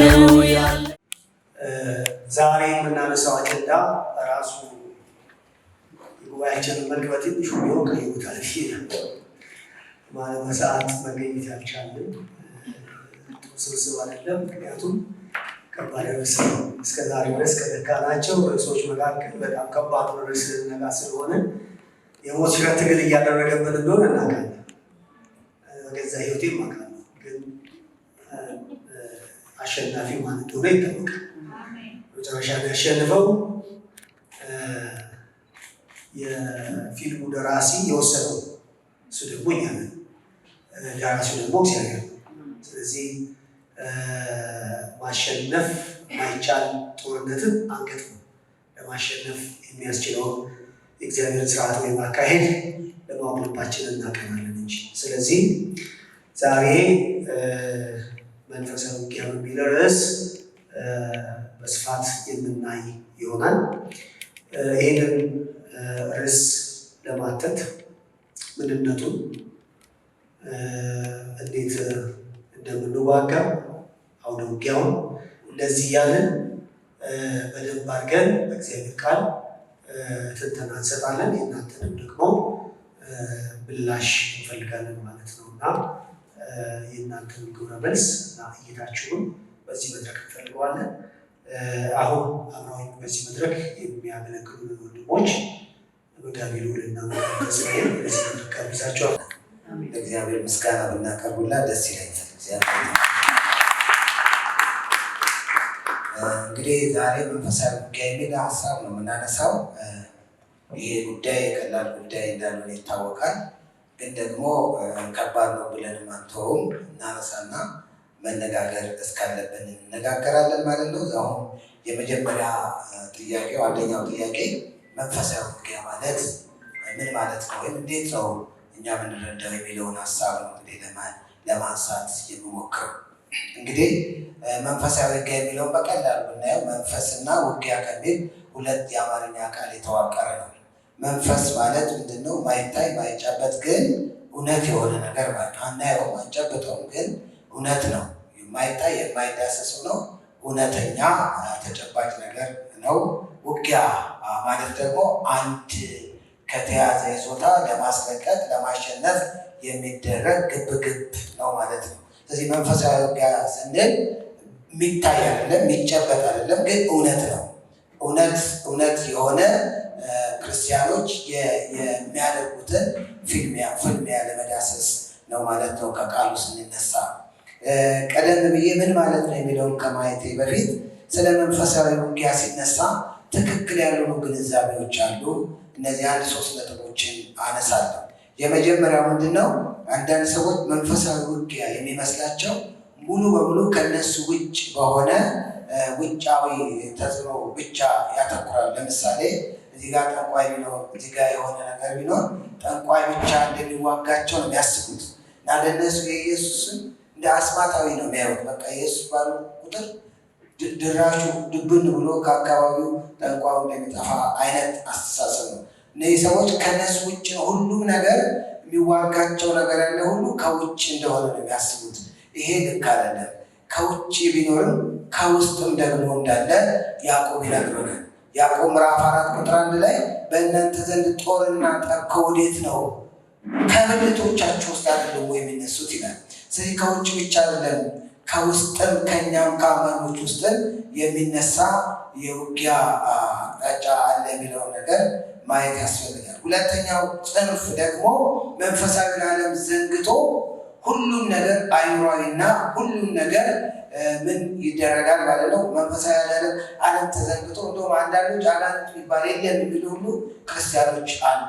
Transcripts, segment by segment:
ነው ያለ። ዛሬ የምናነሳው አጀንዳ ራሱ ጉባኤያችንን መልክበት ትንሹ ቢሆን ከይወታል ማለት በሰዓት መገኘት ያልቻለን ስብስብ አይደለም። ምክንያቱም ከባድ ርዕስ ነው። እስከ ዛሬ ድረስ ከደካናቸው ርዕሶች መካከል በጣም ከባድ ርዕስ ነጋ ስለሆነ የሞት ሽረት ትግል እያደረገብን እንደሆነ እናውቃለን። ገዛ ህይወቴም አውቃለሁ። ግን አሸናፊ ማን እንደሆነ ይታወቃል። መጨረሻ ላይ ያሸንፈው የፊልሙ ደራሲ የወሰነው እሱ ደግሞ እኛ ነን። ደራሲው ደግሞ እግዚአብሔር ነው። ስለዚህ ማሸነፍ ማይቻል ጦርነትን አንገት ነው ለማሸነፍ የሚያስችለውን የእግዚአብሔር ስርዓት ወይም አካሄድ ለማወቅ ልባችንን እናቀናለን እንጂ። ስለዚህ ዛሬ መንፈሳዊ ውጊያ በሚል ርዕስ በስፋት የምናይ ይሆናል። ይህንን ርዕስ ለማተት ምንነቱን እንዴት እንደምንዋጋ አውደ ውጊያውን እንደዚህ እያለን በደንብ አድርገን በእግዚአብሔር ቃል ትንተና እንሰጣለን። የእናንተንም ደግሞ ምላሽ እንፈልጋለን ማለት ነው እና የእናንተንም ግብረ መልስ እና እይታችሁን በዚህ መድረክ እንፈልገዋለን። አሁን አብረውኝ በዚህ መድረክ የሚያገለግሉ ወንድሞች መጋቢ ልዑልና ተስፋዬ በዚህ መድረክ ጋብዛቸዋል። ለእግዚአብሔር ምስጋና ብናቀርቡላ ደስ ይለኛል። እንግዲህ ዛሬ መንፈሳዊ ውጊያ የሚል ሀሳብ ነው የምናነሳው። ይሄ ጉዳይ ቀላል ጉዳይ እንዳልሆነ ይታወቃል። ግን ደግሞ ከባድ ነው ብለንም አንተውም። እናነሳና መነጋገር እስካለብን እንነጋገራለን ማለት ነው። አሁን የመጀመሪያ ጥያቄው አንደኛው ጥያቄ መንፈሳዊ ውጊያ ማለት ምን ማለት ነው ወይም እንዴት ነው እኛ የምንረዳው የሚለውን ሀሳብ ነው እንግዲህ ለማንሳት የምሞክረው። እንግዲህ መንፈሳዊ ውጊያ የሚለውን በቀላሉ ብናየው መንፈስና ውጊያ ከሚል ሁለት የአማርኛ ቃል የተዋቀረ ነው። መንፈስ ማለት ምንድነው? ማይታይ ማይጨበጥ ግን እውነት የሆነ ነገር ማለት አናየውም፣ አንጨብጠውም፣ ግን እውነት ነው። የማይታይ የማይዳሰስ ነው። እውነተኛ ተጨባጭ ነገር ነው። ውጊያ ማለት ደግሞ አንድ ከተያዘ ይዞታ ለማስለቀቅ ለማሸነፍ የሚደረግ ግብግብ ነው ማለት ነው። ስለዚህ መንፈሳዊ ውጊያ ስንል የሚታይ አይደለም፣ የሚጨበጥ አይደለም፣ ግን እውነት ነው። እውነት የሆነ ክርስቲያኖች የሚያደርጉትን ፍልሚያ ለመዳሰስ ነው ማለት ነው። ከቃሉ ስንነሳ ቀደም ብዬ ምን ማለት ነው የሚለውን ከማየቴ በፊት ስለ መንፈሳዊ ውጊያ ሲነሳ ትክክል ያልሆኑ ግንዛቤዎች አሉ። እነዚህ አንድ 3 ነጥቦችን አነሳለሁ። የመጀመሪያው ምንድነው? አንዳንድ ሰዎች መንፈሳዊ ውጊያ የሚመስላቸው ሙሉ በሙሉ ከነሱ ውጭ በሆነ ውጫዊ ተጽዕኖ ብቻ ያተኩራል። ለምሳሌ እዚህ ጋር ጠንቋይ ቢኖር፣ እዚህ ጋር የሆነ ነገር ቢኖር ጠንቋይ ብቻ እንደሚዋጋቸው ነው የሚያስቡት እና ለእነሱ የኢየሱስን እንደ አስማታዊ ነው የሚያዩት። በቃ ኢየሱስ ባሉ ቁጥር ድራሹ ድብን ብሎ ከአካባቢው ጠንቋዩ እንደሚጠፋ አይነት አስተሳሰብ ነው። እነዚህ ሰዎች ከነሱ ውጭ ነው ሁሉም ነገር የሚዋጋቸው ነገር ያለ ሁሉ ከውጭ እንደሆነ ነው የሚያስቡት። ይሄ ልክ አይደለም። ከውጭ ቢኖርም ከውስጥም ደግሞ እንዳለ ያዕቆብ ይነግረናል። ያዕቆብ ምዕራፍ 4 ቁጥር 1 ላይ በእናንተ ዘንድ ጦርና ጠብ ከወዴት ነው? ከብልቶቻችሁ ውስጥ አይደለም ወይ የሚነሱት ይላል። ስለዚህ ከውጭ ብቻ አይደለም ከውስጥም ከእኛም ከአማኞች ውስጥም የሚነሳ የውጊያ አቅጣጫ አለ የሚለውን ነገር ማየት ያስፈልጋል። ሁለተኛው ጽንፍ ደግሞ መንፈሳዊ ዓለም ዘንግቶ ሁሉም ነገር አይምሯዊና ሁሉም ነገር ምን ይደረጋል ማለት ነው። መንፈሳዊ ዓለም ተዘንግቶ እንደውም አንዳንዶች አጋንንት የሚባል የለም የሚሉ ሁሉ ክርስቲያኖች አሉ።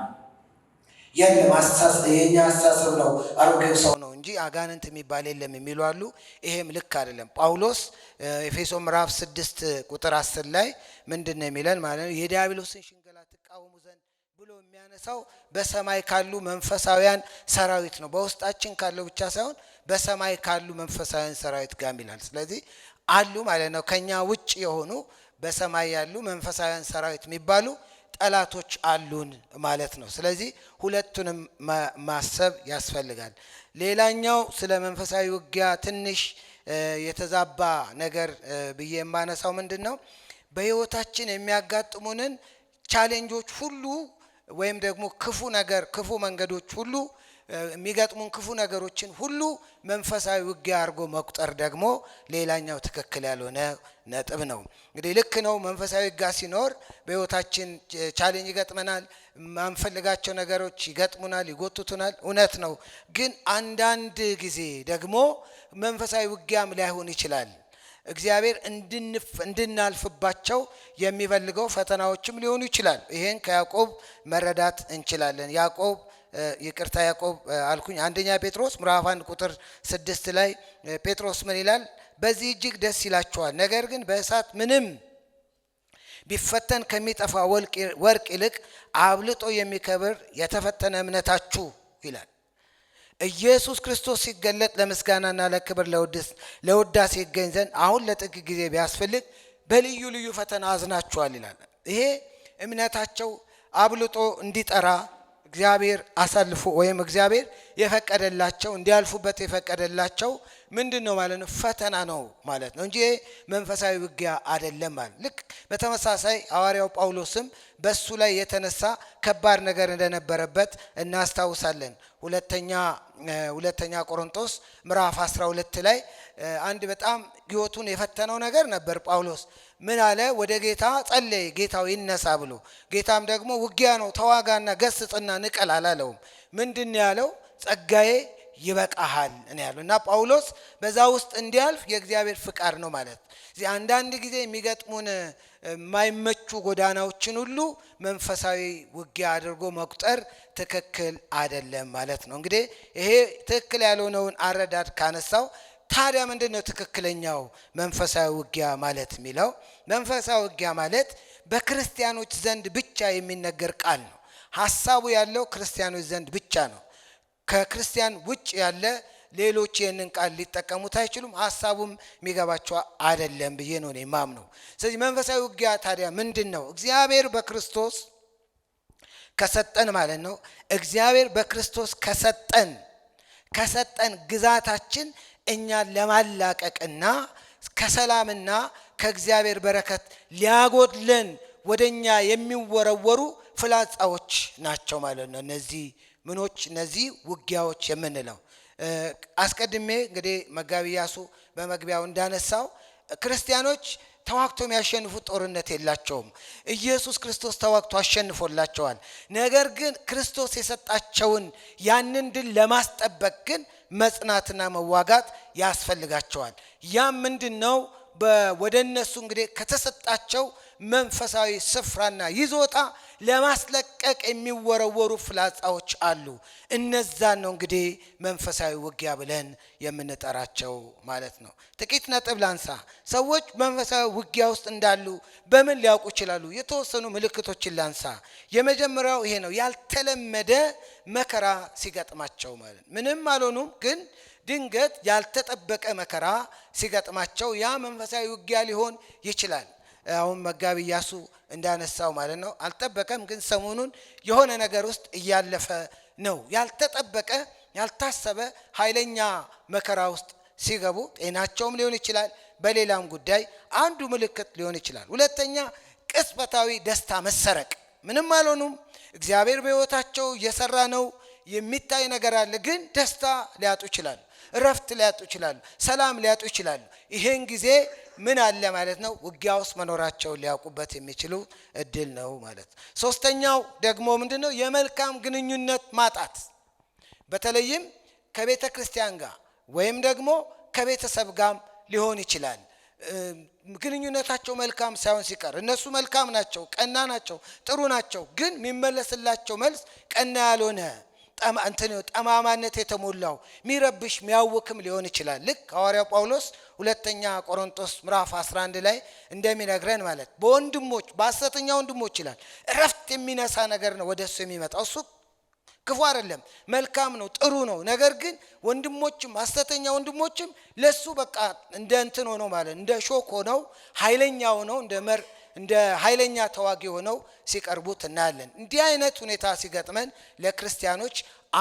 የለም የኛ አስተሳሰብ ነው አሮጌው ሰው ነው እንጂ አጋንንት የሚባል የለም የሚሉ አሉ። ይሄም ልክ አይደለም። ጳውሎስ ኤፌሶን ምዕራፍ 6 ቁጥር 10 ላይ ምንድን ነው የሚለን ማለት ነው? የዲያብሎስን ሽንገላ ትቃወሙ ዘንድ ብሎ የሚያነሳው በሰማይ ካሉ መንፈሳውያን ሰራዊት ነው። በውስጣችን ካለው ብቻ ሳይሆን በሰማይ ካሉ መንፈሳውያን ሰራዊት ጋር ይላል። ስለዚህ አሉ ማለት ነው። ከኛ ውጭ የሆኑ በሰማይ ያሉ መንፈሳውያን ሰራዊት የሚባሉ ጠላቶች አሉን ማለት ነው። ስለዚህ ሁለቱንም ማሰብ ያስፈልጋል። ሌላኛው ስለ መንፈሳዊ ውጊያ ትንሽ የተዛባ ነገር ብዬ የማነሳው ምንድነው በህይወታችን የሚያጋጥሙንን ቻሌንጆች ሁሉ ወይም ደግሞ ክፉ መንገዶች ሁሉ የሚገጥሙን ክፉ ነገሮችን ሁሉ መንፈሳዊ ውጊያ አድርጎ መቁጠር ደግሞ ሌላኛው ትክክል ያልሆነ ነጥብ ነው። እንግዲህ ልክ ነው መንፈሳዊ ውጊያ ሲኖር በህይወታችን ቻሌንጅ ይገጥመናል፣ ማንፈልጋቸው ነገሮች ይገጥሙናል፣ ይጎትቱናል፣ እውነት ነው። ግን አንዳንድ ጊዜ ደግሞ መንፈሳዊ ውጊያም ላይሆን ይችላል። እግዚአብሔር እንድናልፍባቸው የሚፈልገው ፈተናዎችም ሊሆኑ ይችላል። ይሄን ከያዕቆብ መረዳት እንችላለን። ያዕቆብ አንደኛ ጴጥሮስ ምዕራፍ 1 ቁጥር 6 ላይ ጴጥሮስ ምን ይላል? በዚህ እጅግ ደስ ይላችኋል፣ ነገር ግን በእሳት ምንም ቢፈተን ከሚጠፋ ወርቅ ይልቅ አብልጦ የሚከብር የተፈተነ እምነታችሁ ይላል። ኢየሱስ ክርስቶስ ሲገለጥ ለምስጋናና ለክብር ለውዳሴ ይገኝ ዘንድ አሁን ለጥቂት ጊዜ ቢያስፈልግ በልዩ ልዩ ፈተና አዝናችኋል ይላል። ይሄ እምነታቸው አብልጦ እንዲጠራ እግዚአብሔር አሳልፎ ወይም እግዚአብሔር የፈቀደላቸው እንዲያልፉበት የፈቀደላቸው ምንድነው ማለት ነው? ፈተና ነው ማለት ነው እንጂ መንፈሳዊ ውጊያ አይደለም ማለት። ልክ በተመሳሳይ ሐዋርያው ጳውሎስም በሱ ላይ የተነሳ ከባድ ነገር እንደነበረበት እናስታውሳለን። ሁለተኛ ቆሮንቶስ ምዕራፍ 12 ላይ አንድ በጣም ሕይወቱን የፈተነው ነገር ነበር። ጳውሎስ ምን አለ? ወደ ጌታ ጸለየ፣ ጌታው ይነሳ ብሎ። ጌታም ደግሞ ውጊያ ነው ተዋጋና ገስጽና ንቀል አላለውም። ምንድነው ያለው? ጸጋዬ ይበቃሃል እኔ ያለው እና ጳውሎስ በዛ ውስጥ እንዲያልፍ የእግዚአብሔር ፍቃድ ነው ማለት። እዚህ አንዳንድ ጊዜ የሚገጥሙን የማይመቹ ጎዳናዎችን ሁሉ መንፈሳዊ ውጊያ አድርጎ መቁጠር ትክክል አይደለም ማለት ነው። እንግዲህ ይሄ ትክክል ያልሆነውን አረዳድ ካነሳው ታዲያ ምንድነው ትክክለኛው መንፈሳዊ ውጊያ ማለት የሚለው? መንፈሳዊ ውጊያ ማለት በክርስቲያኖች ዘንድ ብቻ የሚነገር ቃል ነው። ሐሳቡ ያለው ክርስቲያኖች ዘንድ ብቻ ነው። ከክርስቲያን ውጭ ያለ ሌሎች ይህንን ቃል ሊጠቀሙት አይችሉም። ሐሳቡም የሚገባቸው አይደለም ብዬ ነው እኔ የማምነው። ስለዚህ መንፈሳዊ ውጊያ ታዲያ ምንድነው? እግዚአብሔር በክርስቶስ ከሰጠን ማለት ነው። እግዚአብሔር በክርስቶስ ከሰጠን ግዛታችን እኛን ለማላቀቅና ከሰላምና ከእግዚአብሔር በረከት ሊያጎድለን ወደኛ የሚወረወሩ ፍላጻዎች ናቸው ማለት ነው። እነዚህ ውጊያዎች የምንለው አስቀድሜ እንግዲህ መጋቢ ኢያሱ በመግቢያው እንዳነሳው ክርስቲያኖች ተዋግቶ የሚያሸንፉት ጦርነት የላቸውም። ኢየሱስ ክርስቶስ ተዋግቶ አሸንፎላቸዋል። ነገር ግን ክርስቶስ የሰጣቸውን ያንን ድል ለማስጠበቅ ግን መጽናትና መዋጋት ያስፈልጋቸዋል። ያም ምንድነው? ወደ እነሱ እንግዲህ ከተሰጣቸው መንፈሳዊ ስፍራና ይዞታ ለማስለቀቅ የሚወረወሩ ፍላጻዎች አሉ። እነዛን ነው እንግዲህ መንፈሳዊ ውጊያ ብለን የምንጠራቸው ማለት ነው። ጥቂት ነጥብ ላንሳ። ሰዎች መንፈሳዊ ውጊያ ውስጥ እንዳሉ በምን ሊያውቁ ይችላሉ? የተወሰኑ ምልክቶችን ላንሳ። የመጀመሪያው ይሄ ነው፣ ያልተለመደ መከራ ሲገጥማቸው ማለት ምንም አልሆኑም፣ ግን ድንገት ያልተጠበቀ መከራ ሲገጥማቸው ያ መንፈሳዊ ውጊያ ሊሆን ይችላል። አሁን መጋቢ ኢያሱ እንዳነሳው ማለት ነው። አልጠበቀም፣ ግን ሰሞኑን የሆነ ነገር ውስጥ እያለፈ ነው። ያልተጠበቀ ያልታሰበ ኃይለኛ መከራ ውስጥ ሲገቡ ጤናቸውም ሊሆን ይችላል፣ በሌላም ጉዳይ አንዱ ምልክት ሊሆን ይችላል። ሁለተኛ ቅጽበታዊ ደስታ መሰረቅ። ምንም አልሆኑም፣ እግዚአብሔር በሕይወታቸው እየሰራ ነው፣ የሚታይ ነገር አለ፣ ግን ደስታ ሊያጡ ይችላሉ፣ እረፍት ሊያጡ ይችላሉ፣ ሰላም ሊያጡ ይችላሉ። ይሄን ጊዜ ምን አለ ማለት ነው? ውጊያ ውስጥ መኖራቸውን ሊያውቁበት የሚችሉ እድል ነው ማለት። ሶስተኛው ደግሞ ምንድነው? የመልካም ግንኙነት ማጣት። በተለይም ከቤተ ክርስቲያን ጋር ወይም ደግሞ ከቤተሰብ ጋር ሊሆን ይችላል። ግንኙነታቸው መልካም ሳይሆን ሲቀር እነሱ መልካም ናቸው፣ ቀና ናቸው፣ ጥሩ ናቸው፣ ግን የሚመለስላቸው መልስ ቀና ያልሆነ ጠማማነት የተሞላው ሚረብሽ ሚያውክም ሊሆን ይችላል። ልክ ሐዋርያው ጳውሎስ ሁለተኛ ቆሮንቶስ ምዕራፍ 11 ላይ እንደሚነግረን ማለት በወንድሞች በሐሰተኛ ወንድሞች ይላል እረፍት የሚነሳ ነገር ነው ወደሱ የሚመጣው። እሱ ክፉ አይደለም፣ መልካም ነው፣ ጥሩ ነው። ነገር ግን ወንድሞችም ሐሰተኛ ወንድሞችም ለሱ በቃ እንደ እንትን ሆነው ማለት እንደ ሾክ ሆነው ኃይለኛ ሆነው እንደ ኃይለኛ ተዋጊ ሆነው ሲቀርቡት እናያለን። እንዲህ አይነት ሁኔታ ሲገጥመን ለክርስቲያኖች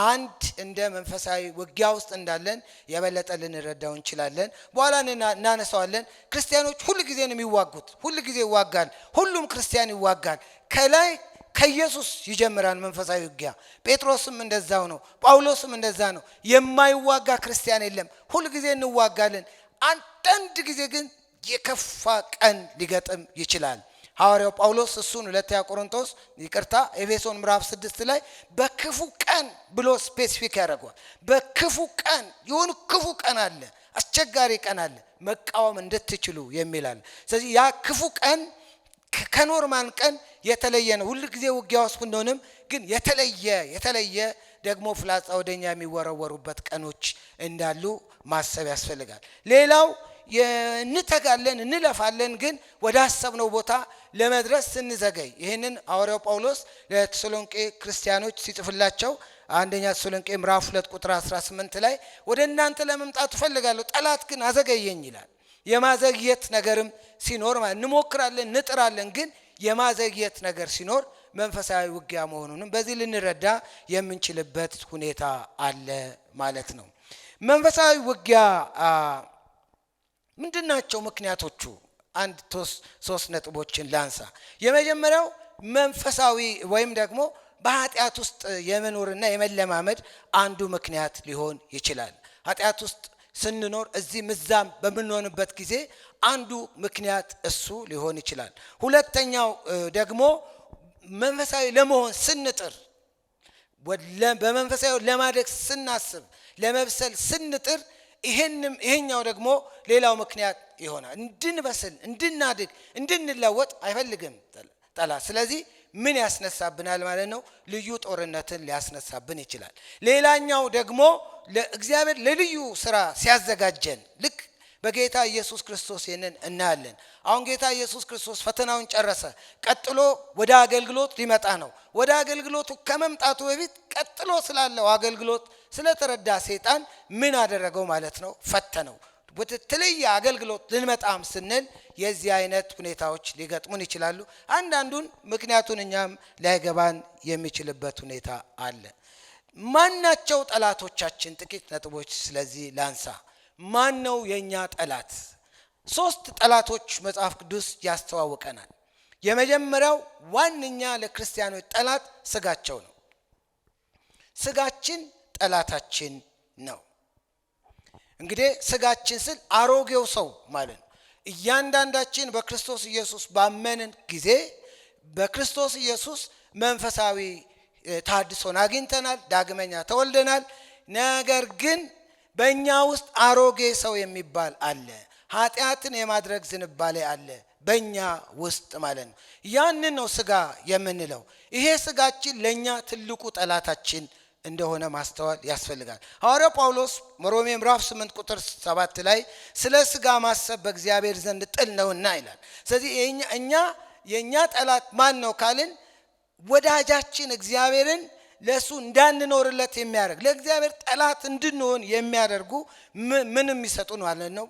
አንድ እንደ መንፈሳዊ ውጊያ ውስጥ እንዳለን የበለጠ ልንረዳው እንችላለን። በኋላ እናነሳዋለን። ክርስቲያኖች ሁሉ ጊዜ ነው የሚዋጉት። ሁሉ ጊዜ ይዋጋል። ሁሉም ክርስቲያን ይዋጋል። ከላይ ከኢየሱስ ይጀምራል መንፈሳዊ ውጊያ። ጴጥሮስም እንደዛው ነው። ጳውሎስም እንደዛ ነው። የማይዋጋ ክርስቲያን የለም። ሁሉ ጊዜ እንዋጋለን። አንዳንድ ጊዜ ግን የከፋ ቀን ሊገጥም ይችላል። ሐዋርያው ጳውሎስ እሱን ኤፌሶን ምዕራፍ 6 ላይ በክፉ ቀን ብሎ ስፔሲፊክ ያደርገዋል። በክፉ ቀን የሆነ ክፉ ቀን አለ፣ አስቸጋሪ ቀን አለ፣ መቃወም እንድትችሉ የሚላል። ስለዚህ ያ ክፉ ቀን ከኖርማል ቀን የተለየ ነው። ሁሉ ጊዜ ውጊያ ውስጥ ብንሆንም ግን የተለየ ደግሞ ፍላጻ ወደኛ የሚወረወሩበት ቀኖች እንዳሉ ማሰብ ያስፈልጋል። ሌላው እንተጋለን እንለፋለን፣ ግን ወደ አሰብነው ቦታ ለመድረስ ስንዘገይ ይህንን ሐዋርያው ጳውሎስ ለተሰሎንቄ ክርስቲያኖች ሲጽፍላቸው አንደኛ ተሰሎንቄ ምዕራፍ 2 ቁጥር 18 ላይ ወደ እናንተ ለመምጣት እፈልጋለሁ፣ ጠላት ግን አዘገየኝ ይላል። የማዘግየት ነገርም ሲኖር እንሞክራለን እንጥራለን፣ ግን የማዘግየት ነገር ሲኖር መንፈሳዊ ውጊያ መሆኑንም በዚህ ልንረዳ የምንችልበት ሁኔታ አለ ማለት ነው። መንፈሳዊ ውጊያ ምንድናቸው ምክንያቶቹ? አንድ ሶስት ነጥቦችን ላንሳ። የመጀመሪያው መንፈሳዊ ወይም ደግሞ በኃጢአት ውስጥ የመኖርና የመለማመድ አንዱ ምክንያት ሊሆን ይችላል። ኃጢአት ውስጥ ስንኖር እዚህም እዛም በምንሆንበት ጊዜ አንዱ ምክንያት እሱ ሊሆን ይችላል። ሁለተኛው ደግሞ መንፈሳዊ ለመሆን ስንጥር፣ በመንፈሳዊ ለማደግ ስናስብ፣ ለመብሰል ስንጥር ይሄኛው ደግሞ ሌላው ምክንያት ይሆናል። እንድንበስል፣ እንድናድግ፣ እንድንለወጥ አይፈልግም ጠላት። ስለዚህ ምን ያስነሳብናል ማለት ነው? ልዩ ጦርነትን ሊያስነሳብን ይችላል። ሌላኛው ደግሞ ለእግዚአብሔር ለልዩ ስራ ሲያዘጋጀን ልክ በጌታ ኢየሱስ ክርስቶስ ይህንን እናያለን። አሁን ጌታ ኢየሱስ ክርስቶስ ፈተናውን ጨረሰ። ቀጥሎ ወደ አገልግሎት ሊመጣ ነው። ወደ አገልግሎቱ ከመምጣቱ በፊት ቀጥሎ ስላለው አገልግሎት ስለተረዳ ሰይጣን ምን አደረገው ማለት ነው? ፈተነው። ወደ ተለየ አገልግሎት ልንመጣም ስንል የዚህ አይነት ሁኔታዎች ሊገጥሙን ይችላሉ። አንዳንዱን ምክንያቱን እኛም ላይገባን የሚችልበት ሁኔታ አለ። ማናቸው ጠላቶቻችን? ጥቂት ነጥቦች ስለዚህ ላንሳ። ማን ነው የኛ ጠላት? 3 ጠላቶች መጽሐፍ ቅዱስ ያስተዋውቀናል። የመጀመሪያው ዋነኛ ለክርስቲያኖች ጠላት ስጋቸው ነው። ስጋችን ጠላታችን ነው። እንግዲህ ስጋችን ስል አሮጌው ሰው ማለት ነው። እያንዳንዳችን በክርስቶስ ኢየሱስ ባመንን ጊዜ በክርስቶስ ኢየሱስ መንፈሳዊ ታድሶን አግኝተናል፣ ዳግመኛ ተወልደናል። ነገር ግን በእኛ ውስጥ አሮጌ ሰው የሚባል አለ። ኃጢአትን የማድረግ ዝንባሌ አለ በእኛ ውስጥ ማለት ነው። ያንን ነው ስጋ የምንለው። ይሄ ስጋችን ለእኛ ትልቁ ጠላታችን እንደሆነ ማስተዋል ያስፈልጋል። ሐዋርያው ጳውሎስ ሮሜ ምዕራፍ 8 ቁጥር 7 ላይ ስለ ስጋ ማሰብ በእግዚአብሔር ዘንድ ጥል ነውና ይላል። ስለዚህ የኛ ጠላት ማን ነው ካልን ወዳጃችን እግዚአብሔርን ለሱ እንዳንኖርለት የሚያደርግ ለእግዚአብሔር ጠላት እንድንሆን የሚያደርጉ ምንም ይሰጡን ማለት ነው።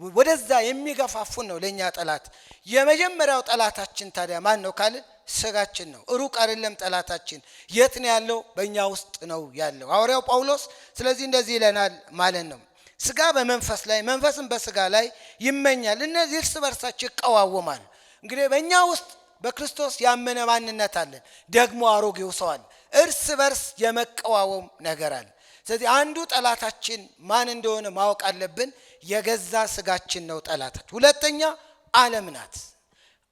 ወደዛ የሚገፋፉን ነው ለኛ ጠላት። የመጀመሪያው ጠላታችን ታዲያ ማን ነው ካልን ስጋችን ነው። ሩቅ አይደለም ጠላታችን። የት ነው ያለው? በእኛ ውስጥ ነው ያለው ሐዋርያው ጳውሎስ። ስለዚህ እንደዚህ ይለናል ማለት ነው። ስጋ በመንፈስ ላይ መንፈስም በስጋ ላይ ይመኛል፣ እነዚህ እርስ በርሳቸው ይቀዋወማል። እንግዲህ በእኛ ውስጥ በክርስቶስ ያመነ ማንነት አለን፣ ደግሞ አሮጌው ሰው አለ። እርስ በርስ የመቀዋወም ነገር አለ። ስለዚህ አንዱ ጠላታችን ማን እንደሆነ ማወቅ አለብን። የገዛ ስጋችን ነው ጠላታችን። ሁለተኛ ዓለም ናት።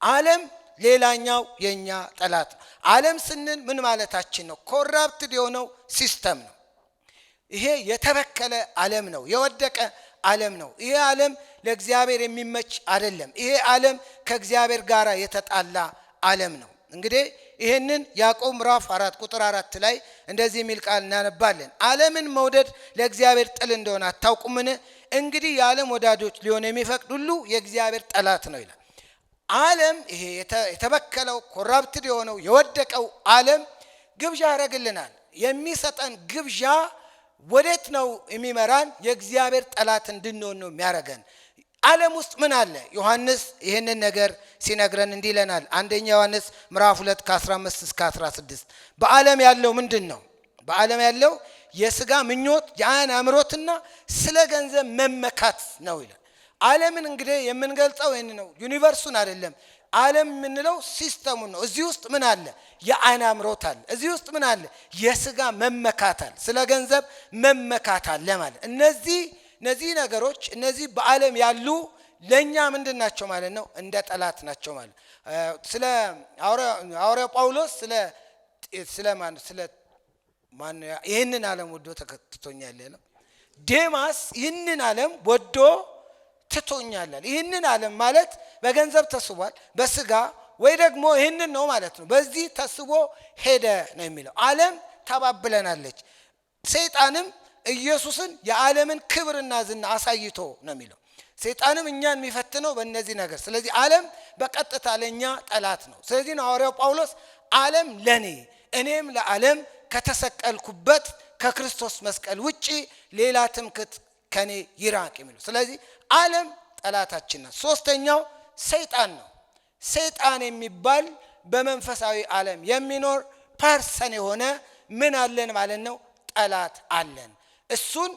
ዓለም ሌላኛው የኛ ጠላት። ዓለም ስንል ምን ማለታችን ነው? ኮራፕትድ የሆነው ሲስተም ነው። ይሄ የተበከለ ዓለም ነው፣ የወደቀ ዓለም ነው። ይሄ ዓለም ለእግዚአብሔር የሚመች አይደለም። ይሄ ዓለም ከእግዚአብሔር ጋር የተጣላ ዓለም ነው። እንግዲህ ይሄንን ያዕቆብ ምዕራፍ 4 ቁጥር 4 ላይ እንደዚህ የሚል ቃል እናነባለን። ዓለምን መውደድ ለእግዚአብሔር ጥል እንደሆነ አታውቁምን? እንግዲህ የዓለም ወዳጆች ሊሆን የሚፈቅድ ሁሉ የእግዚአብሔር ጠላት ነው ይላል። ዓለም ይሄ የተበከለው ኮራፕትድ የሆነው የወደቀው ዓለም ግብዣ ያደርግልናል። የሚሰጠን ግብዣ ወዴት ነው የሚመራን? የእግዚአብሔር ጠላት እንድንሆን ነው የሚያደርገን። ዓለም ውስጥ ምን አለ? ዮሐንስ ይህንን ነገር ሲነግረን እንዲህ ይለናል። አንደኛ ዮሐንስ ምዕራፍ 2 ከ15 እስከ 16 በዓለም ያለው ምንድን ነው? በዓለም ያለው የሥጋ ምኞት፣ የዓይን አምሮትና ስለ ገንዘብ መመካት ነው ይላል። ዓለምን እንግዲህ የምንገልጸው ይሄን ነው፣ ዩኒቨርሱን አይደለም። ዓለም የምንለው ሲስተሙን ነው። እዚህ ውስጥ ምን አለ? የዓይን አምሮት አለ። እዚህ ውስጥ ምን አለ? የሥጋ መመካት አለ። ስለ ገንዘብ መመካት አለ ማለት እነዚህ ነገሮች እነዚህ በዓለም ያሉ ለኛ ምንድን ናቸው ማለት ነው? እንደ ጠላት ናቸው ማለት። ስለ ሐዋርያው ጳውሎስ ስለ ማን ይህንን ዓለም ወዶ ተከትቶኛል ነው። ዴማስ ይህንን ዓለም ወዶ ትቶኛል። ይህንን ዓለም ማለት በገንዘብ ተስቧል፣ በሥጋ ወይ ደግሞ ይህንን ነው ማለት ነው። በዚህ ተስቦ ሄደ ነው የሚለው። ዓለም ታባብለናለች። ሰይጣንም ኢየሱስን የዓለምን ክብርና ዝና አሳይቶ ነው የሚለው። ሰይጣንም እኛን የሚፈትነው በእነዚህ ነገር። ስለዚህ ዓለም በቀጥታ ለኛ ጠላት ነው። ስለዚህ ነው ሐዋርያው ጳውሎስ ዓለም ለኔ እኔም ለዓለም ከተሰቀልኩበት ከክርስቶስ መስቀል ውጪ ሌላ ትምክህት ከኔ ይራቅ የሚለው። ስለዚህ ዓለም ጠላታችን ነው። ሶስተኛው ሰይጣን ነው። ሰይጣን የሚባል በመንፈሳዊ ዓለም የሚኖር ፐርሰን የሆነ ምን አለን ማለት ነው? ጠላት አለን። እሱን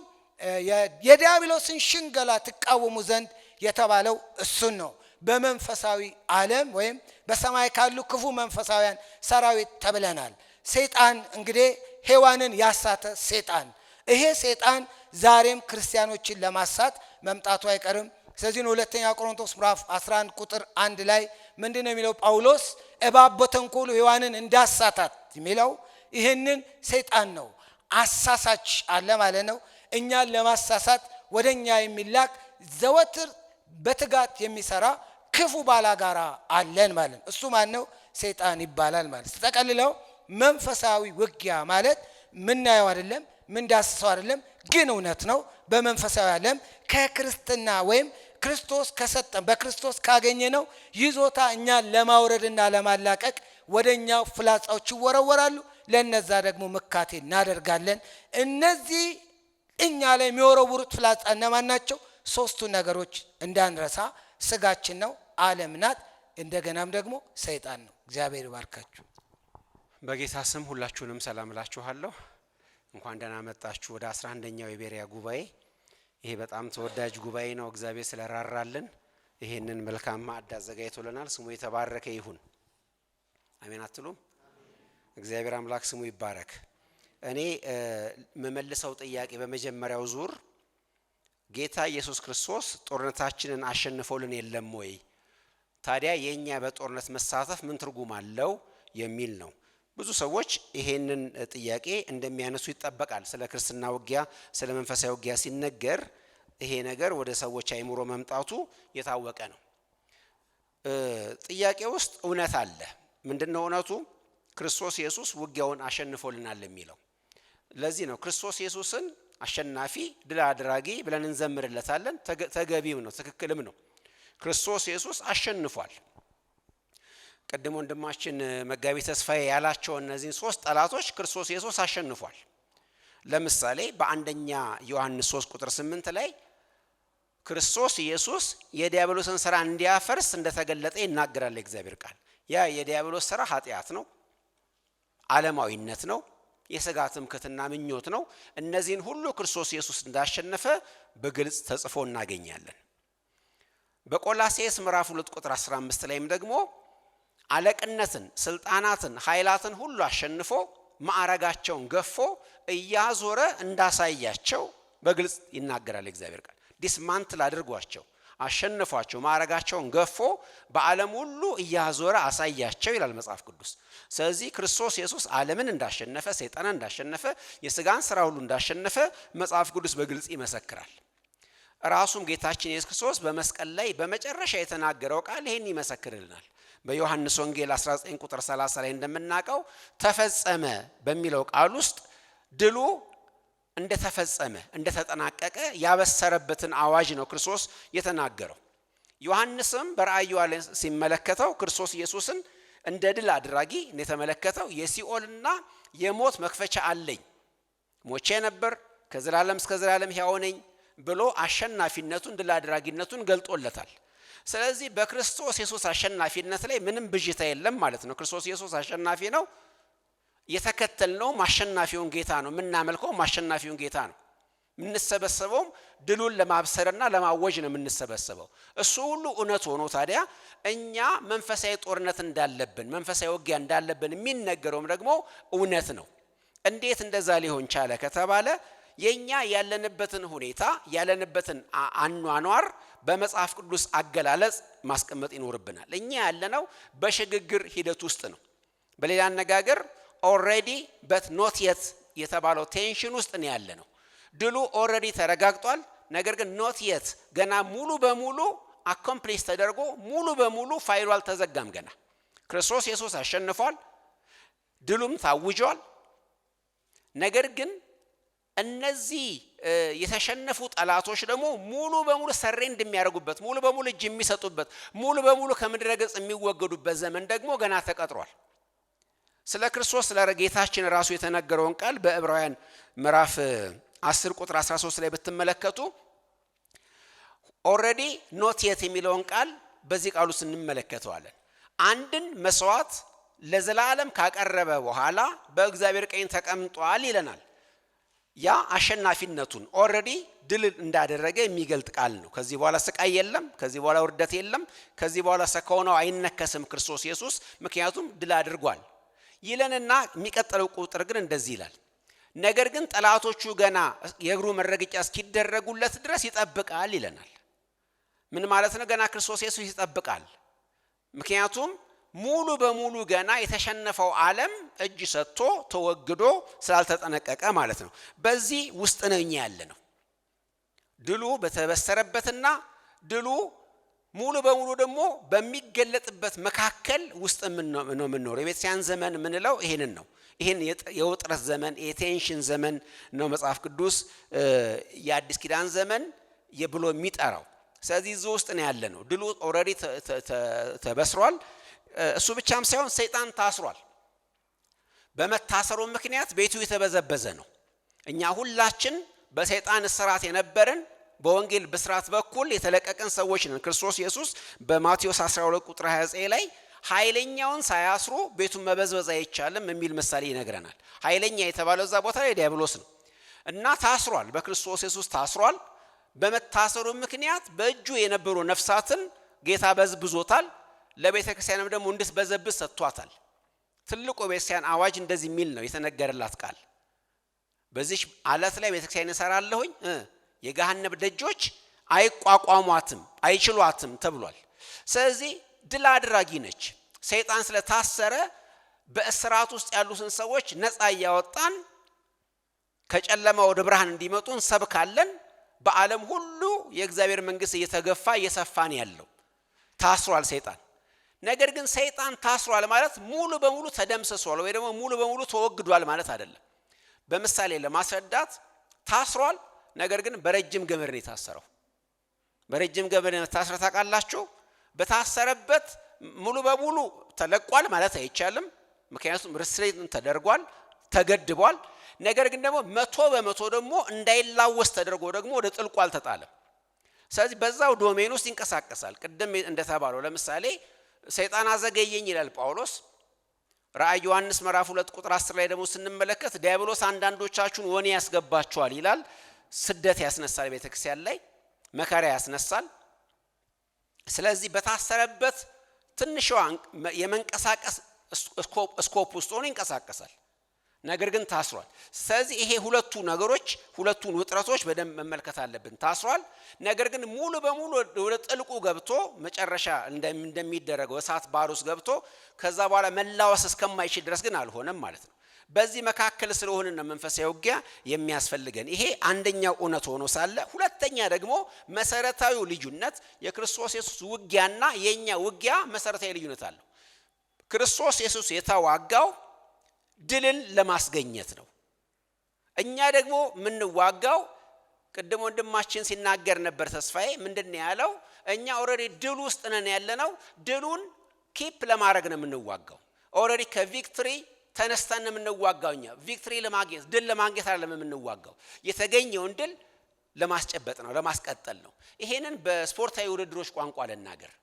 የዲያብሎስን ሽንገላ ትቃወሙ ዘንድ የተባለው እሱን ነው። በመንፈሳዊ ዓለም ወይም በሰማይ ካሉ ክፉ መንፈሳውያን ሰራዊት ተብለናል። ሰይጣን እንግዲህ ሔዋንን ያሳተ ሰይጣን፣ ይሄ ሰይጣን ዛሬም ክርስቲያኖችን ለማሳት መምጣቱ አይቀርም። ስለዚህ ነው ሁለተኛ ቆሮንቶስ ምዕራፍ 11 ቁጥር 1 ላይ ምንድነው የሚለው? ጳውሎስ እባብ በተንኮሉ ሔዋንን እንዳሳታት የሚለው ይህንን ሰይጣን ነው። አሳሳች አለ ማለት ነው። እኛን ለማሳሳት ወደኛ የሚላክ ዘወትር በትጋት የሚሰራ ክፉ ባላጋራ አለን ማለት ነው። እሱ ማን ነው? ሰይጣን ይባላል ማለት። ተጠቅልለው መንፈሳዊ ውጊያ ማለት ምናየው አይደለም፣ ምንዳስሰው አይደለም፣ ግን እውነት ነው። በመንፈሳዊ ዓለም ከክርስትና ወይም ክርስቶስ ከሰጠን በክርስቶስ ካገኘ ነው ይዞታ እኛን ለማውረድና ለማላቀቅ ወደኛው ፍላጻዎች ይወረወራሉ። ለነዛ ደግሞ መካቴ እናደርጋለን። እነዚህ እኛ ላይ የሚወረውሩት ፍላጻ እነማን ናቸው? ሶስቱ ነገሮች እንዳንረሳ፣ ስጋችን ነው፣ ዓለም ናት፣ እንደገናም ደግሞ ሰይጣን ነው። እግዚአብሔር ይባርካችሁ። በጌታ ስም ሁላችሁንም ሰላም እላችኋለሁ። እንኳን ደህና መጣችሁ ወደ 11ኛው የቤሪያ ጉባኤ። ይሄ በጣም ተወዳጅ ጉባኤ ነው። እግዚአብሔር ስለራራልን ይሄንን መልካም ማዕድ አዘጋጅቶልናል። ስሙ የተባረከ ይሁን። አሜን አትሉም? እግዚአብሔር አምላክ ስሙ ይባረክ። እኔ መመልሰው ጥያቄ በመጀመሪያው ዙር ጌታ ኢየሱስ ክርስቶስ ጦርነታችንን አሸንፎልን የለም ወይ? ታዲያ የኛ በጦርነት መሳተፍ ምን ትርጉም አለው የሚል ነው። ብዙ ሰዎች ይሄንን ጥያቄ እንደሚያነሱ ይጠበቃል። ስለ ክርስትና ውጊያ፣ ስለ መንፈሳዊ ውጊያ ሲነገር ይሄ ነገር ወደ ሰዎች አይምሮ መምጣቱ የታወቀ ነው። ጥያቄ ውስጥ እውነት አለ። ምንድነው እውነቱ? ክርስቶስ ኢየሱስ ውጊያውን አሸንፎልናል የሚለው። ለዚህ ነው ክርስቶስ ኢየሱስን አሸናፊ ድል አድራጊ ብለን እንዘምርለታለን። ተገቢም ነው፣ ትክክልም ነው። ክርስቶስ ኢየሱስ አሸንፏል። ቀደም ወንድማችን መጋቢ ተስፋዬ ያላቸው እነዚህን ሶስት ጠላቶች ክርስቶስ ኢየሱስ አሸንፏል። ለምሳሌ በአንደኛ ዮሐንስ 3 ቁጥር 8 ላይ ክርስቶስ ኢየሱስ የዲያብሎስን ሥራ እንዲያፈርስ እንደተገለጠ ይናገራል የእግዚአብሔር ቃል። ያ የዲያብሎስ ሥራ ኃጢአት ነው፣ ዓለማዊነት ነው፣ የሥጋ ትምክህትና ምኞት ነው። እነዚህን ሁሉ ክርስቶስ ኢየሱስ እንዳሸነፈ በግልጽ ተጽፎ እናገኛለን። በቆላስይስ ምዕራፍ 2 ቁጥር 15 ላይም ደግሞ አለቅነትን፣ ስልጣናትን፣ ኃይላትን ሁሉ አሸንፎ ማዕረጋቸውን ገፎ እያዞረ እንዳሳያቸው በግልጽ ይናገራል የእግዚአብሔር ቃል። ዲስማንትል አድርጓቸው አሸንፏቸው ማዕረጋቸውን ገፎ በዓለም ሁሉ እያዞረ አሳያቸው ይላል መጽሐፍ ቅዱስ። ስለዚህ ክርስቶስ ኢየሱስ ዓለምን እንዳሸነፈ፣ ሰይጣንን እንዳሸነፈ፣ የሥጋን ሥራ ሁሉ እንዳሸነፈ መጽሐፍ ቅዱስ በግልጽ ይመሰክራል። ራሱም ጌታችን ኢየሱስ ክርስቶስ በመስቀል ላይ በመጨረሻ የተናገረው ቃል ይሄን ይመሰክርልናል። በዮሐንስ ወንጌል 19 ቁጥር 30 ላይ እንደምናውቀው ተፈጸመ በሚለው ቃል ውስጥ ድሉ እንደተፈጸመ እንደተጠናቀቀ ያበሰረበትን አዋጅ ነው ክርስቶስ የተናገረው። ዮሐንስም በራእዩ ላይ ሲመለከተው ክርስቶስ ኢየሱስን እንደ ድል አድራጊ እንደተመለከተው የሲኦልና የሞት መክፈቻ አለኝ፣ ሞቼ ነበር ከዘላለም እስከ ዘላለም ሕያው ነኝ ብሎ አሸናፊነቱን ድል አድራጊነቱን ገልጦለታል። ስለዚህ በክርስቶስ ኢየሱስ አሸናፊነት ላይ ምንም ብዥታ የለም ማለት ነው። ክርስቶስ ኢየሱስ አሸናፊ ነው። የተከተልነው ማሸናፊውን ጌታ ነው የምናመልከው ማሸናፊውን ጌታ ነው የምንሰበሰበው ድሉን ለማብሰርና ለማወጅ ነው የምንሰበሰበው እሱ ሁሉ እውነት ሆኖ ታዲያ እኛ መንፈሳዊ ጦርነት እንዳለብን መንፈሳዊ ውጊያ እንዳለብን የሚነገረውም ደግሞ እውነት ነው እንዴት እንደዛ ሊሆን ቻለ ከተባለ የኛ ያለንበትን ሁኔታ ያለንበትን አኗኗር በመጽሐፍ ቅዱስ አገላለጽ ማስቀመጥ ይኖርብናል እኛ ያለነው በሽግግር ሂደት ውስጥ ነው በሌላ አነጋገር already but not yet የተባለው ቴንሽን ውስጥ ነው ያለነው ድሉ already ተረጋግጧል ነገር ግን not yet ገና ሙሉ በሙሉ accomplish ተደርጎ ሙሉ በሙሉ ፋይሉ አልተዘጋም ገና ክርስቶስ ኢየሱስ አሸንፏል ድሉም ታውጇል ነገር ግን እነዚህ የተሸነፉ ጠላቶች ደግሞ ሙሉ በሙሉ ሰሬንድ የሚያደርጉበት ሙሉ በሙሉ እጅ የሚሰጡበት ሙሉ በሙሉ ከምድረ ገጽ የሚወገዱበት ዘመን ደግሞ ገና ተቀጥሯል ስለ ክርስቶስ ለጌታችን ራሱ የተነገረውን ቃል በዕብራውያን ምዕራፍ 10 ቁጥር 13 ላይ ብትመለከቱ already not yet የሚለውን ቃል በዚህ ቃል ውስጥ እንመለከተዋለን አንድን መስዋዕት ለዘላለም ካቀረበ በኋላ በእግዚአብሔር ቀኝ ተቀምጧል ይለናል ያ አሸናፊነቱን already ድል እንዳደረገ የሚገልጥ ቃል ነው ከዚህ በኋላ ስቃይ የለም ከዚህ በኋላ ውርደት የለም ከዚህ በኋላ ሰካውናው አይነከስም ክርስቶስ ኢየሱስ ምክንያቱም ድል አድርጓል ይለንና የሚቀጥለው ቁጥር ግን እንደዚህ ይላል ነገር ግን ጠላቶቹ ገና የእግሩ መረገጫ እስኪደረጉለት ድረስ ይጠብቃል ይለናል ምን ማለት ነው ገና ክርስቶስ ኢየሱስ ይጠብቃል ምክንያቱም ሙሉ በሙሉ ገና የተሸነፈው ዓለም እጅ ሰጥቶ ተወግዶ ስላልተጠነቀቀ ማለት ነው በዚህ ውስጥ ነኝ ያለነው ድሉ በተበሰረበትና ድሉ ሙሉ በሙሉ ደግሞ በሚገለጥበት መካከል ውስጥ ነው የምንኖረው የቤተክርስቲያን ዘመን ምንለው ይሄንን ነው ይሄን የውጥረት ዘመን የቴንሽን ዘመን ነው መጽሐፍ ቅዱስ የአዲስ ኪዳን ዘመን የብሎ የሚጠራው ስለዚህ እዚህ ውስጥ ነው ያለነው ድሉ already ተበስሯል እሱ ብቻም ሳይሆን ሰይጣን ታስሯል በመታሰሩ ምክንያት ቤቱ የተበዘበዘ ነው እኛ ሁላችን በሰይጣን እስራት የነበርን በወንጌል ብስራት በኩል የተለቀቀን ሰዎች ነን ክርስቶስ ኢየሱስ በማቴዎስ 12 ቁጥር 29 ላይ ኃይለኛውን ሳያስሩ ቤቱን መበዝበዝ አይቻልም የሚል ምሳሌ ይነግረናል ኃይለኛ የተባለው እዛ ቦታ ላይ ዲያብሎስ ነው እና ታስሯል በክርስቶስ ኢየሱስ ታስሯል በመታሰሩ ምክንያት በእጁ የነበሩ ነፍሳትን ጌታ በዝብዞታል ለቤተክርስቲያንም ደግሞ እንድትበዘብዝ ሰጥቷታል ትልቁ ቤተክርስቲያን አዋጅ እንደዚህ የሚል ነው የተነገረላት ቃል በዚህ አለት ላይ ቤተክርስቲያን እሰራለሁኝ የገሃነም ደጆች አይቋቋሟትም አይችሏትም ተብሏል ስለዚህ ድል አድራጊ ነች ሰይጣን ስለታሰረ በእስራት ውስጥ ያሉትን ሰዎች ነፃ ያወጣን ከጨለማ ወደ ብርሃን እንዲመጡ እንሰብካለን በዓለም ሁሉ የእግዚአብሔር መንግስት እየተገፋ እየሰፋን ያለው ታስሯል ሰይጣን ነገር ግን ሰይጣን ታስሯል ማለት ሙሉ በሙሉ ተደምስሷል ወይ ደግሞ ሙሉ በሙሉ ተወግዷል ማለት አይደለም በምሳሌ ለማስረዳት ታስሯል ነገር ግን በረጅም ገመድ ነው የታሰረው በረጅም ገመድ ነው ታስረ ታቃላችሁ በታሰረበት ሙሉ በሙሉ ተለቋል ማለት አይቻልም ምክንያቱም ሪስትሬንት ተደርጓል ተገድቧል ነገር ግን ደግሞ 100% ደግሞ እንዳይላወስ ተደርጎ ደግሞ ወደ ጥልቁ አልተጣለም ስለዚህ በዛው ዶሜን ውስጥ ይንቀሳቀሳል ቅድም እንደተባለው ለምሳሌ ሰይጣን አዘገየኝ ይላል ጳውሎስ ራእይ ዮሐንስ ምዕራፍ 2 ቁጥር 10 ላይ ደግሞ ስንመለከት ዲያብሎስ አንዳንዶቻችሁን ወኔ ያስገባቸዋል ይላል ስደት ያስነሳል ቤተክርስቲያን ላይ መከራ ያስነሳል ስለዚህ በታሰረበት ትንሽዋ የመንቀሳቀስ ስኮፕ ውስጥ ሆኖ ይንቀሳቀሳል ነገር ግን ታስሯል ስለዚህ ይሄ ሁለቱ ነገሮች ሁለቱን ውጥረቶች በደንብ መመልከት አለብን ታስሯል ነገር ግን ሙሉ በሙሉ ወደ ጥልቁ ገብቶ መጨረሻ እንደሚደረገው እሳት ባሩስ ገብቶ ከዛ በኋላ መላወስ እስከማይችል ድረስ ግን አልሆነም ማለት ነው በዚህ መካከል ስለሆነና መንፈሳዊ ውጊያ የሚያስፈልገን ይሄ አንደኛው እውነት ሆኖ ሳለ ሁለተኛ ደግሞ መሰረታዊው ልዩነት የክርስቶስ ኢየሱስ ውጊያና የኛ ውጊያ መሰረታዊ ልዩነት አለው ክርስቶስ ኢየሱስ የተዋጋው ድልን ለማስገኘት ነው እኛ ደግሞ ምን ዋጋው ቀደም ወንድማችን ሲናገር ነበር ተስፋዬ ምንድነው ያለው እኛ ኦሬዲ ድል ውስጥ ነን ያለነው ድሉን ኪፕ ለማድረግ ነው የምንዋጋው ኦሬዲ ከቪክቶሪ ተነስተን ነው የምንዋጋውኛ ቪክቶሪ ለማግኘት ድል ለማግኘት አይደለም የምንዋጋው የተገኘውን ድል ለማስጨበጥ ነው ለማስቀጠል ነው ይሄንን በስፖርታዊ ውድድሮች ቋንቋ ለናገር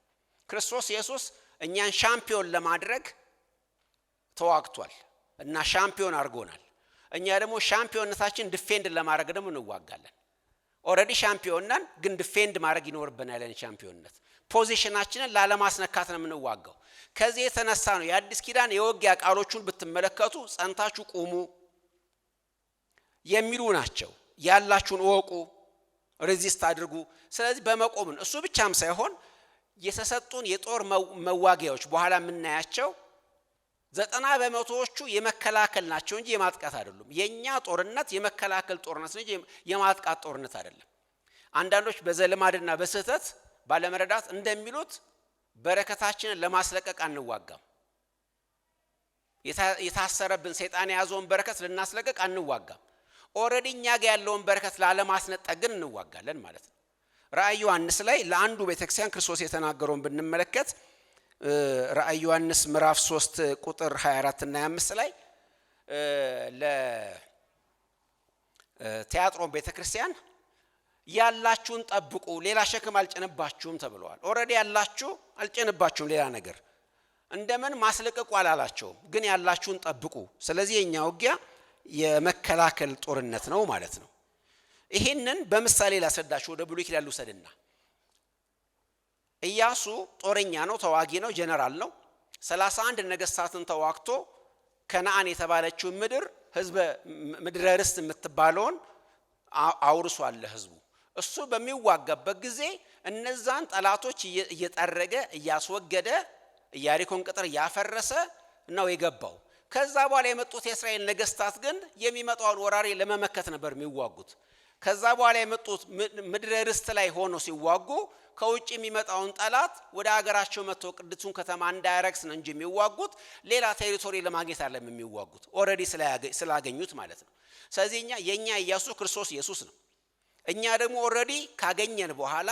ክርስቶስ ኢየሱስ እኛን ሻምፒዮን ለማድረግ ተዋግቷል እና ሻምፒዮን አድርጎናል። እኛ ደግሞ ሻምፒዮንነታችን ዲፌንድ ለማድረግ ደግሞ እንዋጋለን። ኦልሬዲ ሻምፒዮን ነን፣ ግን ዲፌንድ ማድረግ ይኖርብናል። ያን ሻምፒዮንነት ፖዚሽናችንን ላለማስነካት ነው የምንዋጋው። ከዚህ የተነሳ ነው የአዲስ ኪዳን የውጊያ ቃሎቹን ብትመለከቱ ጸንታችሁ ቁሙ የሚሉ ናቸው። ያላችሁን እወቁ፣ ሬዚስት አድርጉ። ስለዚህ በመቆም እሱ ብቻም ሳይሆን የተሰጡን የጦር መዋጊያዎች በኋላ የምናያቸው 90% የመከላከል ናቸው እንጂ የማጥቃት አይደሉም። የኛ ጦርነት የመከላከል ጦርነት እንጂ የማጥቃት ጦርነት አይደለም። አንዳንዶች በዘልማድና በስህተት ባለመረዳት እንደሚሉት በረከታችንን ለማስለቀቅ አንዋጋም። የታሰረብን ሰይጣን የያዘውን በረከት ልናስለቀቅ አንዋጋም። ኦልሬዲ እኛ ጋር ያለውን በረከት ላለማስነጠቅ ግን እንዋጋለን ማለት ነው። ራእይ ዮሐንስ ላይ ለአንዱ ቤተክርስቲያን ክርስቶስ የተናገረውን ብንመለከት ራእይ ዮሐንስ ምዕራፍ 3 ቁጥር 24 እና 25 ላይ ለቲያጥሮን ቤተክርስቲያን ያላችሁን ጠብቁ፣ ሌላ ሸክም አልጨነባችሁም ተብለዋል። ኦልሬዲ ያላችሁ አልጨነባችሁም፣ ሌላ ነገር እንደምን ማስለቀቁ አላላቸውም፣ ግን ያላችሁን ጠብቁ። ስለዚህ የኛ ውጊያ የመከላከል ጦርነት ነው ማለት ነው። ይሄንን በምሳሌ ላስረዳችሁ። ወደ ብሉይ ኪዳን ልውሰድና ኢያሱ ጦረኛ ነው፣ ተዋጊ ነው፣ ጀነራል ነው። 31 ነገስታትን ተዋግቶ ከነዓን የተባለችው ምድረ ርስት የምትባለውን አውርሷል ለህዝቡ። እሱ በሚዋጋበት ጊዜ እነዛን ጠላቶች እየጠረገ እያስወገደ ኢያሪኮን ቅጥር ያፈረሰ ነው የገባው። ከዛ በኋላ የመጡት የእስራኤል ነገስታት ግን የሚመጣውን ወራሪ ለመመከት ነበር የሚዋጉት። ከዛ በኋላ የመጡት ምድረ ርስት ላይ ሆኖ ሲዋጉ ከውጭ የሚመጣውን ጠላት ወደ ሀገራቸው መጥቶ ቅድሱን ከተማ እንዳያረክስ ነው እንጂ የሚዋጉት ሌላ ቴሪቶሪ ለማግኘት አይደለም የሚዋጉት፣ ኦልሬዲ ስላገኙት ማለት ነው። ስለዚህ የኛ ኢያሱ ክርስቶስ ኢየሱስ ነው። እኛ ደግሞ ኦልሬዲ ካገኘን በኋላ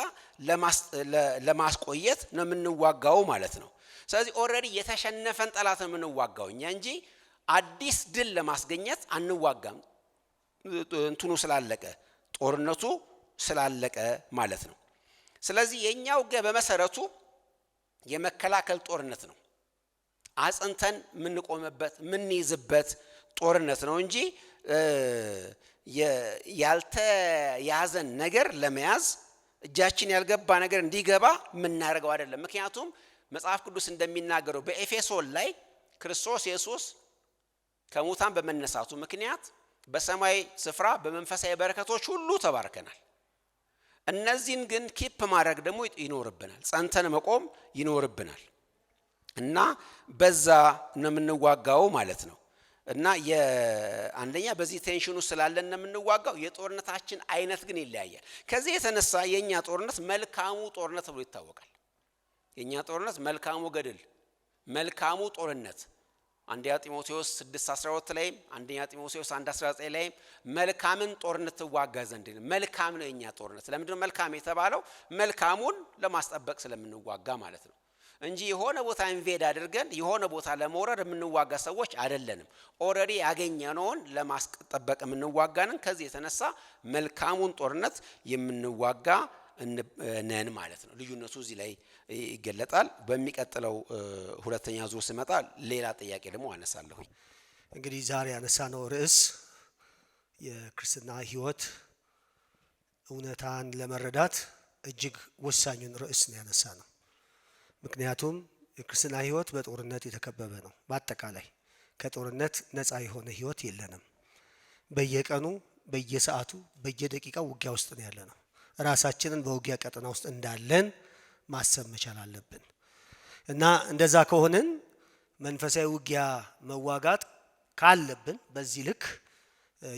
ለማስቆየት ነው የምንዋጋው ማለት ነው። ስለዚህ ኦልሬዲ የተሸነፈን ጠላት ነው የምንዋጋው እኛ እንጂ አዲስ ድል ለማስገኘት አንዋጋም። እንትኑ ስላለቀ ጦርነቱ ስላለቀ ማለት ነው። ስለዚህ የኛው በመሰረቱ የመከላከል ጦርነት ነው። አጽንተን የምንቆምበት የምንይዝበት ጦርነት ነው እንጂ ያልተያዘን ነገር ለመያዝ እጃችን ያልገባ ነገር እንዲገባ የምናደርገው አይደለም። ምክንያቱም መጽሐፍ ቅዱስ እንደሚናገረው በኤፌሶን ላይ ክርስቶስ ኢየሱስ ከሙታን በመነሳቱ ምክንያት በሰማይ ስፍራ በመንፈሳዊ በረከቶች ሁሉ ተባርከናል። እነዚህን ግን ኪፕ ማድረግ ደግሞ ይኖርብናል፣ ጸንተን መቆም ይኖርብናል እና በዛ ነው የምንዋጋው ማለት ነው። እና አንደኛ በዚህ ቴንሽኑ ስላለን ነው የምንዋጋው። የጦርነታችን አይነት ግን ይለያያል። ከዚህ የተነሳ የኛ ጦርነት መልካሙ ጦርነት ተብሎ ይታወቃል። የኛ ጦርነት መልካሙ ገድል፣ መልካሙ ጦርነት አንደኛ ጢሞቴዎስ 6:12 ላይ አንደኛ ጢሞቴዎስ 1:19 ላይ መልካምን ጦርነት ተዋጋ ዘንድ መልካም ነው የኛ ጦርነት። ለምንድነው መልካም የተባለው? መልካሙን ለማስጠበቅ ስለምንዋጋ ማለት ነው እንጂ የሆነ ቦታ ኢንቬድ አድርገን የሆነ ቦታ ለመውረድ የምንዋጋ ሰዎች አይደለንም። ኦልሬዲ ያገኘነውን ለማስጠበቅ የምንዋጋንን ከዚህ የተነሳ መልካሙን ጦርነት የምንዋጋ ነን ማለት ነው። ልዩነቱ እዚህ ላይ ይገለጣል። በሚቀጥለው ሁለተኛ ዙር ስመጣ ሌላ ጥያቄ ደግሞ አነሳለሁ። እንግዲህ ዛሬ ያነሳነው ርዕስ የክርስትና ሕይወት እውነታን ለመረዳት እጅግ ወሳኙን ርዕስ ነው ያነሳነው። ምክንያቱም የክርስትና ሕይወት በጦርነት የተከበበ ነው። በአጠቃላይ ከጦርነት ነፃ የሆነ ሕይወት የለንም። በየቀኑ በየሰዓቱ በየደቂቃው ውጊያ ውስጥ ነው ያለነው። ራሳችንን በውጊያ ቀጠና ውስጥ እንዳለን ማሰብ መቻል አለብን እና እንደዛ ከሆነን መንፈሳዊ ውጊያ መዋጋት ካለብን በዚህ ልክ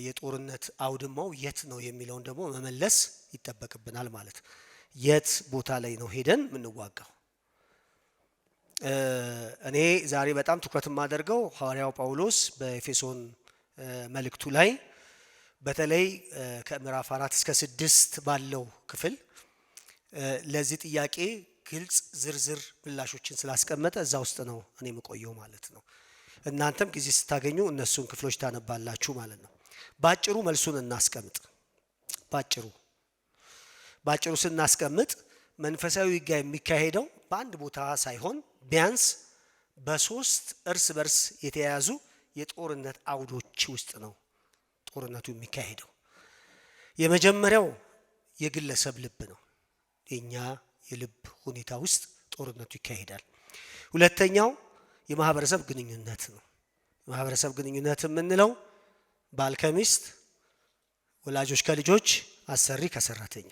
የጦርነት አውድማው የት ነው የሚለውን ደግሞ መመለስ ይጠበቅብናል ማለት የት ቦታ ላይ ነው ሄደን የምንዋጋው? እኔ ዛሬ በጣም ትኩረት የማደርገው ሐዋርያው ጳውሎስ በኤፌሶን መልእክቱ ላይ በተለይ ከምዕራፍ 4 እስከ 6 ባለው ክፍል ለዚህ ጥያቄ ግልጽ ዝርዝር ምላሾችን ስላስቀመጠ እዛ ውስጥ ነው እኔ የምቆየው ማለት ነው። እናንተም ጊዜ ስታገኙ እነሱን ክፍሎች ታነባላችሁ ማለት ነው። ባጭሩ መልሱን እናስቀምጥ። ባጭሩ ስናስቀምጥ መንፈሳዊ ውጊያ የሚካሄደው በአንድ ቦታ ሳይሆን ቢያንስ በሶስት እርስ በርስ የተያያዙ የጦርነት አውዶች ውስጥ ነው ጦርነቱ የሚካሄደው። የመጀመሪያው የግለሰብ ልብ ነው። የኛ የልብ ሁኔታ ውስጥ ጦርነቱ ይካሄዳል። ሁለተኛው የማህበረሰብ ግንኙነት ነው። የማህበረሰብ ግንኙነት የምንለው ባል ከሚስት፣ ወላጆች ከልጆች፣ አሰሪ ከሰራተኛ።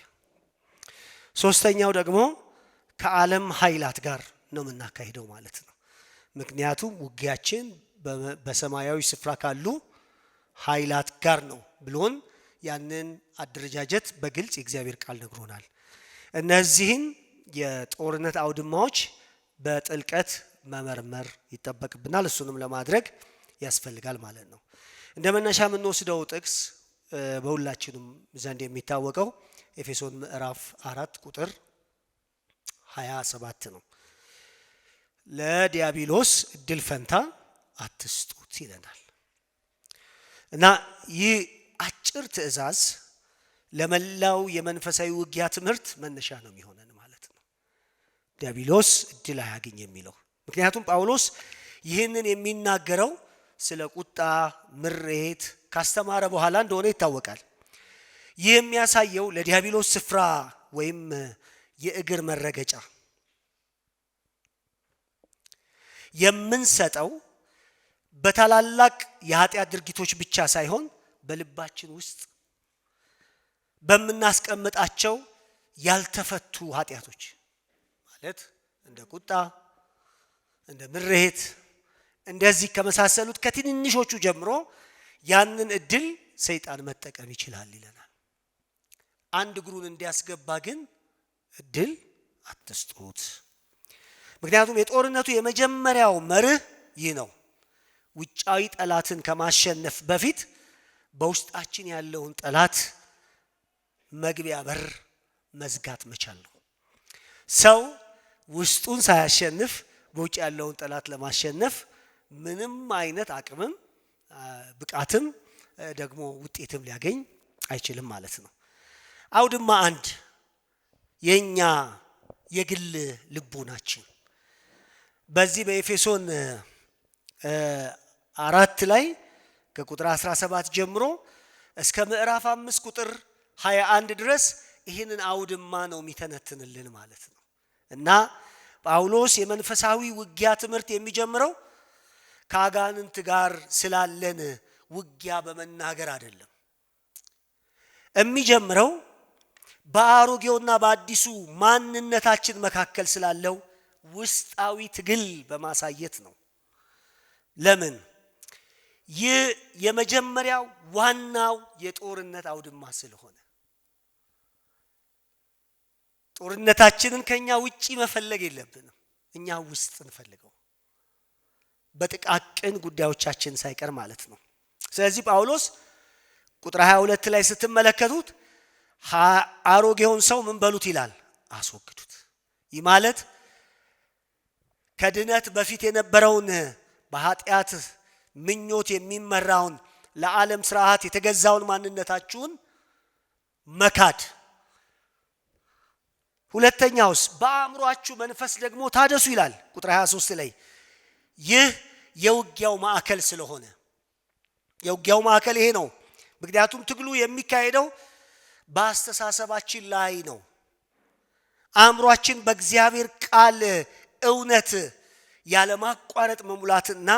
ሶስተኛው ደግሞ ከዓለም ኃይላት ጋር ነው የምናካሂደው ማለት ነው። ምክንያቱም ውጊያችን በሰማያዊ ስፍራ ካሉ ኃይላት ጋር ነው ብሎን ያንን አደረጃጀት በግልጽ የእግዚአብሔር ቃል ነግሮናል። እነዚህን የጦርነት አውድማዎች በጥልቀት መመርመር ይጠበቅብናል። እሱንም ለማድረግ ያስፈልጋል ማለት ነው። እንደ መነሻ የምንወስደው ጥቅስ በሁላችንም ዘንድ የሚታወቀው ኤፌሶን ምዕራፍ 4 ቁጥር 27 ነው። ለዲያብሎስ እድል ፈንታ አትስጡት ይለናል። እና ይህ አጭር ትእዛዝ ለመላው የመንፈሳዊ ውጊያ ትምህርት መነሻ ነው የሚሆነን ማለት ነው። ዲያብሎስ እድል አያገኝ የሚለው ምክንያቱም ጳውሎስ ይህንን የሚናገረው ስለ ቁጣ ምሬት ካስተማረ በኋላ እንደሆነ ይታወቃል። ይህ የሚያሳየው ለዲያብሎስ ስፍራ ወይም የእግር መረገጫ የምንሰጠው በታላላቅ የኃጢአት ድርጊቶች ብቻ ሳይሆን በልባችን ውስጥ በምናስቀምጣቸው ያልተፈቱ ኃጢአቶች ማለት እንደ ቁጣ፣ እንደ ምሬት እንደዚህ ከመሳሰሉት ከትንንሾቹ ጀምሮ ያንን እድል ሰይጣን መጠቀም ይችላል ይለናል። አንድ እግሩን እንዲያስገባ ግን እድል አትስጡት። ምክንያቱም የጦርነቱ የመጀመሪያው መርህ ይህ ነው። ውጫዊ ጠላትን ከማሸነፍ በፊት በውስጣችን ያለውን ጠላት መግቢያ በር መዝጋት መቻል ነው። ሰው ውስጡን ሳያሸንፍ በውጭ ያለውን ጠላት ለማሸነፍ ምንም አይነት አቅምም ብቃትም ደግሞ ውጤትም ሊያገኝ አይችልም ማለት ነው። አውድማ አንድ የኛ የግል ልቦናችን በዚህ በኤፌሶን 4 ላይ ከቁጥር 17 ጀምሮ እስከ ምዕራፍ 5 ቁጥር 21 ድረስ ይህንን አውድማ ነው የሚተነትንልን ማለት ነው። እና ጳውሎስ የመንፈሳዊ ውጊያ ትምህርት የሚጀምረው ከአጋንንት ጋር ስላለን ውጊያ በመናገር አይደለም። የሚጀምረው በአሮጌውና በአዲሱ ማንነታችን መካከል ስላለው ውስጣዊ ትግል በማሳየት ነው። ለምን? ይህ የመጀመሪያው ዋናው የጦርነት አውድማ ስለሆነ ጦርነታችንን ከኛ ውጪ መፈለግ የለብንም። እኛ ውስጥ እንፈልገው በጥቃቅን ጉዳዮቻችን ሳይቀር ማለት ነው። ስለዚህ ጳውሎስ ቁጥር 22 ላይ ስትመለከቱት አሮጌውን ሰው ምን በሉት ይላል? አስወግዱት። ይህ ማለት ከድነት በፊት የነበረውን በኃጢአት ምኞት የሚመራውን ለዓለም ስርዓት የተገዛውን ማንነታችሁን መካድ። ሁለተኛውስ በአእምሮአችሁ መንፈስ ደግሞ ታደሱ ይላል ቁጥር 23 ላይ። ይህ የውጊያው ማዕከል ስለሆነ የውጊያው ማዕከል ይሄ ነው። ምክንያቱም ትግሉ የሚካሄደው በአስተሳሰባችን ላይ ነው። አእምሮአችን በእግዚአብሔር ቃል እውነት ያለማቋረጥ መሙላትና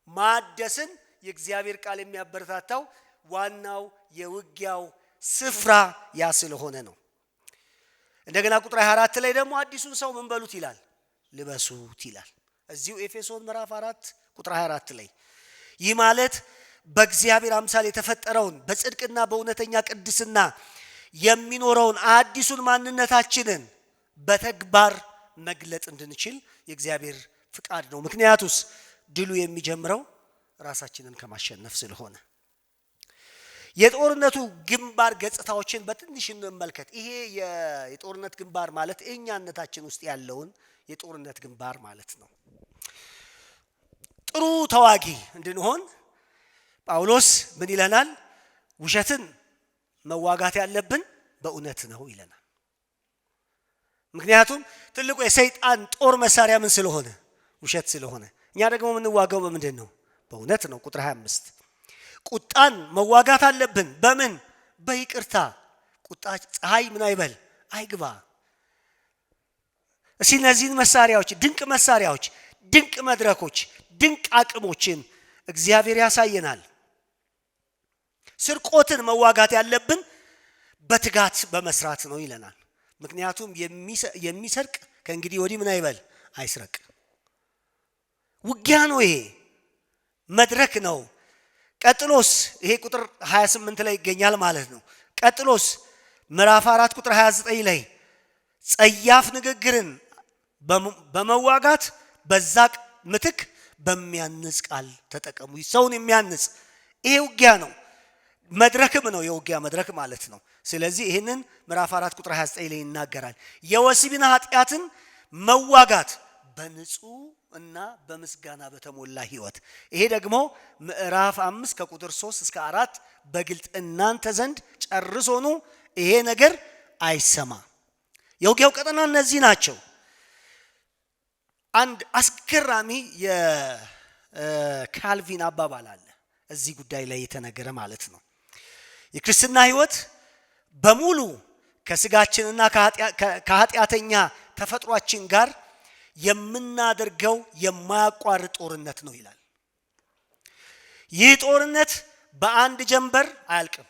ማደስን የእግዚአብሔር ቃል የሚያበረታታው ዋናው የውጊያው ስፍራ ያ ስለሆነ ነው። እንደገና ቁጥር 24 ላይ ደግሞ አዲሱን ሰው ምን በሉት ይላል? ልበሱት ይላል። እዚሁ ኤፌሶን ምዕራፍ 4 ቁጥር 24 ላይ ይህ ማለት በእግዚአብሔር አምሳል የተፈጠረውን በጽድቅና በእውነተኛ ቅድስና የሚኖረውን አዲሱን ማንነታችንን በተግባር መግለጥ እንድንችል የእግዚአብሔር ፍቃድ ነው። ምክንያቱስ ድሉ የሚጀምረው ራሳችንን ከማሸነፍ ስለሆነ። የጦርነቱ ግንባር ገጽታዎችን በትንሽ እንመልከት። ይሄ የጦርነት ግንባር ማለት እኛነታችን ውስጥ ያለውን የጦርነት ግንባር ማለት ነው። ጥሩ ተዋጊ እንድንሆን ጳውሎስ ምን ይለናል? ውሸትን መዋጋት ያለብን በእውነት ነው ይለናል። ምክንያቱም ትልቁ የሰይጣን ጦር መሳሪያ ምን ስለሆነ? ውሸት ስለሆነ። እኛ ደግሞ የምንዋጋው በምንድን ነው? በእውነት ነው። ቁጥር 25 ቁጣን መዋጋት አለብን። በምን? በይቅርታ። ቁጣ ፀሐይ ምን አይበል አይግባ። እስኪ እነዚህን መሳሪያዎች፣ ድንቅ መሳሪያዎች፣ ድንቅ መድረኮች፣ ድንቅ አቅሞችን እግዚአብሔር ያሳየናል። ስርቆትን መዋጋት ያለብን በትጋት በመስራት ነው ይለናል። ምክንያቱም የሚሰርቅ ከእንግዲህ ወዲህ ምን አይበል አይስረቅ። ውጊያ ነው፣ ይሄ መድረክ ነው። ቀጥሎስ ይሄ ቁጥር 28 ላይ ይገኛል ማለት ነው። ቀጥሎስ ምዕራፍ 4 ቁጥር 29 ላይ ጸያፍ ንግግርን በመዋጋት በዛ ምትክ በሚያንጽ ቃል ተጠቀሙ። ሰውን የሚያንጽ ይሄ ውጊያ ነው፣ መድረክም ነው፣ የውጊያ መድረክ ማለት ነው። ስለዚህ ይህንን ምዕራፍ 4 ቁጥር 29 ላይ ይናገራል። የወሲብን ኃጢአትን መዋጋት በንጹህ እና በምስጋና በተሞላ ህይወት። ይሄ ደግሞ ምዕራፍ 5 ከቁጥር 3 እስከ 4 በግልጥ እናንተ ዘንድ ጨርሶኑ ይሄ ነገር አይሰማ። የውጊያው ቀጠና እነዚህ ናቸው። አንድ አስገራሚ የካልቪን አባባል አለ እዚህ ጉዳይ ላይ የተነገረ ማለት ነው። የክርስትና ህይወት በሙሉ ከስጋችንና ከኃጢአተኛ ተፈጥሯችን ጋር የምናደርገው የማያቋርጥ ጦርነት ነው ይላል። ይህ ጦርነት በአንድ ጀንበር አያልቅም።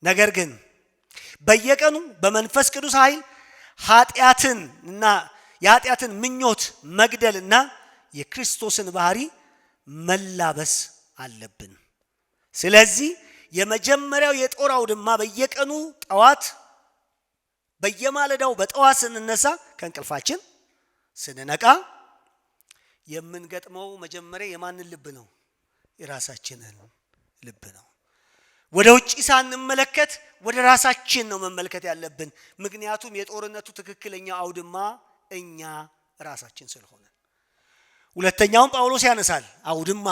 ነገር ግን በየቀኑ በመንፈስ ቅዱስ ኃይል ኃጢአትንና የኃጢአትን ምኞት መግደልና የክርስቶስን ባህሪ መላበስ አለብን። ስለዚህ የመጀመሪያው የጦር አውድማ በየቀኑ ጠዋት በየማለዳው በጠዋት ስንነሳ ከእንቅልፋችን ስንነቃ የምንገጥመው መጀመሪያ የማንን ልብ ነው? የራሳችንን ልብ ነው። ወደ ውጪ ሳንመለከት ወደ ራሳችን ነው መመልከት ያለብን። ምክንያቱም የጦርነቱ ትክክለኛ አውድማ እኛ ራሳችን ስለሆነ። ሁለተኛውን ጳውሎስ ያነሳል። አውድማ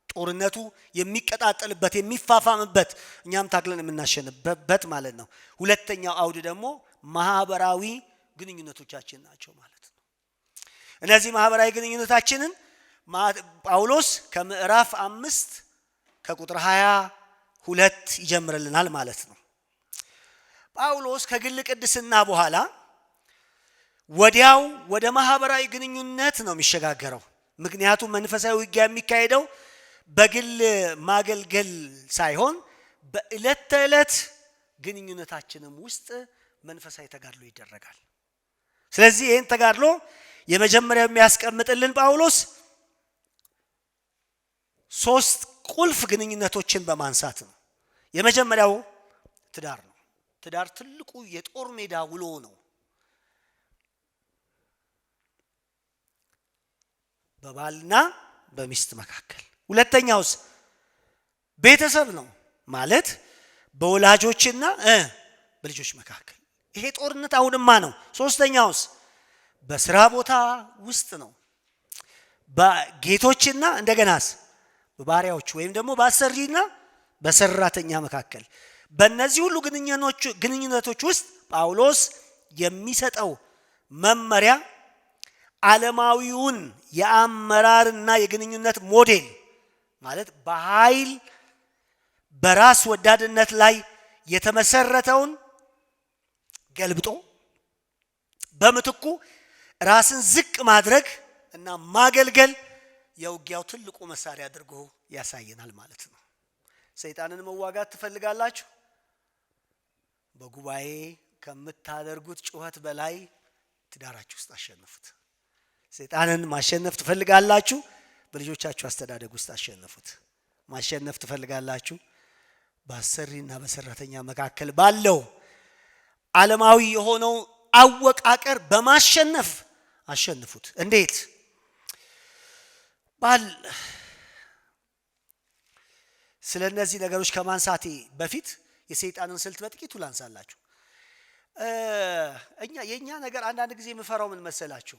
ጦርነቱ የሚቀጣጠልበት የሚፋፋምበት እኛም ታግለን የምናሸንፍበት ማለት ነው። ሁለተኛው አውድ ደግሞ ማህበራዊ ግንኙነቶቻችን ናቸው ማለት ነው። እነዚህ ማህበራዊ ግንኙነታችንን ጳውሎስ ከምዕራፍ 5 ከቁጥር 22 ይጀምርልናል ማለት ነው። ጳውሎስ ከግል ቅድስና በኋላ ወዲያው ወደ ማህበራዊ ግንኙነት ነው የሚሸጋገረው። ምክንያቱም መንፈሳዊ ውጊያ የሚካሄደው በግል ማገልገል ሳይሆን በዕለት ተዕለት ግንኙነታችንም ውስጥ መንፈሳዊ ተጋድሎ ይደረጋል። ስለዚህ ይህን ተጋድሎ የመጀመሪያው የሚያስቀምጥልን ጳውሎስ 3 ቁልፍ ግንኙነቶችን በማንሳት ነው። የመጀመሪያው ትዳር ነው። ትዳር ትልቁ የጦር ሜዳ ውሎ ነው። በባልና በሚስት መካከል። ሁለተኛውስ ቤተሰብ ነው ማለት በወላጆችና በልጆች መካከል። ይሄ ጦርነት አውድማ ነው። ሶስተኛውስ በስራ ቦታ ውስጥ ነው በጌቶችና እንደገናስ በባሪያዎች ወይም ደግሞ በአሰሪና በሰራተኛ መካከል። በእነዚህ ሁሉ ግንኙነቶች ውስጥ ጳውሎስ የሚሰጠው መመሪያ ዓለማዊውን የአመራርና የግንኙነት ሞዴል ማለት በኃይል በራስ ወዳድነት ላይ የተመሰረተውን ገልብጦ በምትኩ ራስን ዝቅ ማድረግ እና ማገልገል የውጊያው ትልቁ መሳሪያ አድርጎ ያሳየናል ማለት ነው። ሰይጣንን መዋጋት ትፈልጋላችሁ? በጉባኤ ከምታደርጉት ጩኸት በላይ ትዳራችሁ ውስጥ አሸንፉት። ሰይጣንን ማሸነፍ ትፈልጋላችሁ? በልጆቻችሁ አስተዳደግ ውስጥ አሸንፉት። ማሸነፍ ትፈልጋላችሁ? በአሰሪና በሰራተኛ መካከል ባለው ዓለማዊ የሆነው አወቃቀር በማሸነፍ አሸንፉት። እንዴት? ባል ስለ እነዚህ ነገሮች ከማንሳቴ በፊት የሰይጣንን ስልት በጥቂቱ ላንሳላችሁ። የኛ ነገር አንዳንድ ጊዜ የምፈራው ምን መሰላችሁ?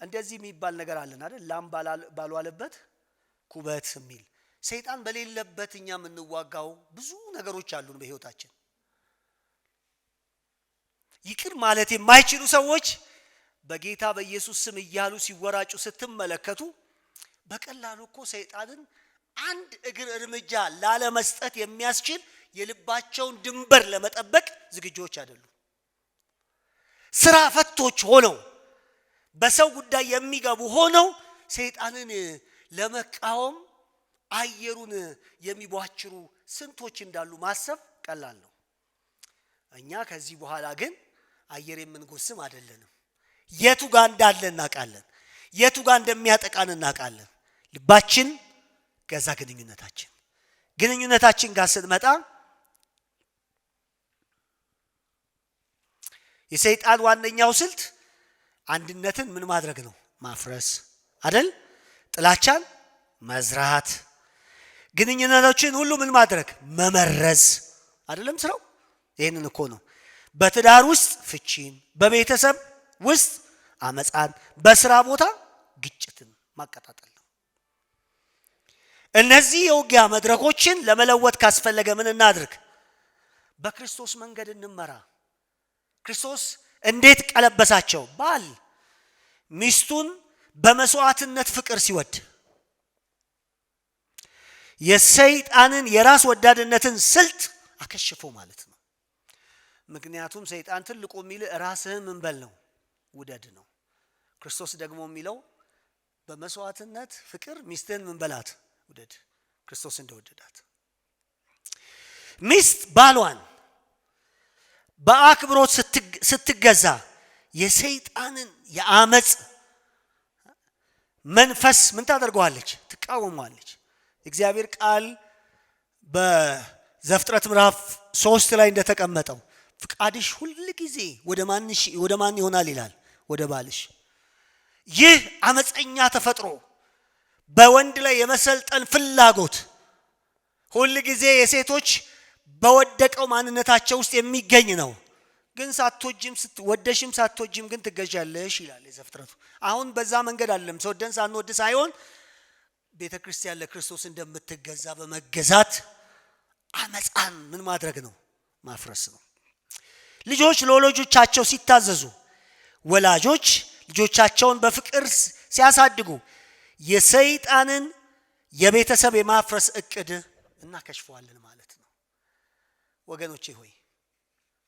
እንደዚህ የሚባል ነገር አለን አይደል? ላም ባልዋለበት ኩበት የሚል ሰይጣን በሌለበት እኛ የምንዋጋው ብዙ ነገሮች አሉን በህይወታችን። ይቅር ማለት የማይችሉ ሰዎች በጌታ በኢየሱስ ስም እያሉ ሲወራጩ ስትመለከቱ በቀላሉ እኮ ሰይጣንን አንድ እግር እርምጃ ላለመስጠት የሚያስችል የልባቸውን ድንበር ለመጠበቅ ዝግጆች አይደሉም። ስራ ፈቶች ሆነው በሰው ጉዳይ የሚገቡ ሆነው ሰይጣንን ለመቃወም አየሩን የሚቧችሩ ስንቶች እንዳሉ ማሰብ ቀላል ነው። እኛ ከዚህ በኋላ ግን አየር የምንጎስም አይደለንም። የቱ ጋር እንዳለ እናውቃለን። የቱ ጋር እንደሚያጠቃን እናውቃለን። ልባችን ከዛ ግንኙነታችን ጋር ስትመጣ የሰይጣን ዋነኛው ስልት አንድነትን ምን ማድረግ ነው? ማፍረስ አይደል? ጥላቻን መዝራት፣ ግንኙነቶችን ሁሉ ምን ማድረግ? መመረዝ አይደለም ስራው? ይሄንን እኮ ነው። በትዳር ውስጥ ፍቺን፣ በቤተሰብ ውስጥ አመፃን፣ በስራ ቦታ ግጭትን ማቀጣጠል ነው። እነዚህ የውጊያ መድረኮችን ለመለወጥ ካስፈለገ ምን እናድርግ? በክርስቶስ መንገድ እንመራ። ክርስቶስ እንዴት ቀለበሳቸው? ባል ሚስቱን በመስዋዕትነት ፍቅር ሲወድ የሰይጣንን የራስ ወዳድነትን ስልት አከሽፎ ማለት ነው። ምክንያቱም ሰይጣን ትልቁ የሚል ራስህን ምን በል ነው? ውደድ ነው። ክርስቶስ ደግሞ የሚለው በመስዋዕትነት ፍቅር ሚስትህን ምን በላት? ውደድ፣ ክርስቶስ እንደወደዳት። ሚስት ባሏን በአክብሮት ስትገዛ የሰይጣንን የአመጽ መንፈስ ምን ታደርገዋለች? ትቃወማለች። እግዚአብሔር ቃል በዘፍጥረት ምዕራፍ 3 ላይ እንደተቀመጠው ፍቃድሽ ሁሉ ጊዜ ወደ ማን ይሆናል ይላል? ወደ ባልሽ። ይህ አመፀኛ ተፈጥሮ በወንድ ላይ የመሰልጠን ፍላጎት ሁሉ ጊዜ የሴቶች በወደቀው ማንነታቸው ውስጥ የሚገኝ ነው። ግን ወደሽም ሳትወጂም ግን ትገዣለሽ ይላል የዘፍጥረቱ። አሁን በዛ መንገድ አይደለም። ወደን ሳንወድ ሳይሆን ቤተክርስቲያን ለክርስቶስ እንደምትገዛ በመገዛት አመፃን ምን ማድረግ ነው? ማፍረስ ነው። ልጆች ለወላጆቻቸው ሲታዘዙ፣ ወላጆች ልጆቻቸውን በፍቅር ሲያሳድጉ የሰይጣንን የቤተሰብ የማፍረስ እቅድ እናከሽፈዋለን ማለት ነው። ወገኖቼ ሆይ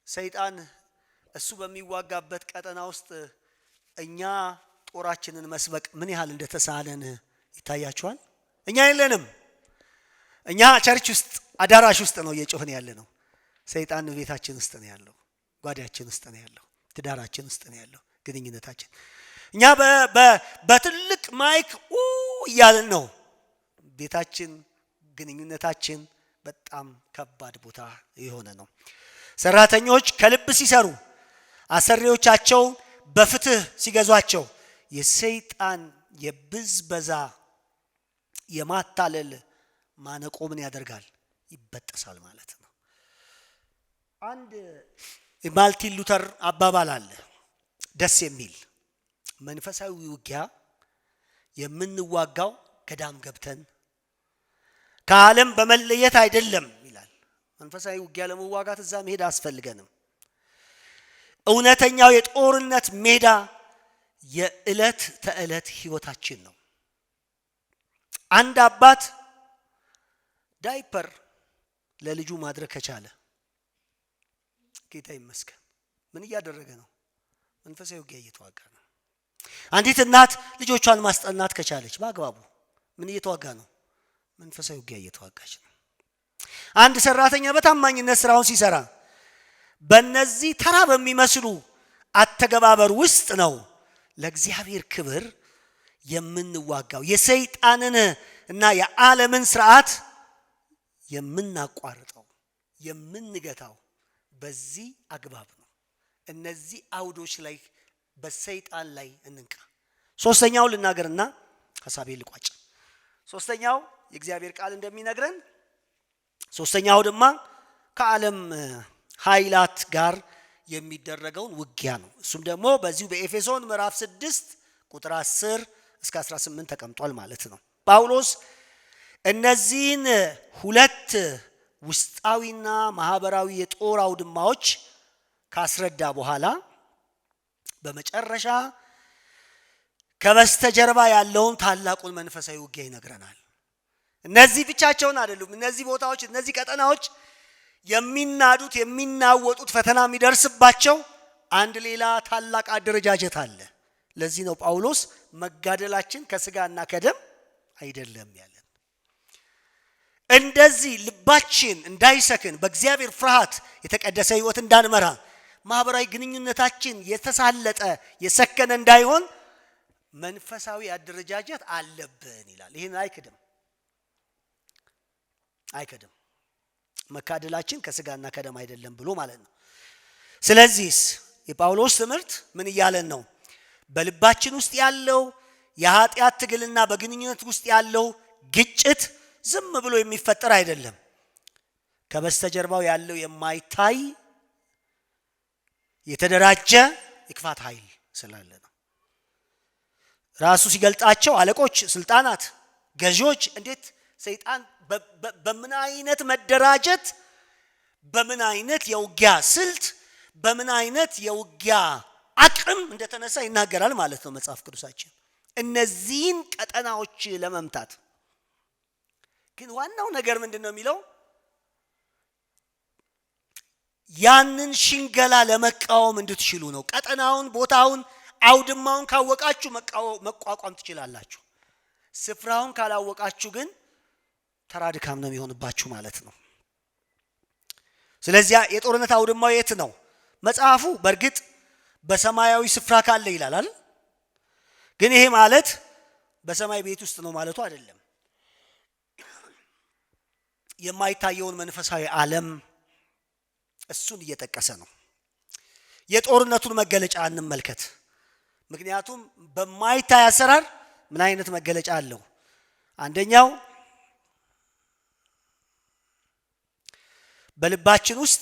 ሰይጣን እሱ በሚዋጋበት ቀጠና ውስጥ እኛ ጦራችንን መስበቅ ምን ያህል እንደተሳለን ይታያችኋል። እኛ የለንም። እኛ ቸርች ውስጥ አዳራሽ ውስጥ ነው እየጮህን ያለ ነው። ሰይጣን ቤታችን ውስጥ ነው ያለው፣ ጓዳችን ውስጥ ነው ያለው፣ ትዳራችን ውስጥ ነው ያለው፣ ግንኙነታችን። እኛ በትልቅ ማይክ እያልን ነው። ቤታችን፣ ግንኙነታችን በጣም ከባድ ቦታ የሆነ ነው። ሰራተኞች ከልብ ሲሰሩ፣ አሰሪዎቻቸው በፍትህ ሲገዟቸው የሰይጣን የብዝበዛ የማታለል ማነቆ ምን ያደርጋል? ይበጠሳል ማለት ነው። አንድ ማርቲን ሉተር አባባል አለ ደስ የሚል። መንፈሳዊ ውጊያ የምንዋጋው ገዳም ገብተን ከዓለም በመለየት አይደለም ይላል። መንፈሳዊ ውጊያ ለመዋጋት እዛ መሄድ አያስፈልገንም። እውነተኛው የጦርነት ሜዳ የዕለት ተዕለት ህይወታችን ነው። አንድ አባት ዳይፐር ለልጁ ማድረግ ከቻለ ጌታ ይመስገን። ምን እያደረገ ነው? መንፈሳዊ ውጊያ እየተዋጋ ነው። አንዲት እናት ልጆቿን ማስጠናት ከቻለች በአግባቡ ምን እየተዋጋ ነው? መንፈሳዊ ውጊያ እየተዋጋች ነው። አንድ ሰራተኛ በታማኝነት ስራውን ሲሰራ በእነዚህ ተራ በሚመስሉ አተገባበር ውስጥ ነው ለእግዚአብሔር ክብር የምንዋጋው። የሰይጣንን እና የዓለምን ስርዓት የምናቋርጠው የምንገታው በዚህ አግባብ ነው። እነዚህ አውዶች ላይ በሰይጣን ላይ እንንቃ። ሶስተኛው ልናገርና ሐሳቤ ልቋጭ። ሶስተኛው የእግዚአብሔር ቃል እንደሚነግረን ሶስተኛው ድማ ከዓለም ኃይላት ጋር የሚደረገውን ውጊያ ነው። እሱም ደግሞ በዚሁ በኤፌሶን ምዕራፍ 6 ቁጥር 10 እስከ 18 ተቀምጧል ማለት ነው። ጳውሎስ እነዚህን ሁለት ውስጣዊና ማህበራዊ የጦር አውድማዎች ካስረዳ በኋላ በመጨረሻ ከበስተጀርባ ያለውን ታላቁን መንፈሳዊ ውጊያ ይነግረናል። እነዚህ ብቻቸውን አይደሉም። እነዚህ ቦታዎች፣ እነዚህ ቀጠናዎች የሚናዱት የሚናወጡት ፈተና የሚደርስባቸው አንድ ሌላ ታላቅ አደረጃጀት አለ። ለዚህ ነው ጳውሎስ መጋደላችን ከስጋና ከደም አይደለም ያለን። እንደዚህ ልባችን እንዳይሰክን በእግዚአብሔር ፍርሃት የተቀደሰ ሕይወት እንዳንመራ ማህበራዊ ግንኙነታችን የተሳለጠ የሰከነ እንዳይሆን መንፈሳዊ አደረጃጀት አለብን ይላል። ይህን አይክድም። መካደላችን ከስጋና ከደም አይደለም ብሎ ማለት ነው። ስለዚህስ የጳውሎስ ትምህርት ምን እያለን ነው? በልባችን ውስጥ ያለው የኃጢአት ትግልና በግንኙነት ውስጥ ያለው ግጭት ዝም ብሎ የሚፈጠር አይደለም። ከበስተጀርባው ያለው የማይታይ የተደራጀ የክፋት ኃይል ስላለ ነው። ራሱ ሲገልጣቸው አለቆች፣ ስልጣናት፣ ገዢዎች እንዴት ሰይጣን በምን አይነት መደራጀት፣ በምን አይነት የውጊያ ስልት፣ በምን አይነት የውጊያ አቅም እንደተነሳ ይናገራል ማለት ነው መጽሐፍ ቅዱሳችን። እነዚህን ቀጠናዎች ለመምታት ግን ዋናው ነገር ምንድነው የሚለው? ያንን ሽንገላ ለመቃወም እንድትችሉ ነው። ቀጠናውን፣ ቦታውን፣ አውድማውን ካወቃችሁ መቋቋም ትችላላችሁ። ስፍራውን ካላወቃችሁ ግን ተራ ድካም ነው የሚሆንባችሁ ማለት ነው። ስለዚህ የጦርነት አውድማው የት ነው? መጽሐፉ በእርግጥ በሰማያዊ ስፍራ ካለ ይላል አይደል? ግን ይሄ ማለት በሰማይ ቤት ውስጥ ነው ማለቱ አይደለም። የማይታየውን መንፈሳዊ ዓለም እሱን እየጠቀሰ ነው። የጦርነቱን መገለጫ እንመልከት። ምክንያቱም በማይታይ አሰራር ምን አይነት መገለጫ አለው? አንደኛው በልባችን ውስጥ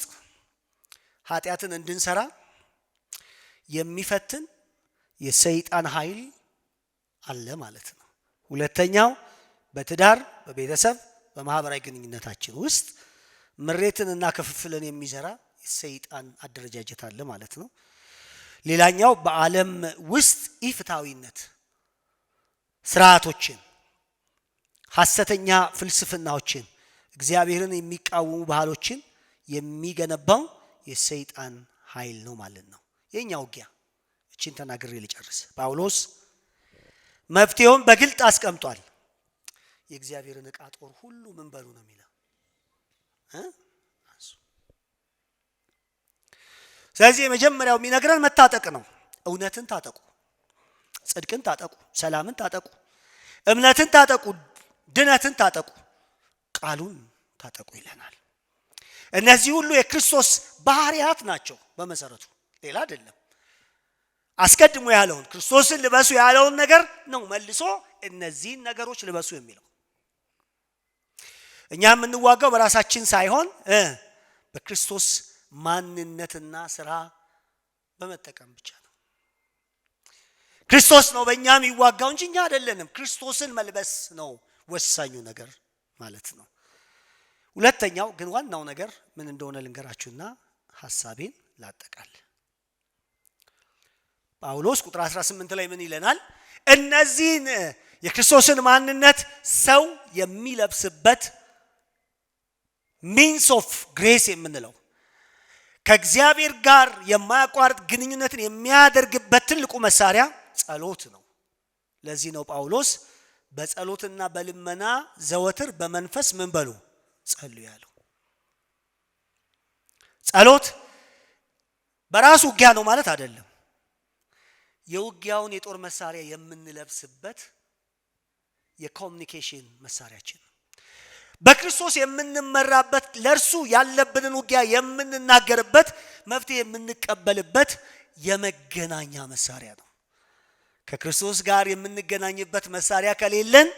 ኃጢአትን እንድንሰራ የሚፈትን የሰይጣን ኃይል አለ ማለት ነው። ሁለተኛው በትዳር፣ በቤተሰብ፣ በማህበራዊ ግንኙነታችን ውስጥ ምሬትንና ክፍፍልን የሚዘራ የሰይጣን አደረጃጀት አለ ማለት ነው። ሌላኛው በዓለም ውስጥ ኢፍትሃዊነት፣ ስርዓቶችን፣ ሐሰተኛ ፍልስፍናዎችን፣ እግዚአብሔርን የሚቃወሙ ባህሎችን የሚገነባው የሰይጣን ኃይል ነው ማለት ነው። የኛ ውጊያ እቺን ተናግሬ ልጨርስ። ጳውሎስ መፍትሄውን በግልጥ አስቀምጧል። የእግዚአብሔርን ዕቃ ጦር ሁሉ ምን በሉ ነው የሚለው? ስለዚህ የመጀመሪያው የሚነግረን መታጠቅ ነው። እውነትን ታጠቁ፣ ጽድቅን ታጠቁ፣ ሰላምን ታጠቁ፣ እምነትን ታጠቁ፣ ድነትን ታጠቁ፣ ቃሉን ታጠቁ ይለናል። እነዚህ ሁሉ የክርስቶስ ባህሪያት ናቸው በመሰረቱ ሌላ አይደለም። አስቀድሞ ያለውን ክርስቶስን ልበሱ ያለውን ነገር ነው መልሶ እነዚህን ነገሮች ልበሱ የሚለው። እኛ የምንዋጋው በራሳችን ሳይሆን በክርስቶስ ማንነትና ስራ በመጠቀም ብቻ ነው። ክርስቶስ ነው በእኛ የሚዋጋው እንጂ እኛ አይደለንም። ክርስቶስን መልበስ ነው ወሳኙ ነገር ማለት ነው። ሁለተኛው ግን ዋናው ነገር ምን እንደሆነ ልንገራችሁና ሐሳቤን ላጠቃል። ጳውሎስ ቁጥር 18 ላይ ምን ይለናል? እነዚህን የክርስቶስን ማንነት ሰው የሚለብስበት ሚንስ ኦፍ ግሬስ የምንለው ከእግዚአብሔር ጋር የማያቋርጥ ግንኙነትን የሚያደርግበት ትልቁ መሳሪያ ጸሎት ነው። ለዚህ ነው ጳውሎስ በጸሎትና በልመና ዘወትር በመንፈስ ምን በሉ ጸልዩ ያለው። ጸሎት በራሱ ውጊያ ነው ማለት አይደለም። የውጊያውን የጦር መሳሪያ የምንለብስበት የኮሙኒኬሽን መሳሪያችን ነው። በክርስቶስ የምንመራበት፣ ለእርሱ ያለብንን ውጊያ የምንናገርበት፣ መፍትሄ የምንቀበልበት የመገናኛ መሳሪያ ነው። ከክርስቶስ ጋር የምንገናኝበት መሳሪያ ከሌለን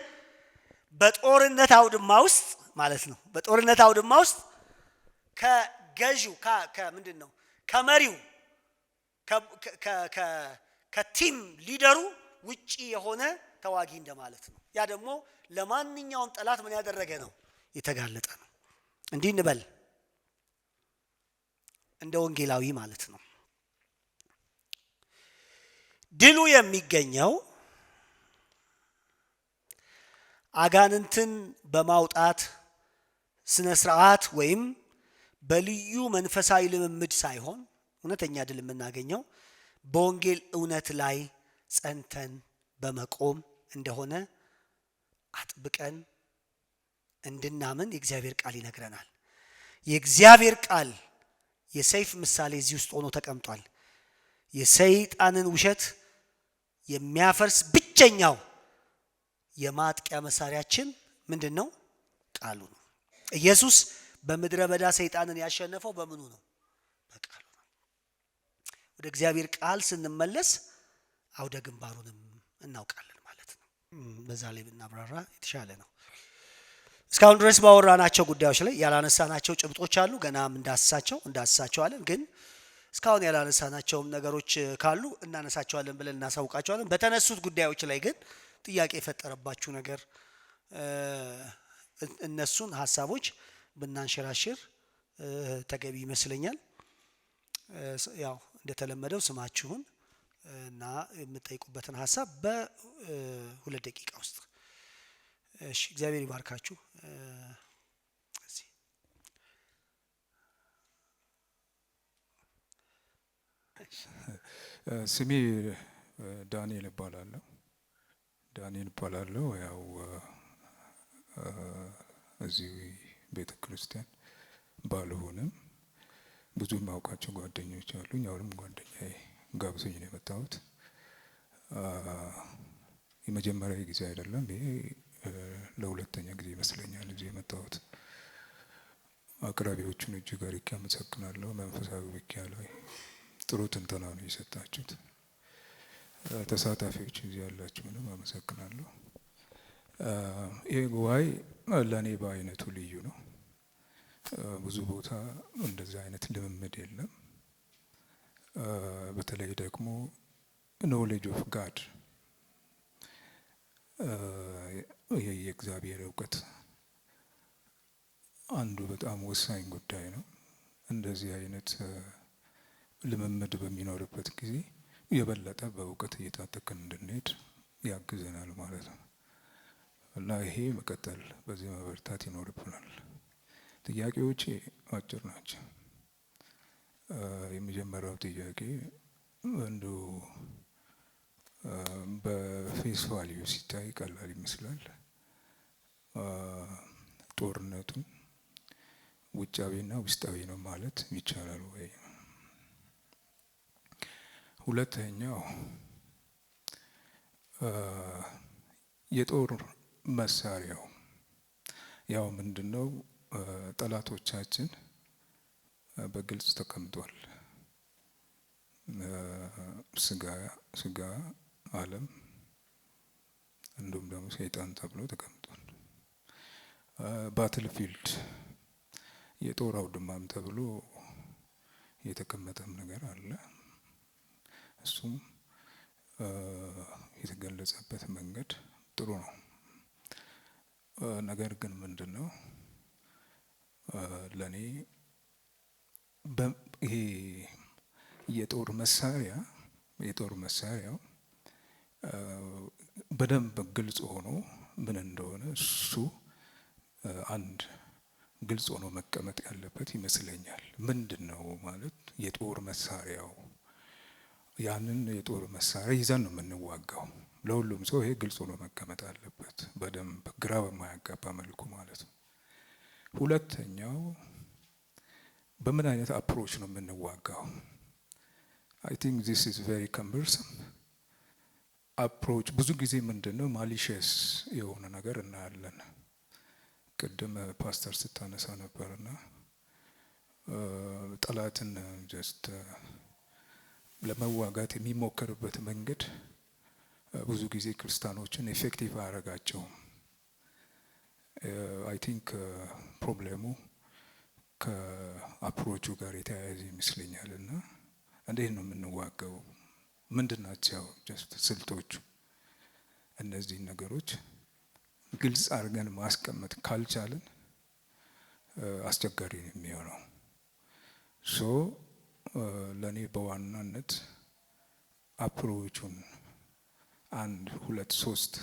በጦርነት አውድማ ውስጥ ማለት ነው። በጦርነት አውድማ ውስጥ ከገዢው ከምንድን ነው ከመሪው ከቲም ሊደሩ ውጪ የሆነ ተዋጊ እንደማለት ነው። ያ ደግሞ ለማንኛውም ጠላት ምን ያደረገ ነው? የተጋለጠ ነው። እንዲህ እንበል እንደ ወንጌላዊ ማለት ነው። ድሉ የሚገኘው አጋንንትን በማውጣት ስነ ስርዓት ወይም በልዩ መንፈሳዊ ልምምድ ሳይሆን እውነተኛ ድል የምናገኘው በወንጌል እውነት ላይ ጸንተን በመቆም እንደሆነ አጥብቀን እንድናምን የእግዚአብሔር ቃል ይነግረናል። የእግዚአብሔር ቃል የሰይፍ ምሳሌ እዚህ ውስጥ ሆኖ ተቀምጧል። የሰይጣንን ውሸት የሚያፈርስ ብቸኛው የማጥቂያ መሳሪያችን ምንድን ነው? ቃሉ ነው። ኢየሱስ በምድረ በዳ ሰይጣንን ያሸነፈው በምኑ ነው? በቃሉ ነው። ወደ እግዚአብሔር ቃል ስንመለስ አውደ ግንባሩንም እናውቃለን ማለት ነው። በዛ ላይ ብናብራራ የተሻለ ነው። እስካሁን ድረስ ባወራናቸው ጉዳዮች ላይ ያላነሳናቸው ጭብጦች አሉ። ገናም እንዳስሳቸዋለን። ግን እስካሁን ያላነሳናቸውም ነገሮች ካሉ እናነሳቸዋለን ብለን እናሳውቃቸዋለን። በተነሱት ጉዳዮች ላይ ግን ጥያቄ የፈጠረባችሁ ነገር እነሱን ሀሳቦች ብናንሸራሽር ተገቢ ይመስለኛል። ያው እንደተለመደው ስማችሁን እና የምትጠይቁበትን ሀሳብ በ2 ደቂቃ ውስጥ። እሺ፣ እግዚአብሔር ይባርካችሁ። ስሜ ዳንኤል እባላለሁ። ያው እዚህ ቤተ ክርስቲያን ባልሆንም ብዙ የማውቃቸው ጓደኞች አሉኝ። አሁንም ጓደኛዬ ጋብዞኝ ነው የመጣሁት። የመጀመሪያ ጊዜ አይደለም ይሄ፣ ለሁለተኛ ጊዜ ይመስለኛል እዚህ የመጣሁት። አቅራቢዎቹን እጅግ አድርጌ አመሰግናለሁ። መንፈሳዊ ውጊያ ላይ ጥሩ ትንተና ነው የሰጣችሁት። ተሳታፊዎች እዚህ ያላችሁንም አመሰግናለሁ። ይህ ጉባኤ ለእኔ በአይነቱ ልዩ ነው። ብዙ ቦታ እንደዚህ አይነት ልምምድ የለም። በተለይ ደግሞ ኖሌጅ ኦፍ ጋድ የእግዚአብሔር እውቀት አንዱ በጣም ወሳኝ ጉዳይ ነው። እንደዚህ አይነት ልምምድ በሚኖርበት ጊዜ የበለጠ በእውቀት እየታጠቅን እንድንሄድ ያግዘናል ማለት ነው እና ይሄ መቀጠል፣ በዚህ መበርታት ይኖርብናል። ጥያቄዎቼ አጭር ናቸው። የመጀመሪያው ጥያቄ እንዱ በፌስ ቫልዩ ሲታይ ቀላል ይመስላል። ጦርነቱን ውጫዊና ውስጣዊ ነው ማለት ይቻላል ወይ? ሁለተኛው የጦር መሳሪያው ያው ምንድነው? ጠላቶቻችን በግልጽ ተቀምጧል። ስጋ ዓለም እንዲሁም ደግሞ ሰይጣን ተብሎ ተቀምጧል። ባትልፊልድ የጦር አውድማም ተብሎ የተቀመጠም ነገር አለ። እሱም የተገለጸበት መንገድ ጥሩ ነው። ነገር ግን ምንድነው ለኔ ይሄ የጦር መሳሪያው በደንብ ግልጽ ሆኖ ምን እንደሆነ እሱ አንድ ግልጽ ሆኖ መቀመጥ ያለበት ይመስለኛል። ምንድነው ማለት የጦር መሳሪያው? ያንን የጦር መሳሪያ ይዘን ነው የምንዋጋው። ለሁሉም ሰው ይሄ ግልጽ ሆኖ መቀመጥ አለበት፣ በደንብ ግራ በማያጋባ መልኩ ማለት ነው። ሁለተኛው በምን አይነት አፕሮች ነው የምንዋጋው? I think this is very cumbersome approach። ብዙ ጊዜ ምንድነው ማሊሽየስ የሆነ ነገር እናያለን። ቅድም ፓስተር ስታነሳ ነበርና ጠላትን ጀስት ለመዋጋት የሚሞከርበት መንገድ ብዙ ጊዜ ክርስቲያኖችን ኤፌክቲቭ አያደርጋቸውም። አይ ቲንክ ፕሮብሌሙ ከአፕሮቹ ጋር የተያያዘ ይመስለኛል። እና እንዴት ነው የምንዋጋው? ምንድን ናቸው ጀስት ስልቶቹ? እነዚህን ነገሮች ግልጽ አድርገን ማስቀመጥ ካልቻልን አስቸጋሪ ነው የሚሆነው። ለእኔ በዋናነት አፕሮቹን 1 2 3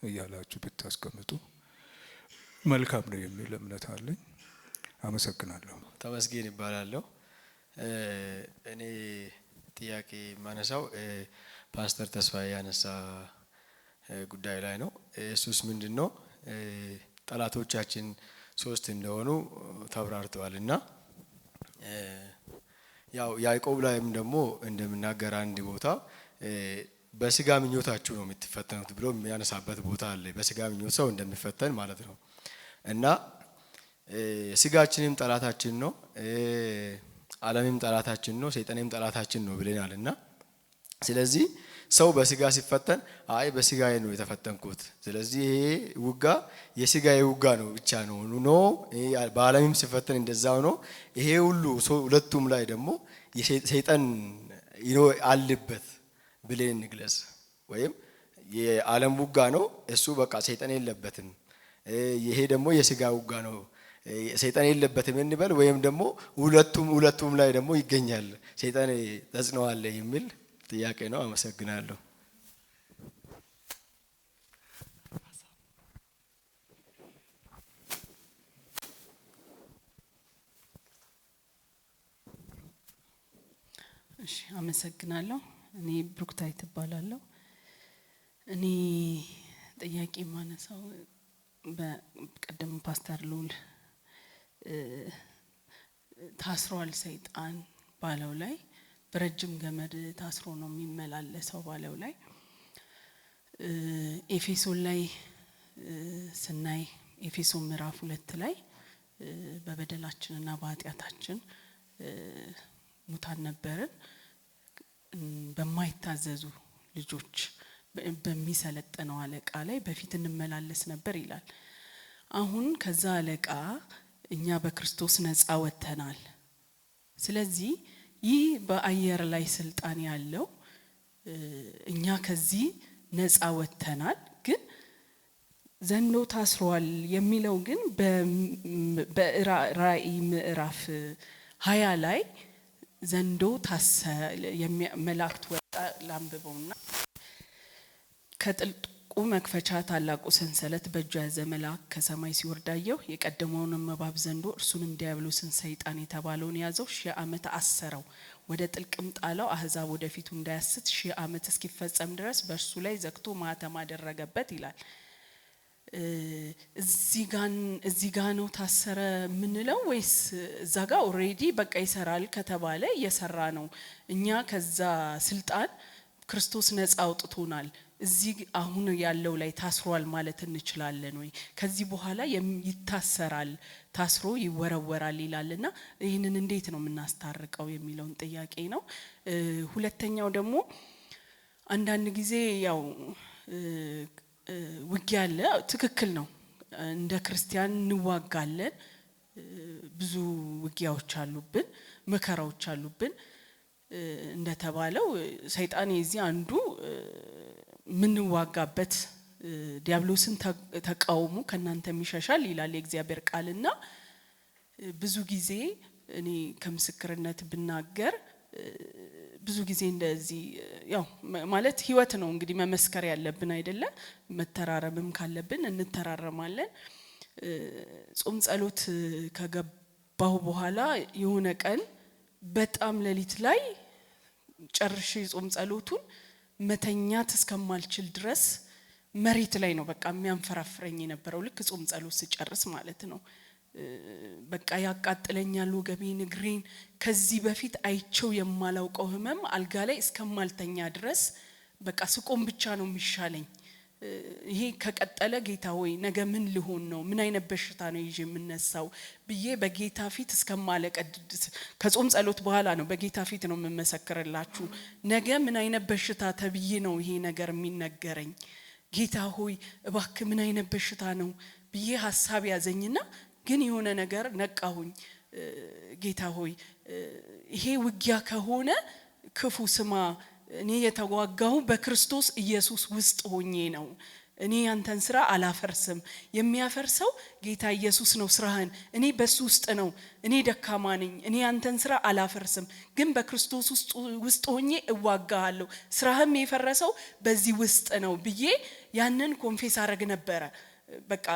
እያላችሁ ብታስቀምጡ መልካም ነው የሚል እምነት አለኝ። አመሰግናለሁ። ተመስገን ይባላለሁ። እኔ ጥያቄ ማነሳው ፓስተር ተስፋዬ ያነሳ ጉዳይ ላይ ነው። እሱስ ምንድነው? ጠላቶቻችን 3 እንደሆኑ ተብራርተዋልና ያው ያዕቆብ ላይም ደግሞ እንደምናገር አንድ ቦታ በስጋ ምኞታችሁ ነው የምትፈተኑት ብሎ የሚያነሳበት ቦታ አለ። በስጋ ምኞት ሰው እንደሚፈተን ማለት ነው። እና ስጋችንም ጠላታችን ነው፣ ዓለምም ጠላታችን ነው፣ ሰይጣንም ጠላታችን ነው ብለናልና ስለዚህ ሰው በስጋ ሲፈተን አይ በስጋዬ ነው የተፈተንኩት፣ ስለዚህ ይሄ ውጋ የስጋዬ ውጋ ነው ብቻ ነው በዓለምም ሲፈተን እንደዛው ነው። ይሄ ሁሉ ሁለቱም ላይ ደግሞ የሰይጣን አለበት ብለን እንግለጽ። ወይም የዓለም ውጋ ነው እሱ በቃ ሰይጣን የለበትም፣ ይሄ ደግሞ የስጋ ውጋ ነው ሰይጣን የለበትም እንበል። ወይም ደግሞ ሁለቱም ላይ ደግሞ ይገኛል ሰይጣን ተጽዕኖ አለ የሚል ጥያቄ ነው። አመሰግናለሁ። እሺ አመሰግናለሁ። እኔ ብሩክታይት እባላለሁ። እኔ ጥያቄ ማነሳው በቀደም ፓስተር ሉል ታስሯል ሰይጣን ባለው ላይ በረጅም ገመድ ታስሮ ነው የሚመላለሰው ባለው ላይ ኤፌሶን ላይ ስናይ ኤፌሶን ምዕራፍ 2 ላይ በበደላችንና በኃጢአታችን ሙታን ነበርን፣ በማይታዘዙ ልጆች በሚሰለጥነው አለቃ ላይ በፊት እንመላለስ ነበር ይላል። አሁን ከዛ አለቃ እኛ በክርስቶስ ነፃ ወጥተናል። ስለዚህ ይህ በአየር ላይ ስልጣን ያለው እኛ ከዚህ ነፃ ወጥተናል። ግን ዘንዶ ታስሯል የሚለው ግን በራእይ ምዕራፍ 20 ላይ ዘንዶ መላእክት ወጣ ላንብበውና ከጥልቁ መክፈቻ ታላቁ ሰንሰለት በእጁ ያዘ መልአክ ከሰማይ ሲወርድ አየሁ። የቀደመውን እባብ ዘንዶ እርሱንም ዲያብሎስን ሰይጣን የተባለውን ያዘው፣ 1000 ዓመት አሰረው፣ ወደ ጥልቅም ጣለው። አህዛብ ወደፊቱ እንዳያስት 1000 ዓመት እስኪፈጸም ድረስ በእርሱ ላይ ዘግቶ ማህተም አደረገበት ይላል። እዚህ ጋ ነው ታሰረ ምንለው ወይስ እዛ ጋ ኦሬዲ በቃ ይሰራል ከተባለ እየሰራ ነው? እኛ ከዛ ስልጣን ክርስቶስ ነፃ አውጥቶናል። እዚህ አሁን ያለው ላይ ታስሯል ማለት እንችላለን ወይ? ከዚህ በኋላ ይታሰራል፣ ታስሮ ይወረወራል ይላልና ይህንን እንዴት ነው የምናስታርቀው የሚለውን ጥያቄ ነው። ሁለተኛው ደግሞ አንዳንድ ጊዜ ያው ውጊያ አለ፣ ትክክል ነው። እንደ ክርስቲያን እንዋጋለን፣ ብዙ ውጊያዎች አሉብን፣ መከራዎች አሉብን። እንደተባለው ሰይጣን የዚህ አንዱ ምንዋጋበት ዲያብሎስን ተቃውሙ ከናንተም ይሸሻል ይላል የእግዚአብሔር ቃልና ብዙ ጊዜ እኔ ከምስክርነት ብናገር ብዙ ጊዜ እንደዚህ ያው ማለት ህይወት ነው እንግዲህ መመስከር ያለብን አይደለ? መተራረምም ካለብን እንተራረማለን። ጾም ጸሎት ከገባሁ በኋላ የሆነ ቀን በጣም ሌሊት ላይ ጨርሼ ጾም ጸሎቱን መተኛት እስከማልችል ድረስ መሬት ላይ ነው በቃ የሚያንፈራፍረኝ የነበረው፣ ልክ ጾም ጸሎት ስጨርስ ማለት ነው። በቃ ያቃጥለኛል ወገቤን እግሬን፣ ከዚህ በፊት አይቸው የማላውቀው ህመም አልጋ ላይ እስከማልተኛ ድረስ በቃ ስቆም ብቻ ነው የሚሻለኝ። ይሄ ከቀጠለ ጌታ ሆይ ነገ ምን ልሆን ነው? ምን አይነት በሽታ ነው ይዤ የምነሳው ብዬ በጌታ ፊት እስከማለቀድስ ከጾም ጸሎት በኋላ ነው በጌታ ፊት ነው የምመሰክርላችሁ። ነገ ምን አይነት በሽታ ተብዬ ነው ይሄ ነገር የሚነገረኝ? ጌታ ሆይ እባክህ ምን አይነት በሽታ ነው ብዬ ሐሳብ ያዘኝና ግን የሆነ ነገር ነቃሁኝ። ጌታ ሆይ ይሄ ውጊያ ከሆነ ክፉ ስማ፣ እኔ የተዋጋሁ በክርስቶስ ኢየሱስ ውስጥ ሆኜ ነው። እኔ ያንተን ስራ አላፈርስም። የሚያፈርሰው ጌታ ኢየሱስ ነው ስራህን። እኔ በሱ ውስጥ ነው። እኔ ደካማ ነኝ። እኔ ያንተን ስራ አላፈርስም፣ ግን በክርስቶስ ውስጥ ሆኜ እዋጋሃለሁ። ስራህም የፈረሰው በዚህ ውስጥ ነው ብዬ ያንን ኮንፌስ አረግ ነበረ። በቃ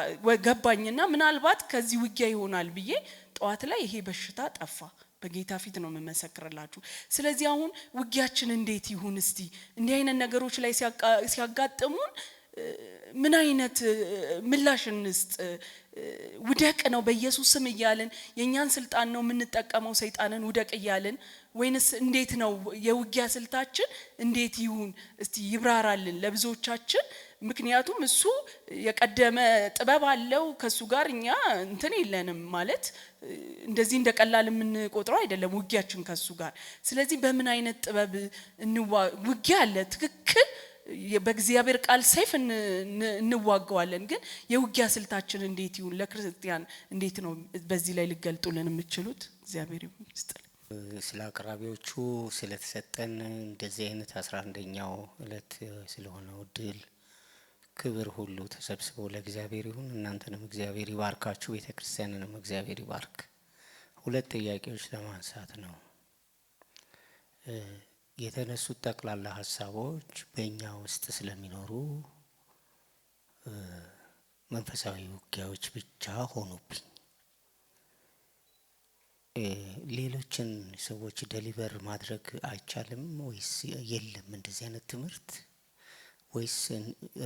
ገባኝና ምናልባት ከዚህ ውጊያ ይሆናል ብዬ ጠዋት ላይ ይሄ በሽታ ጠፋ። በጌታ ፊት ነው የምመሰክርላችሁ። ስለዚህ አሁን ውጊያችን እንዴት ይሁን? እስቲ እንዲህ አይነት ነገሮች ላይ ሲያጋጥሙን ምን አይነት ምላሽ እንስጥ? ውደቅ ነው በኢየሱስ ስም እያልን የኛን ስልጣን ነው የምንጠቀመው ሰይጣንን ውደቅ እያልን ወይንስ እንዴት ነው? የውጊያ ስልታችን እንዴት ይሁን? እስቲ ይብራራልን ለብዙዎቻችን። ምክንያቱም እሱ የቀደመ ጥበብ አለው። ከሱ ጋር እኛ እንትን የለንም ማለት እንደዚህ እንደቀላል የምንቆጥረው አይደለም ውጊያችን ከሱ ጋር። ስለዚህ በምን አይነት ጥበብ ውጊያ አለ ትክክል በእግዚአብሔር ቃል ሰይፍ እንዋጋዋለን። ግን የውጊያ ስልታችን እንዴት ይሁን? ለክርስቲያን እንዴት ነው በዚህ ላይ ልገልጡልን የምትችሉት? እግዚአብሔር ይመስገን። ስለ አቅራቢዎቹ ስለተሰጠን እንደዚህ አይነት 11ኛው እለት ስለሆነው ድል ክብር ሁሉ ተሰብስቦ ለእግዚአብሔር ይሁን። እናንተንም እግዚአብሔር ይባርካችሁ፣ ቤተክርስቲያንንም እግዚአብሔር ይባርክ። ሁለት ጥያቄዎች ለማንሳት ነው። የተነሱት ጠቅላላ ሀሳቦች በእኛ ውስጥ ስለሚኖሩ መንፈሳዊ ውጊያዎች ብቻ ሆኑብኝ። ሌሎችን ሰዎች ደሊቨር ማድረግ አይቻልም ወይስ የለም እንደዚህ አይነት ትምህርት? ወይስ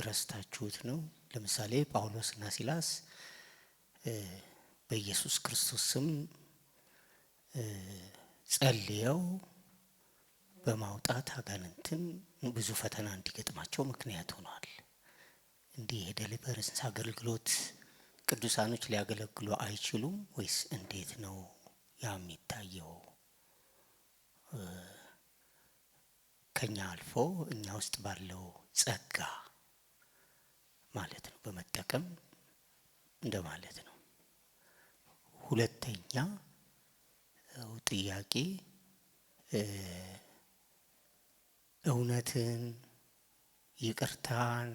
ረስታችሁት ነው? ለምሳሌ ጳውሎስና ሲላስ በኢየሱስ ክርስቶስ ስም ጸልየው በማውጣት አጋንንትን ብዙ ፈተና እንዲገጥማቸው ምክንያት ሆኗል። እንዲህ የደሊቨረንስ አገልግሎት ቅዱሳኖች ሊያገለግሉ አይችሉም ወይስ እንዴት ነው ያ የሚታየው? ከኛ አልፎ እኛ ውስጥ ባለው ጸጋ ማለት ነው በመጠቀም እንደማለት ነው። ሁለተኛ ጥያቄ እውነትን፣ ይቅርታን፣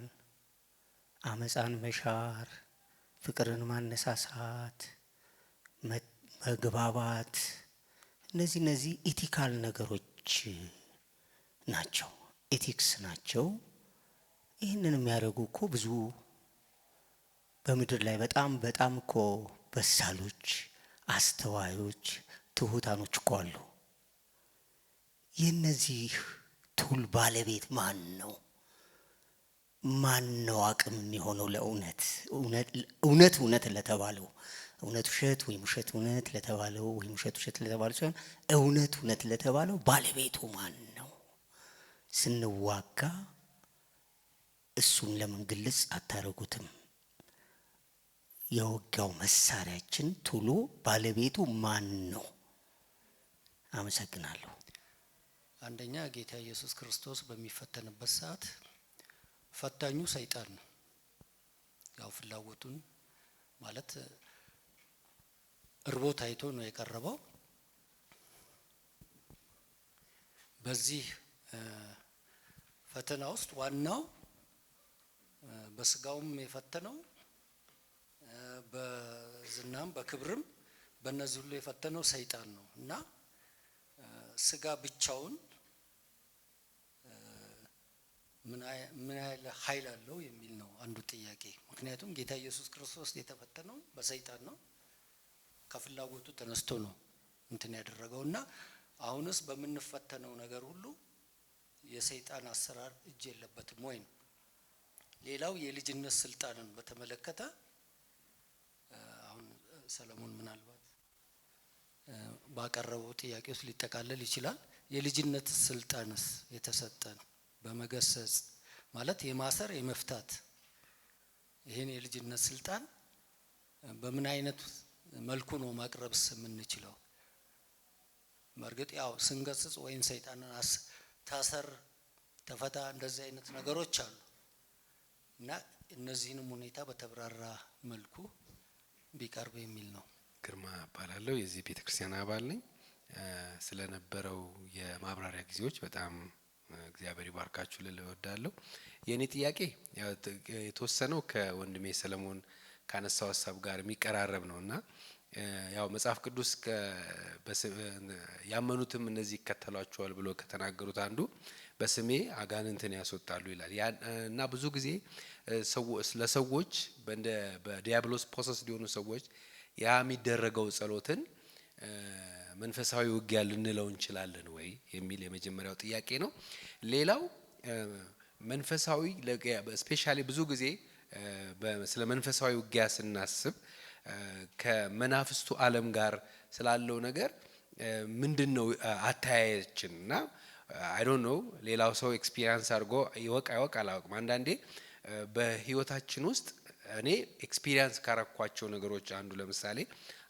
አመፃን መሻር፣ ፍቅርን ማነሳሳት፣ መግባባት እነዚህ ኢቲካል ነገሮች ናቸው፣ ኤቲክስ ናቸው። ይህንን የሚያደርጉ እኮ ብዙ በምድር ላይ በጣም እኮ በሳሎች፣ አስተዋዮች፣ ትሁታኖች እኮ አሉ። የነዚህ ቱል ባለቤት ማን ነው? ማን ነው አቅም የሚሆነው ለእውነት እውነት ለተባለው እውነት ውሸት ወይም ውሸት እውነት ለተባለው ወይም ውሸት ውሸት ለተባለው ሳይሆን እውነት ለተባለው ባለቤቱ ማን ነው? ስንዋጋ እሱን ለምን ግልጽ አታረጉትም? የውጊያው መሳሪያችን ቱሉ ባለቤቱ ማን ነው? አመሰግናለሁ። አንደኛ ጌታ ኢየሱስ ክርስቶስ በሚፈተንበት ሰዓት ፈታኙ ሰይጣን ነው። ያው ፍላጎቱን ማለት እርቦት አይቶ ነው የቀረበው። በዚህ ፈተና ውስጥ ዋናው በስጋውም የፈተነው በዝናም በክብርም በእነዚህ ሁሉ የፈተነው ሰይጣን ነው እና ስጋ ብቻውን ምን ያህል ኃይል አለው የሚል ነው አንዱ ጥያቄ። ምክንያቱም ጌታ ኢየሱስ ክርስቶስ የተፈተነው በሰይጣን ነው። ከፍላጎቱ ተነስቶ ነው እንትን ያደረገውና አሁንስ በምንፈተነው ነገር ሁሉ የሰይጣን አሰራር እጅ የለበትም ወይ ነው። ሌላው የልጅነት ስልጣንን በተመለከተ አሁን ሰለሞን ምናልባት ባቀረበው ጥያቄ ውስጥ ሊጠቃለል ይችላል። የልጅነት ስልጣንስ የተሰጠን በመገሰጽ ማለት የማሰር የመፍታት ይሄን የልጅነት ስልጣን በምን አይነት መልኩ ነው ማቅረብስ የምንችለው? በእርግጥ ያው ስንገስጽ ወይም ሰይጣንን ታሰር ተፈታ እንደዚህ አይነት ነገሮች አሉ እና እነዚህንም ሁኔታ በተብራራ መልኩ ቢቀርብ የሚል ነው። ግርማ እባላለሁ። የዚህ ቤተክርስቲያን አባል ነኝ። ስለነበረው የማብራሪያ ጊዜዎች በጣም እግዚአብሔር ይባርካችሁ ልል እወዳለሁ። የኔ ጥያቄ የተወሰነው ከወንድሜ ሰለሞን ካነሳው ሀሳብ ጋር የሚቀራረብ ነውና ያው መጽሐፍ ቅዱስ ያመኑትም እነዚህ ይከተሏቸዋል ብሎ ከተናገሩት አንዱ በስሜ አጋንንትን ያስወጣሉ ይላል። እና ብዙ ጊዜ ለሰዎች በዲያብሎስ ፖሰስ ሊሆኑ ሰዎች ያ የሚደረገው ጸሎትን መንፈሳዊ ውጊያ ልንለው እንችላለን ወይ የሚል የመጀመሪያው ጥያቄ ነው። ሌላው መንፈሳዊ ስፔሻሊ ብዙ ጊዜ ስለ መንፈሳዊ ውጊያ ስናስብ ከመናፍስቱ ዓለም ጋር ስላለው ነገር ምንድነው አታያያችን? እና አይ ዶንት ኖ ሌላው ሰው ኤክስፒሪየንስ አድርጎ ይወቅ አላውቅም። አንዳንዴ በህይወታችን ውስጥ እኔ ኤክስፒሪየንስ ካረኳቸው ነገሮች አንዱ ለምሳሌ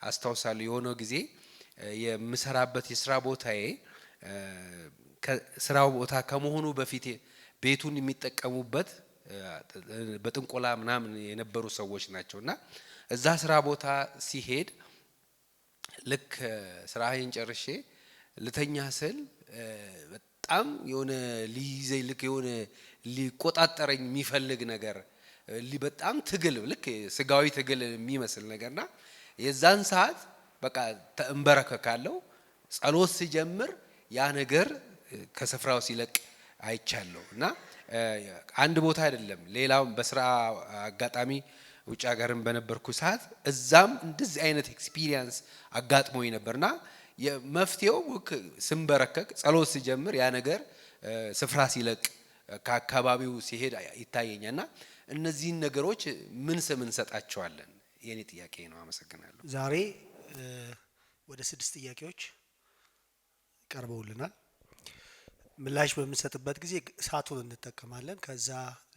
አስታውሳለሁ የሆነ ጊዜ የምሰራበት የስራ ቦታዬ ከስራው ቦታ ከመሆኑ በፊት ቤቱን የሚጠቀሙበት በጥንቆላ ምናምን የነበሩ ሰዎች ናቸውና እዛ ስራ ቦታ ሲሄድ ልክ ስራዬን ጨርሼ ልተኛ ስል በጣም የሆነ ሊይዘኝ ልክ የሆነ ሊቆጣጠረኝ የሚፈልግ ነገር በጣም ትግል ልክ ስጋዊ ትግል የሚመስል ነገርና የዛን ሰዓት በቃ ተንበረከካለሁ። ጸሎት ሲጀምር ያ ነገር ከስፍራው ሲለቅ አይቻለሁ። እና አንድ ቦታ አይደለም ሌላው በስራ አጋጣሚ ውጭ ሀገርም በነበርኩ ሰዓት እዛም እንደዚህ አይነት ኤክስፒሪየንስ አጋጥሞኝ ነበርና የመፍትሄው ስንበረከክ ጸሎት ሲጀምር ያ ነገር ስፍራ ሲለቅ ከአካባቢው ሲሄድ ይታየኛልና እነዚህን ነገሮች ምን ስም እንሰጣቸዋለን? የኔ ጥያቄ ነው። አመሰግናለሁ። ዛሬ ወደ 6 ጥያቄዎች ቀርበውልናል። ምላሽ በምንሰጥበት ጊዜ ሰዓቱን እንጠቀማለን። ከዛ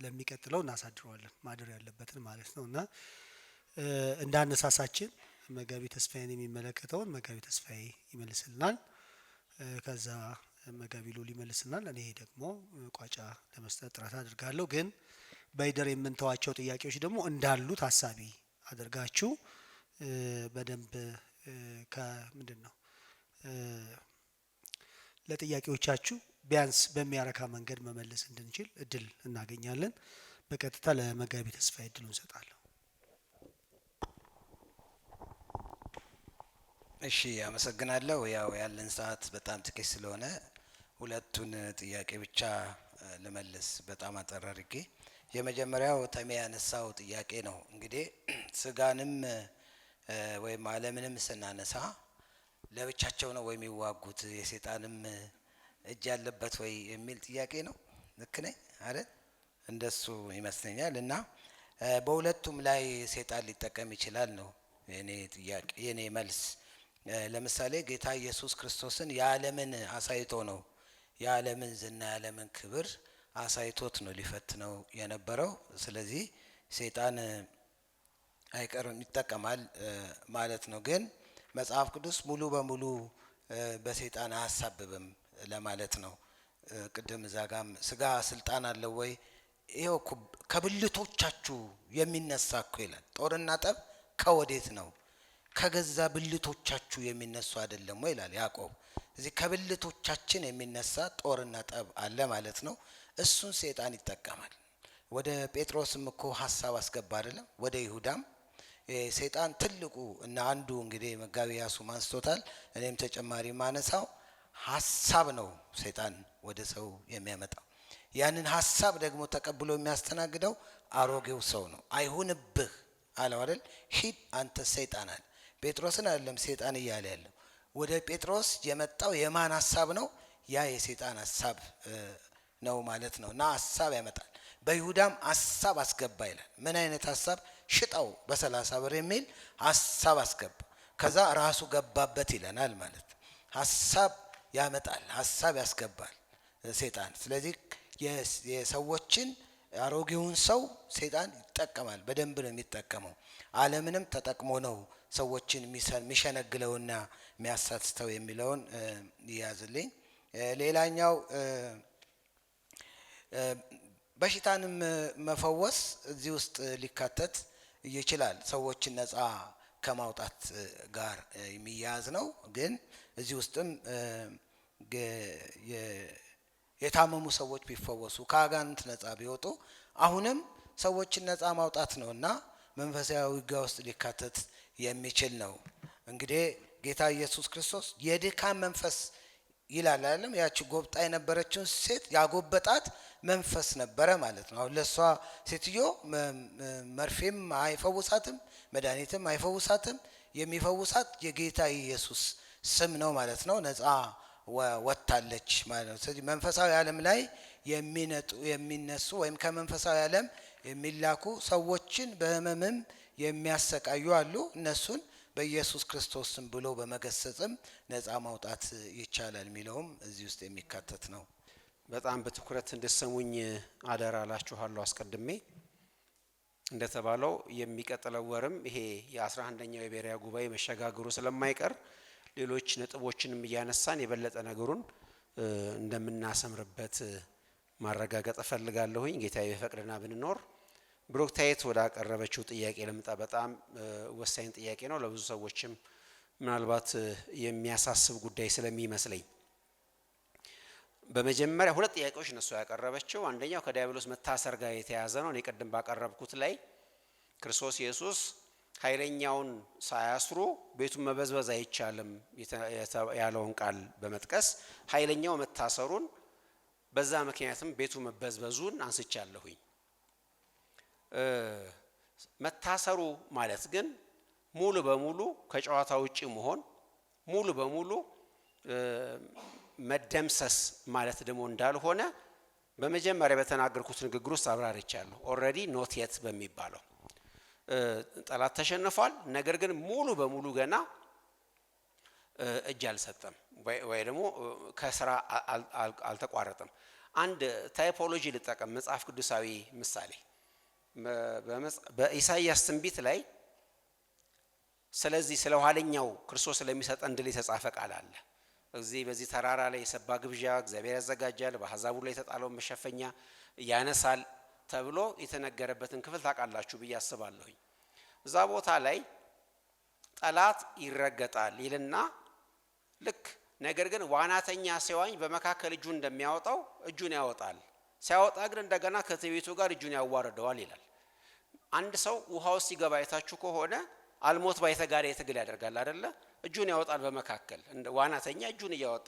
ለሚቀጥለው እናሳድረዋለን ማደር ያለበትን ማለት ነው። እና እንዳነሳሳችን መጋቢ ተስፋዬን የሚመለከተውን መጋቢ ተስፋዬ ይመልስልናል። ከዛ መጋቢ ሉል ይመልስልናል። እኔ ደግሞ ቋጫ ለመስጠት ጥረት አድርጋለሁ። ግን በይደር የምንተዋቸው ጥያቄዎች ደግሞ እንዳሉ ታሳቢ አድርጋችሁ በደንብ ከምንድን ነው ለጥያቄዎቻችሁ ቢያንስ በሚያረካ መንገድ መመለስ እንድንችል እድል እናገኛለን። በቀጥታ ለመጋቢ ተስፋዬ እድሉን እንሰጣለሁ። እሺ አመሰግናለሁ። ያው ያለን ሰዓት በጣም ጥቂት ስለሆነ ሁለቱን ጥያቄ ብቻ ልመልስ በጣም አጠር አድርጌ። የመጀመሪያው ተሜ ያነሳው ጥያቄ ነው። እንግዲህ ስጋንም ወይም ዓለምንም ስናነሳ ለብቻቸው ነው ወይ የሚዋጉት የሰይጣንም እጅ ያለበት ወይ የሚል ጥያቄ ነው። ልክ ነኝ አይደል? እንደሱ ይመስለኛል። እና በሁለቱም ላይ ሰይጣን ሊጠቀም ይችላል ነው የኔ ጥያቄ የኔ መልስ። ለምሳሌ ጌታ ኢየሱስ ክርስቶስን የዓለምን አሳይቶ ነው የዓለምን ዝና የዓለምን ክብር አሳይቶት ነው ሊፈትነው የነበረው። ስለዚህ ሰይጣን አይቀርም ይጠቀማል ማለት ነው። ግን መጽሐፍ ቅዱስ ሙሉ በሙሉ በሰይጣን አያሳብብም ለማለት ነው። ቅድም እዛጋም ስጋ ስልጣን አለው ወይ? ይሄው ከብልቶቻችሁ የሚነሳ እኮ ይላል። ጦርና ጠብ ከወዴት ነው? ከገዛ ብልቶቻችሁ የሚነሱ አይደለም ወይ ይላል ያዕቆብ። እዚህ ከብልቶቻችን የሚነሳ ጦርና ጠብ አለ ማለት ነው። እሱን ሰይጣን ይጠቀማል። ወደ ጴጥሮስም እኮ ሐሳብ አስገባ አይደለም? ወደ ይሁዳም ሰይጣን ትልቁ እና አንዱ እንግዲህ መጋቢ ያሱ ማንስቶታል። እኔም ተጨማሪ ማነሳው ሐሳብ ነው ሰይጣን ወደ ሰው የሚያመጣው። ያንን ሐሳብ ደግሞ ተቀብሎ የሚያስተናግደው አሮጌው ሰው ነው። አይሁንብህ አለው አይደል? ሂድ አንተ ሰይጣን አለ። ጴጥሮስን አይደለም ሰይጣን እያለ ያለው። ወደ ጴጥሮስ የመጣው የማን ሐሳብ ነው? ያ የሰይጣን ሐሳብ ነው ማለት ነው። እና ሐሳብ ያመጣል። በይሁዳም ሐሳብ አስገባ ይላል። ምን አይነት ሐሳብ? ሽጣው በ30 ብር የሚል ሐሳብ አስገባ። ከዛ ራሱ ገባበት ይለናል ማለት ነው። ሐሳብ ያመጣል፣ ሐሳብ ያስገባል ሰይጣን። ስለዚህ የሰዎችን አሮጌውን ሰው ሰይጣን ይጠቀማል። በደንብ ነው የሚጠቀመው። ዓለምንም ተጠቅሞ ነው ሰዎችን የሚሸነግለውና የሚያሳስተው የሚለውን ይያዝልኝ። ሌላኛው በሽታንም መፈወስ እዚህ ውስጥ ሊካተት ይችላል። ሰዎችን ነፃ ከማውጣት ጋር የሚያያዝ ነው። ግን እዚህ ውስጥም የታመሙ ሰዎች ቢፈወሱ፣ ከአጋንንት ነፃ ቢወጡ አሁንም ሰዎችን ነፃ ማውጣት ነውና መንፈሳዊ ውጊያ ውስጥ ሊካተት የሚችል ነው። እንግዲህ ጌታ ኢየሱስ ክርስቶስ የድካም መንፈስ ይላል አይደለም? ያቺ ጎብጣ የነበረችውን ሴት ያጎበጣት መንፈስ ነበረ ማለት ነው። አሁን ለሷ ሴትዮ መርፌም አይፈውሳትም፣ መድኃኒትም አይፈውሳትም። የሚፈውሳት የጌታ ኢየሱስ ስም ነው ማለት ነው። ነፃ ወጥታለች ማለት ነው። ስለዚህ መንፈሳዊ ዓለም ላይ የሚነሱ ወይም ከመንፈሳዊ ዓለም የሚላኩ ሰዎችን በህመምም የሚያሰቃዩ አሉ። እነሱን በኢየሱስ ክርስቶስ ስም ብሎ በመገሰጽም ነፃ ማውጣት ይቻላል የሚለውም እዚህ ውስጥ የሚካተት ነው። በጣም በትኩረት እንድሰሙኝ አደራ እላችኋለሁ። አስቀድሜ እንደተባለው የሚቀጥለው ወርም ይሄ የ11ኛው የብሔራዊ ጉባኤ መሸጋገሩ ስለማይቀር ሌሎች ነጥቦችንም እያነሳን የበለጠ ነገሩን እንደምናሰምርበት ማረጋገጥ እፈልጋለሁኝ። ጌታ ይፈቅድና ብንኖር ብሩክታይት ወደ አቀረበችው ጥያቄ ልምጣ። በጣም ወሳኝ ጥያቄ ነው። ለብዙ ሰዎችም ምናልባት የሚያሳስብ ጉዳይ ስለሚመስለኝ በመጀመሪያ ሁለት ጥያቄዎች እነሱ ያቀረበችው፣ አንደኛው ከዲያብሎስ መታሰር ጋር የተያዘ ነው። እኔ ቅድም ባቀረብኩት ላይ ክርስቶስ ኢየሱስ ኃይለኛውን ሳያስሩ ቤቱን መበዝበዝ አይቻልም ያለውን ቃል በመጥቀስ ኃይለኛው መታሰሩን በዛ ምክንያትም ቤቱ መበዝበዙን አንስቻለሁኝ። መታሰሩ ማለት ግን ሙሉ በሙሉ ከጨዋታ ውጪ መሆን፣ ሙሉ በሙሉ መደምሰስ ማለት ደግሞ እንዳልሆነ በመጀመሪያ በተናገርኩት ንግግር ውስጥ አብራርቻለሁ። ኦልሬዲ ኖት የት በሚባለው ጠላት ተሸንፏል። ነገር ግን ሙሉ በሙሉ ገና እጅ አልሰጠም ወይ ደግሞ ከስራ አልተቋረጠም። አንድ ታይፖሎጂ ልጠቀም፣ መጽሐፍ ቅዱሳዊ ምሳሌ። በኢሳይያስ ትንቢት ላይ ስለዚህ ስለ ኋለኛው ክርስቶስ ስለሚሰጠን ድል የተጻፈ ቃል አለ። እዚህ በዚህ ተራራ ላይ የሰባ ግብዣ እግዚአብሔር ያዘጋጃል፣ በአሕዛብ ላይ የተጣለውን መሸፈኛ ያነሳል ተብሎ የተነገረበትን ክፍል ታውቃላችሁ ብዬ አስባለሁኝ። እዛ ቦታ ላይ ጠላት ይረገጣል ይልና ልክ ነገር ግን ዋናተኛ ሲዋኝ በመካከል እጁን እንደሚያወጣው እጁን ያወጣል። ሲያወጣ ግን እንደገና ከትዕቢቱ ጋር እጁን ያዋርደዋል ይላል። አንድ ሰው ውሃ ውስጥ ሲገባ አይታችሁ ከሆነ አልሞት ባይ ተጋሪ ትግል ያደርጋል አይደለ? እጁን ያወጣል በመካከል። ዋናተኛ እጁን እያወጣ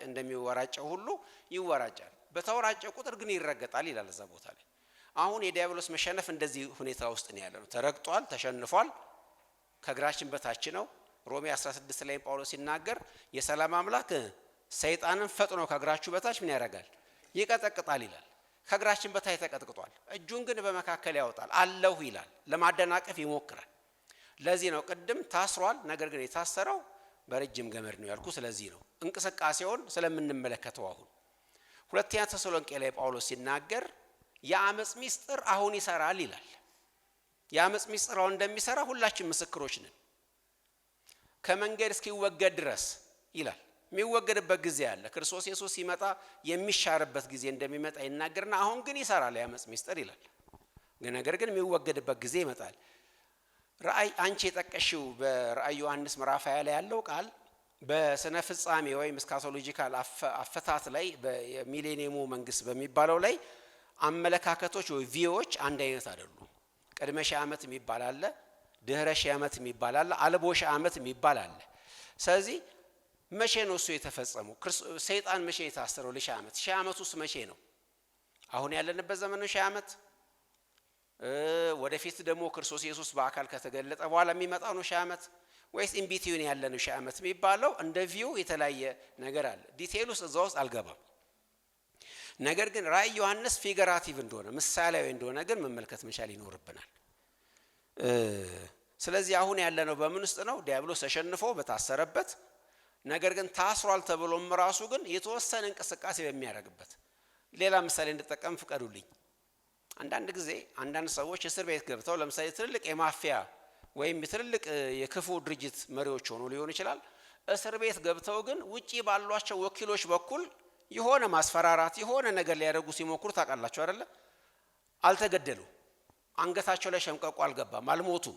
እንደሚወራጨው ሁሉ ይወራጫል። በተወራጨ ቁጥር ግን ይረገጣል ይላል እዛ ቦታ ላይ። አሁን የዲያብሎስ መሸነፍ እንደዚህ ሁኔታ ውስጥ ነው ያለው። ተረግጧል፣ ተሸንፏል፣ ከእግራችን በታች ነው። ሮሜ 16 ላይ ጳውሎስ ሲናገር የሰላም አምላክ ሰይጣንን ፈጥኖ ከእግራችሁ በታች ምን ያደርጋል? ይቀጠቅጣል ይላል። ከእግራችን በታች ተቀጥቅጧል። እጁን ግን በመካከል ያወጣል አለሁ ይላል። ለማደናቀፍ ይሞክራል። ለዚህ ነው ቅድም ታስሯል፣ ነገር ግን የታሰረው በረጅም ገመድ ነው ያልኩ። ስለዚህ ነው እንቅስቃሴውን ስለምንመለከተው። አሁን ሁለተኛ ተሰሎንቄ ላይ ጳውሎስ ሲናገር የአመጽ ሚስጥር አሁን ይሰራል ይላል። የአመጽ ሚስጥር አሁን እንደሚሰራ ሁላችን ምስክሮች ነን። ከመንገድ እስኪወገድ ድረስ ይላል። የሚወገድበት ጊዜ አለ። ክርስቶስ ኢየሱስ ሲመጣ የሚሻርበት ጊዜ እንደሚመጣ ይናገርና አሁን ግን ይሰራል የአመጽ ሚስጥር ይላል። ነገር ግን የሚወገድበት ጊዜ ይመጣል። ራእይ አንቺ የጠቀሽው በራእይ ዮሐንስ ምዕራፍ 20 ላይ ያለው ቃል በስነ ፍጻሜ ወይም ስካቶሎጂካል አፈታት ላይ በሚሌኒየሙ መንግስት በሚባለው ላይ አመለካከቶች ወይ ቪዎች አንድ አይነት አይደሉም። ቅድመ ሺህ ዓመት የሚባል አለ፣ ድህረ ሺህ ዓመት የሚባል አለ፣ አልቦ ሺህ ዓመት የሚባል አለ። ስለዚህ መቼ ነው እሱ የተፈጸመው? ሰይጣን መቼ የታሰረው? ለሺህ ዓመት። ሺህ ዓመት ውስጥ መቼ ነው? አሁን ያለንበት ዘመን ነው ሺህ ዓመት። ወደፊት ደግሞ ክርስቶስ ኢየሱስ በአካል ከተገለጠ በኋላ የሚመጣው ነው ሺህ ዓመት ወይስ ኢንቢትዊን ያለ ነው ሺህ ዓመት የሚባለው? እንደ ቪው የተለያየ ነገር አለ። ዲቴይል ውስጥ እዛ ውስጥ አልገባም። ነገር ግን ራእይ ዮሐንስ ፊገራቲቭ እንደሆነ ምሳሌያዊ እንደሆነ ግን መመልከት መቻል ይኖርብናል። ስለዚህ አሁን ያለነው በምን ውስጥ ነው? ዲያብሎስ ተሸንፎ በታሰረበት፣ ነገር ግን ታስሯል ተብሎም ራሱ ግን የተወሰነ እንቅስቃሴ በሚያደርግበት። ሌላ ምሳሌ እንድጠቀም ፍቀዱልኝ። አንዳንድ ጊዜ አንዳንድ ሰዎች እስር ቤት ገብተው ለምሳሌ ትልልቅ የማፊያ ወይም ትልልቅ የክፉ ድርጅት መሪዎች ሆኖ ሊሆን ይችላል። እስር ቤት ገብተው ግን ውጪ ባሏቸው ወኪሎች በኩል የሆነ ማስፈራራት የሆነ ነገር ሊያደርጉ ሲሞክሩ ታውቃላችሁ አይደለ? አልተገደሉ፣ አንገታቸው ላይ ሸምቀቆ አልገባም፣ አልሞቱም፣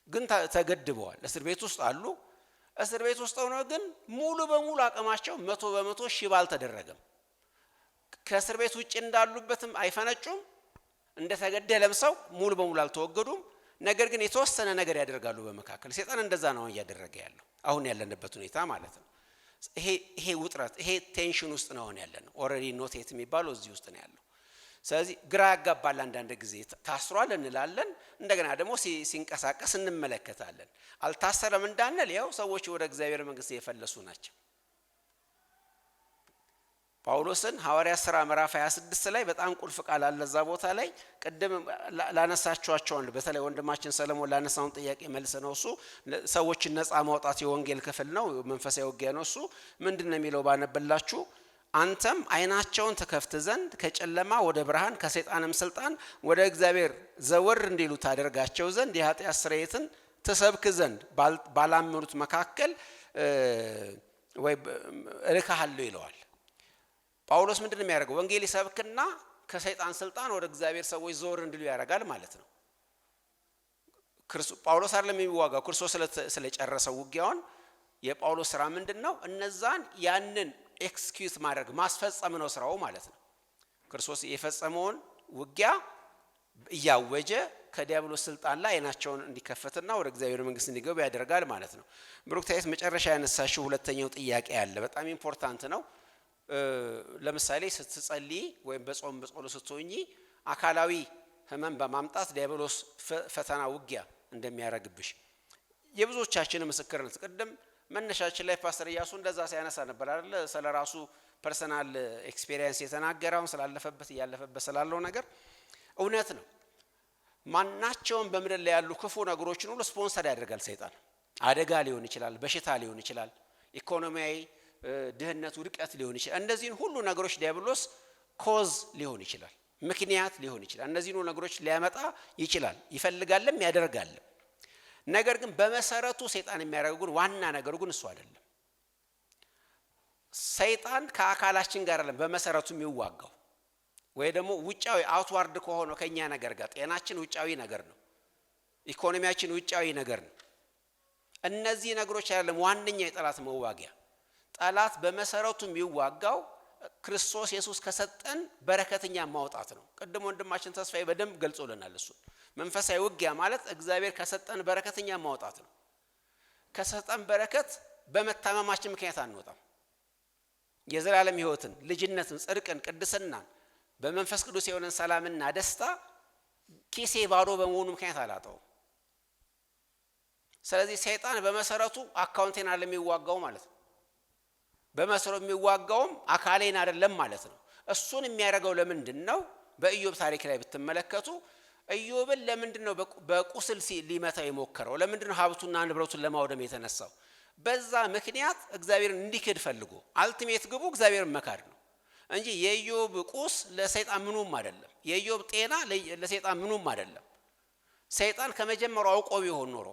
ግን ተገድበዋል። እስር ቤት ውስጥ አሉ። እስር ቤት ውስጥ ሆነው ግን ሙሉ በሙሉ አቅማቸው 100% ሽባ አልተደረገም። ከእስር ቤት ውጭ እንዳሉበትም አይፈነጩም። እንደተገደለም ሰው ሙሉ በሙሉ አልተወገዱም። ነገር ግን የተወሰነ ነገር ያደርጋሉ በመካከል። ሰይጣን እንደዛ ነው እያደረገ ያለው አሁን ያለንበት ሁኔታ ማለት ነው። ይሄ ውጥረት ይሄ ቴንሽን ውስጥ ነው ያለነው። ኦልሬዲ ኖት የሚባለው እዚህ ውስጥ ነው ያለው። ስለዚህ ግራ ያጋባል። አንዳንድ ጊዜ ታስሯል እንላለን፣ እንደገና ደግሞ ሲንቀሳቀስ እንመለከታለን። አልታሰረም እንዳንል ያው ሰዎች ወደ እግዚአብሔር መንግስት የፈለሱ ናቸው። ጳውሎስን ሐዋርያ ሥራ ምዕራፍ 26 ላይ በጣም ቁልፍ ቃል አለ እዛ ቦታ ላይ። ቅድም ላነሳችኋቸው በተለይ ወንድማችን ሰለሞን ላነሳውን ጥያቄ መልስ ነው እሱ። ሰዎችን ነፃ ማውጣት የወንጌል ክፍል ነው፣ መንፈሳዊ ውጊያ ነው እሱ። ምንድነው የሚለው ባነበላችሁ? አንተም ዓይናቸውን ትከፍት ዘንድ ከጨለማ ወደ ብርሃን ከሰይጣንም ስልጣን ወደ እግዚአብሔር ዘወር እንዲሉ ታደርጋቸው ዘንድ የኃጢአት ስርየትን ትሰብክ ዘንድ ባላመኑት መካከል ወይ እልክሃለሁ ይለዋል። ጳውሎስ ምንድነው የሚያደርገው? ወንጌል ይሰብክና ከሰይጣን ስልጣን ወደ እግዚአብሔር ሰዎች ዘወር እንዲሉ ያደርጋል ማለት ነው። ጳውሎስ አይደለም የሚዋጋው፣ ክርስቶስ ስለጨረሰው ውጊያውን። የጳውሎስ ስራ ምንድነው? እነዛን ያንን ኤክስኪዩት ማድረግ ማስፈጸም ነው ስራው ማለት ነው። ክርስቶስ የፈጸመውን ውጊያ እያወጀ ከዲያብሎስ ስልጣን ላይ ዓይናቸውን እንዲከፈትና ወደ እግዚአብሔር መንግስት እንዲገቡ ያደርጋል ማለት ነው። ብሩክታይት መጨረሻ ያነሳሽው ሁለተኛው ጥያቄ አለ፣ በጣም ኢምፖርታንት ነው። ለምሳሌ ስትጸልይ ወይም በጾም በጸሎት ስትሆኚ አካላዊ ህመም በማምጣት ዲያብሎስ ፈተና ውጊያ እንደሚያረግብሽ የብዙዎቻችን ምስክርነት። ቅድም መነሻችን ላይ ፓስተር ኢያሱ እንደዛ ሲያነሳ ነበር አይደል? ስለራሱ ፐርሰናል ኤክስፒሪየንስ የተናገረው ስላለፈበት ያለፈበት ስላለው ነገር እውነት ነው። ማናቸውም በምድር ላይ ያሉ ክፉ ነገሮችን ሁሉ ስፖንሰር ያደርጋል ሰይጣን። አደጋ ሊሆን ይችላል፣ በሽታ ሊሆን ይችላል፣ ኢኮኖሚያዊ ድህነት፣ ውድቀት ሊሆን ይችላል። እነዚህን ሁሉ ነገሮች ዲያብሎስ ኮዝ ሊሆን ይችላል፣ ምክንያት ሊሆን ይችላል። እነዚህን ሁሉ ነገሮች ሊያመጣ ይችላል፣ ይፈልጋልም ያደርጋልም። ነገር ግን በመሰረቱ ሰይጣን የሚያደርገው ግን ዋና ነገሩ ግን እሱ አይደለም። ሰይጣን ከአካላችን ጋር አይደለም በመሰረቱ የሚዋጋው፣ ወይ ደግሞ ውጫዊ አውትዋርድ ከሆነው ከኛ ነገር ጋር። ጤናችን ውጫዊ ነገር ነው፣ ኢኮኖሚያችን ውጫዊ ነገር ነው። እነዚህ ነገሮች አይደለም ዋነኛ የጠላት መዋጊያ። ጠላት በመሰረቱ የሚዋጋው ክርስቶስ ኢየሱስ ከሰጠን በረከተኛ ማውጣት ነው። ቅድም ወንድማችን ተስፋዬ በደንብ ገልጾልናል እሱ። መንፈሳዊ ውጊያ ማለት እግዚአብሔር ከሰጠን በረከተኛ ማውጣት ነው። ከሰጠን በረከት በመታመማችን ምክንያት አንወጣም። የዘላለም ሕይወትን፣ ልጅነትን፣ ጽድቅን፣ ቅድስናን በመንፈስ ቅዱስ የሆነን ሰላምና ደስታ ኪሴ ባዶ በመሆኑ ምክንያት አላጣውም። ስለዚህ ሰይጣን በመሰረቱ አካውንቴን አይደለም የሚዋጋው ማለት ነው። በመሰረቱ የሚዋጋውም አካሌን አይደለም ማለት ነው። እሱን የሚያደርገው ለምንድን ነው? በኢዮብ ታሪክ ላይ ብትመለከቱ ኢዮብን ለምንድን ነው በቁስል ሊመታው የሞከረው? ለምንድን ነው ሀብቱና ንብረቱን ለማውደም የተነሳው? በዛ ምክንያት እግዚአብሔርን እንዲክድ ፈልጎ አልቲሜት ግቡ እግዚአብሔርን መካድ ነው እንጂ የኢዮብ ቁስ ለሰይጣን ምኑም አይደለም። የኢዮብ ጤና ለሰይጣን ምኑም አይደለም። ሰይጣን ከመጀመሪያው አውቆ ቢሆን ኖሮ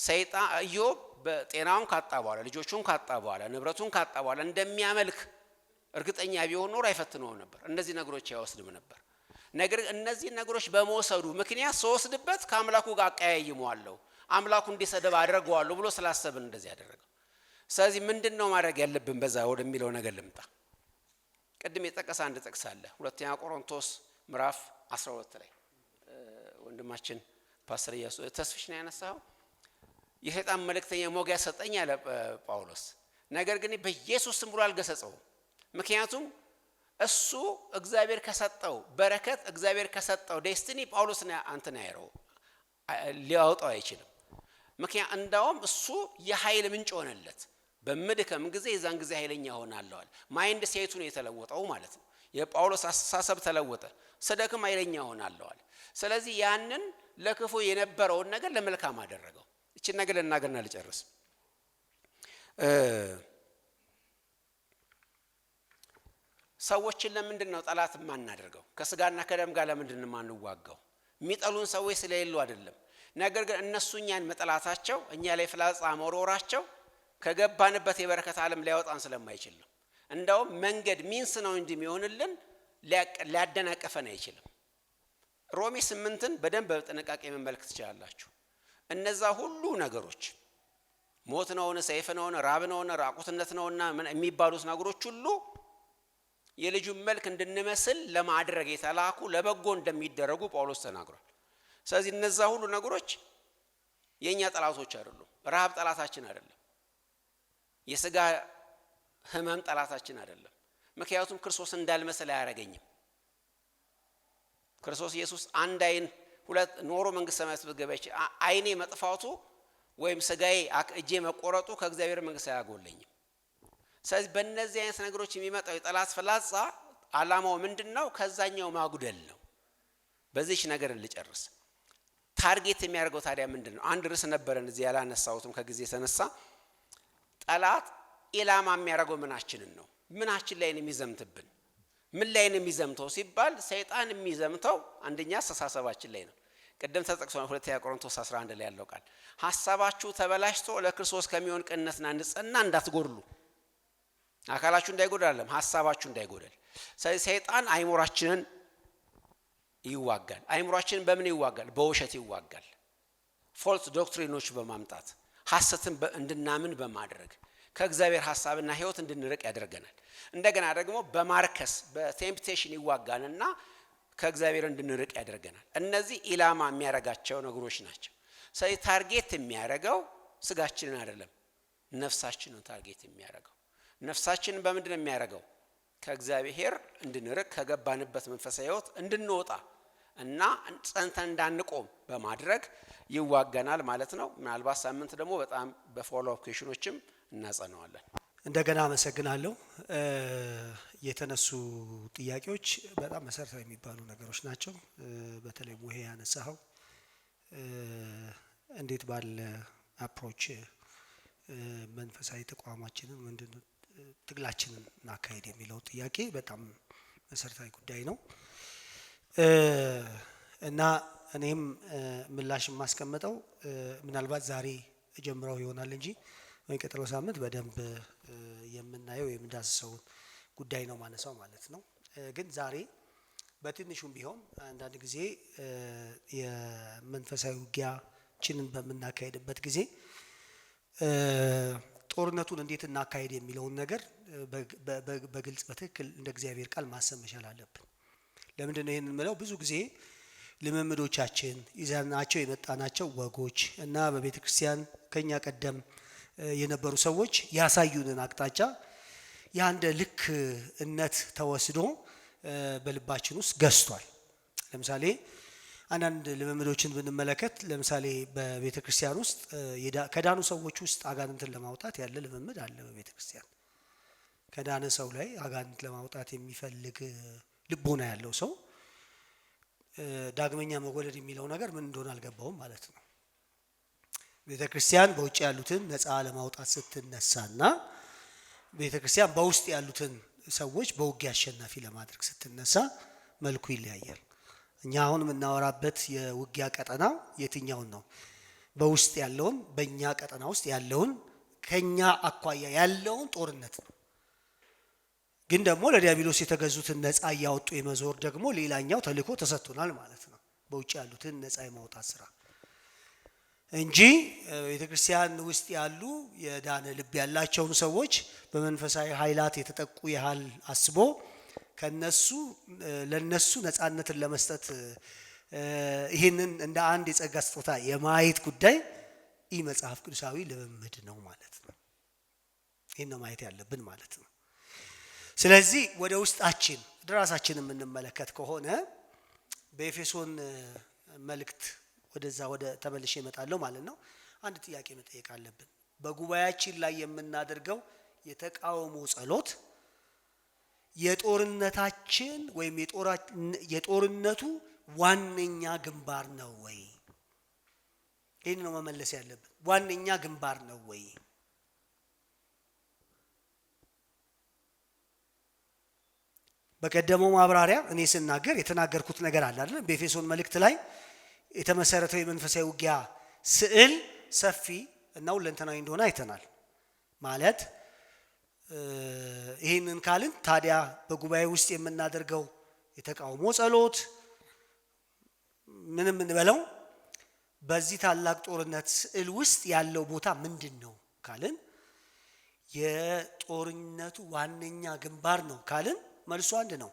ሰይጣን ኢዮብ በጤናውን ካጣ በኋላ ልጆቹን ካጣ በኋላ ንብረቱን ካጣ በኋላ እንደሚያመልክ እርግጠኛ ቢሆን ኖሮ አይፈትነውም ነበር፣ እነዚህ ነገሮች አይወስድም ነበር። ነገር ግን እነዚህ ነገሮች በመወሰዱ ምክንያት ስወስድበት ከአምላኩ ጋር አቀያይመዋለሁ፣ አምላኩ እንዲሰደብ አደርገዋለሁ ብሎ ስላሰብን እንደዚህ ያደረገው። ስለዚህ ምንድነው ማድረግ ያለብን? በዛ ወደሚለው ነገር ልምጣ። ቅድም የጠቀሰ አንድ ጥቅስ አለ፣ ሁለተኛ ቆሮንቶስ ምዕራፍ 12 ላይ ወንድማችን ፓስተር ኢያሱ ተስፍሽ ነው ያነሳው። የሰይጣን መልእክተኛ ሞገስ ሰጠኝ አለ ጳውሎስ። ነገር ግን በኢየሱስ ስም ብሎ አልገሰጸውም። ምክንያቱም እሱ እግዚአብሔር ከሰጠው በረከት እግዚአብሔር ከሰጠው ዴስቲኒ ጳውሎስና አንተና ያረው ሊያወጣው አይችልም። ምክንያት እንዳውም እሱ የኃይል ምንጭ ሆነለት። በመድከም ጊዜ የዛን ጊዜ ኃይለኛ ሆናለዋል። ማይንድ ሴቱን የተለወጠው ማለት ነው። የጳውሎስ አስተሳሰብ ተለወጠ። ስደክም ኃይለኛ ሆናለዋል። ስለዚህ ያንን ለክፉ የነበረውን ነገር ለመልካም አደረገው። እቺን ነገር ልናገርና ልጨርስ። ሰዎችን ለምንድን ነው ጠላት ማናደርገው? ከስጋና ከደም ጋር ለምንድን ነው ማንዋጋው? የሚጠሉን ሰዎች ስለሌሉ አይደለም። ነገር ግን እነሱ እኛን መጠላታቸው፣ እኛ ላይ ፍላጻ መወርወራቸው ከገባንበት የበረከት ዓለም ሊያወጣን ስለማይችል ነው። እንዳውም መንገድ ሚንስ ነው እንጂ የሚሆንልን ሊያደናቀፈን አይችልም። ሮሜ 8ን በደንብ በጥንቃቄ መመልከት ትችላላችሁ። እነዛ ሁሉ ነገሮች ሞት ነውና፣ ሰይፍ ነውና፣ ራብ ነውና፣ ራቁትነት ነውና የሚባሉት ነገሮች ሁሉ የልጁን መልክ እንድንመስል ለማድረግ የተላኩ ለበጎ እንደሚደረጉ ጳውሎስ ተናግሯል። ስለዚህ እነዛ ሁሉ ነገሮች የኛ ጠላቶች አይደሉም። ረሃብ ጠላታችን አይደለም። የሥጋ ህመም ጠላታችን አይደለም። ምክንያቱም ክርስቶስ እንዳልመሰለ አያረገኝም። ክርስቶስ ኢየሱስ አንድ አይን ሁለት ኖሮ መንግስተ ሰማያት በገባች አይኔ መጥፋቱ ወይም ሥጋዬ እጄ መቆረጡ ከእግዚአብሔር መንግስት አያጎለኝም። ስለዚህ በእነዚህ አይነት ነገሮች የሚመጣው የጠላት ፍላጻ ዓላማው ምንድነው? ከዛኛው ማጉደል ነው። በዚህ ነገር ልጨርስ። ታርጌት የሚያደርገው ታዲያ ምንድነው? አንድ ርዕስ ነበረን እዚህ ያላነሳሁትም ከጊዜ የተነሳ ጠላት ኢላማ የሚያደርገው ምናችንን ነው? ምናችን ላይ ነው የሚዘምትብን? ምን ላይ ነው የሚዘምተው ሲባል ሰይጣን የሚዘምተው አንደኛ አስተሳሰባችን ላይ ነው። ቅድም ተጠቅሷል 2 ቆሮንቶስ 11 ላይ ያለው ቃል ሐሳባችሁ ተበላሽቶ ለክርስቶስ ከሚሆን ቅንነትና ንጽሕና እንዳትጎድሉ። አካላችሁ እንዳይጎድል አይደለም፣ ሐሳባችሁ እንዳይጎድል። ስለዚህ ሰይጣን አይምሮአችንን ይዋጋል። አይምሮአችንን በምን ይዋጋል? በውሸት ይዋጋል። ፎልስ ዶክትሪኖች በማምጣት ሐሰትን እንድናምን በማድረግ ከእግዚአብሔር ሐሳብና ሕይወት እንድንርቅ ያደርገናል። እንደገና ደግሞ በማርከስ በቴምፕቴሽን ይዋጋንና ከእግዚአብሔር እንድንርቅ ያደርገናል። እነዚህ ኢላማ የሚያረጋቸው ነገሮች ናቸው። ስለዚህ ታርጌት የሚያረጋው ስጋችንን አይደለም፣ ነፍሳችንን ታርጌት የሚያረጋው። ነፍሳችንን በምንድን ነው የሚያረጋው? ከእግዚአብሔር እንድንርቅ ከገባንበት መንፈሳዊ ሕይወት እንድንወጣ እና ጸንተን እንዳንቆም በማድረግ ይዋጋናል ማለት ነው። ምናልባት ሳምንት ደግሞ በጣም በፎሎ አፕ ኩዌሽኖችም እናጸናዋለን። እንደገና አመሰግናለሁ። የተነሱ ጥያቄዎች በጣም መሰረታዊ የሚባሉ ነገሮች ናቸው። በተለይ ሙሄ ያነሳው እንዴት ባለ አፕሮች መንፈሳዊ ተቋማችንን ምንድነው ትግላችንን እናካሄድ የሚለው ጥያቄ በጣም መሰረታዊ ጉዳይ ነው እና እኔም ምላሽ የማስቀምጠው ምናልባት ዛሬ ጀምረው ይሆናል እንጂ ወይ ቀጥሎ ሳምንት በደንብ የምናየው የምንዳስሰው ጉዳይ ነው ማነሳው ማለት ነው። ግን ዛሬ በትንሹም ቢሆን አንዳንድ ጊዜ የመንፈሳዊ ውጊያችንን በምናካሄድበት ጊዜ ጦርነቱን እንዴት እናካሄድ የሚለውን ነገር በግልጽ በትክክል እንደ እግዚአብሔር ቃል ማሰብ መቻል አለብን። ለምንድን ነው ይሄንን የምለው? ብዙ ጊዜ ልምምዶቻችን ይዘናቸው የመጣናቸው ወጎች እና በቤተ ክርስቲያን ከኛ ቀደም የነበሩ ሰዎች ያሳዩንን አቅጣጫ ያንደ ልክ እነት ተወስዶ በልባችን ውስጥ ገዝቷል። ለምሳሌ አንዳንድ ልምምዶችን ብንመለከት ለምሳሌ በቤተ ክርስቲያን ውስጥ ከዳኑ ሰዎች ውስጥ አጋንንትን ለማውጣት ያለ ልምምድ አለ። በቤተ ክርስቲያን ከዳነ ሰው ላይ አጋንንት ለማውጣት የሚፈልግ ልቦና ያለው ሰው ዳግመኛ መወለድ የሚለው ነገር ምን እንደሆነ አልገባውም ማለት ነው። ቤተ ክርስቲያን በውጭ ያሉትን ነፃ ለማውጣት ስትነሳና ቤተ ክርስቲያን በውስጥ ያሉትን ሰዎች በውጊያ አሸናፊ ለማድረግ ስትነሳ መልኩ ይለያያል። እኛ አሁን የምናወራበት የውጊያ ቀጠና የትኛውን ነው? በውስጥ ያለውን በእኛ ቀጠና ውስጥ ያለውን ከኛ አኳያ ያለውን ጦርነት ነው። ግን ደግሞ ለዲያብሎስ የተገዙትን ነፃ እያወጡ የመዞር ደግሞ ሌላኛው ተልእኮ ተሰጥቶናል ማለት ነው። በውጭ ያሉትን ነፃ የማውጣት ስራ እንጂ ቤተክርስቲያን ውስጥ ያሉ የዳነ ልብ ያላቸውን ሰዎች በመንፈሳዊ ኃይላት የተጠቁ ያህል አስቦ ከነሱ ለነሱ ነፃነትን ለመስጠት ይህንን እንደ አንድ የጸጋ ስጦታ የማየት ጉዳይ ይህ መጽሐፍ ቅዱሳዊ ልምምድ ነው ማለት ነው። ይህን ነው ማየት ያለብን ማለት ነው። ስለዚህ ወደ ውስጣችን ራሳችን የምንመለከት ከሆነ በኤፌሶን መልእክት ወደዛ ወደ ተመልሼ እመጣለሁ ማለት ነው። አንድ ጥያቄ መጠየቅ አለብን። በጉባኤያችን ላይ የምናደርገው የተቃውሞ ጸሎት የጦርነታችን ወይም የጦርነቱ ዋነኛ ግንባር ነው ወይ? ይህን ነው መመለስ ያለብን። ዋነኛ ግንባር ነው ወይ? በቀደመው ማብራሪያ እኔ ስናገር የተናገርኩት ነገር አለ አይደል? በኤፌሶን መልእክት ላይ የተመሰረተው የመንፈሳዊ ውጊያ ስዕል ሰፊ እና ሁለንተናዊ እንደሆነ አይተናል። ማለት ይህንን ካልን ታዲያ በጉባኤ ውስጥ የምናደርገው የተቃውሞ ጸሎት ምንም እንበለው በዚህ ታላቅ ጦርነት ስዕል ውስጥ ያለው ቦታ ምንድን ነው ካልን የጦርነቱ ዋነኛ ግንባር ነው ካልን መልሱ አንድ ነው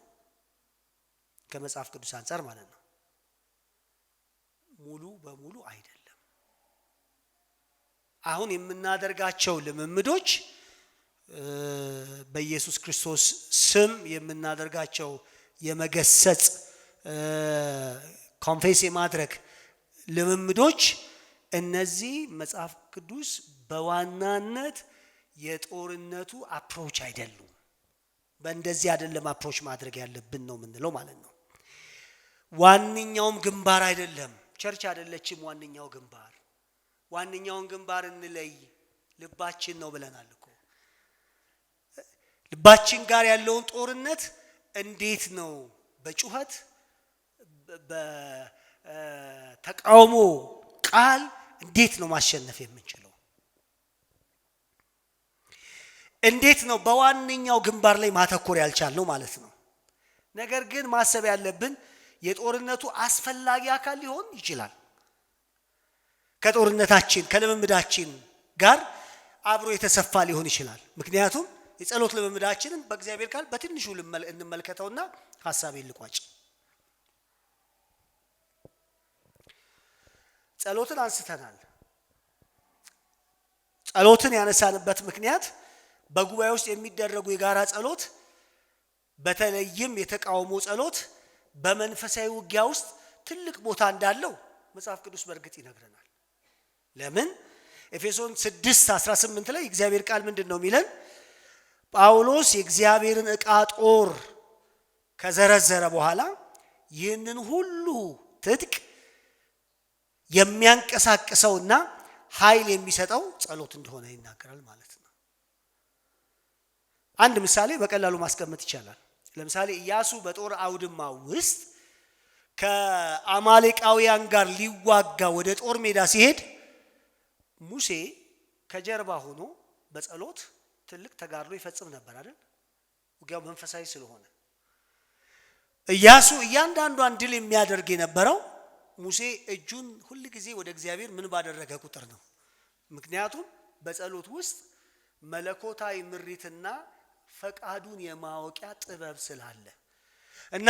ከመጽሐፍ ቅዱስ አንፃር ማለት ነው። ሙሉ በሙሉ አይደለም። አሁን የምናደርጋቸው ልምምዶች በኢየሱስ ክርስቶስ ስም የምናደርጋቸው የመገሰጽ ኮንፌስ የማድረግ ልምምዶች እነዚህ መጽሐፍ ቅዱስ በዋናነት የጦርነቱ አፕሮች አይደሉም። በእንደዚህ አይደለም አፕሮች ማድረግ ያለብን ነው የምንለው ማለት ነው። ዋንኛውም ግንባር አይደለም። ቸርች አይደለችም ዋንኛው ግንባር። ዋንኛውን ግንባር እንለይ፣ ልባችን ነው ብለናል እኮ። ልባችን ጋር ያለውን ጦርነት እንዴት ነው በጩኸት በተቃውሞ ቃል እንዴት ነው ማሸነፍ የምንችለው? እንዴት ነው በዋንኛው ግንባር ላይ ማተኮር ያልቻልነው ማለት ነው። ነገር ግን ማሰብ ያለብን የጦርነቱ አስፈላጊ አካል ሊሆን ይችላል። ከጦርነታችን ከልምምዳችን ጋር አብሮ የተሰፋ ሊሆን ይችላል። ምክንያቱም የጸሎት ልምምዳችንን በእግዚአብሔር ቃል በትንሹ እንመልከተውና ሐሳቤን ልቋጭ። ጸሎትን አንስተናል። ጸሎትን ያነሳንበት ምክንያት በጉባኤ ውስጥ የሚደረጉ የጋራ ጸሎት በተለይም የተቃውሞ ጸሎት በመንፈሳዊ ውጊያ ውስጥ ትልቅ ቦታ እንዳለው መጽሐፍ ቅዱስ በእርግጥ ይነግረናል። ለምን? ኤፌሶን 6:18 ላይ እግዚአብሔር ቃል ምንድነው የሚለን? ጳውሎስ የእግዚአብሔርን ዕቃ ጦር ከዘረዘረ በኋላ ይህንን ሁሉ ትጥቅ የሚያንቀሳቅሰውና ኃይል የሚሰጠው ጸሎት እንደሆነ ይናገራል ማለት ነው። አንድ ምሳሌ በቀላሉ ማስቀመጥ ይቻላል። ለምሳሌ ኢያሱ በጦር አውድማ ውስጥ ከአማሌቃውያን ጋር ሊዋጋ ወደ ጦር ሜዳ ሲሄድ ሙሴ ከጀርባ ሆኖ በጸሎት ትልቅ ተጋድሎ ይፈጽም ነበር አይደል? ውጊያው መንፈሳዊ ስለሆነ ኢያሱ እያንዳንዷን ድል የሚያደርግ የነበረው ሙሴ እጁን ሁሉ ጊዜ ወደ እግዚአብሔር ምን ባደረገ ቁጥር ነው። ምክንያቱም በጸሎት ውስጥ መለኮታዊ ምሪትና ፈቃዱን የማወቂያ ጥበብ ስላለ እና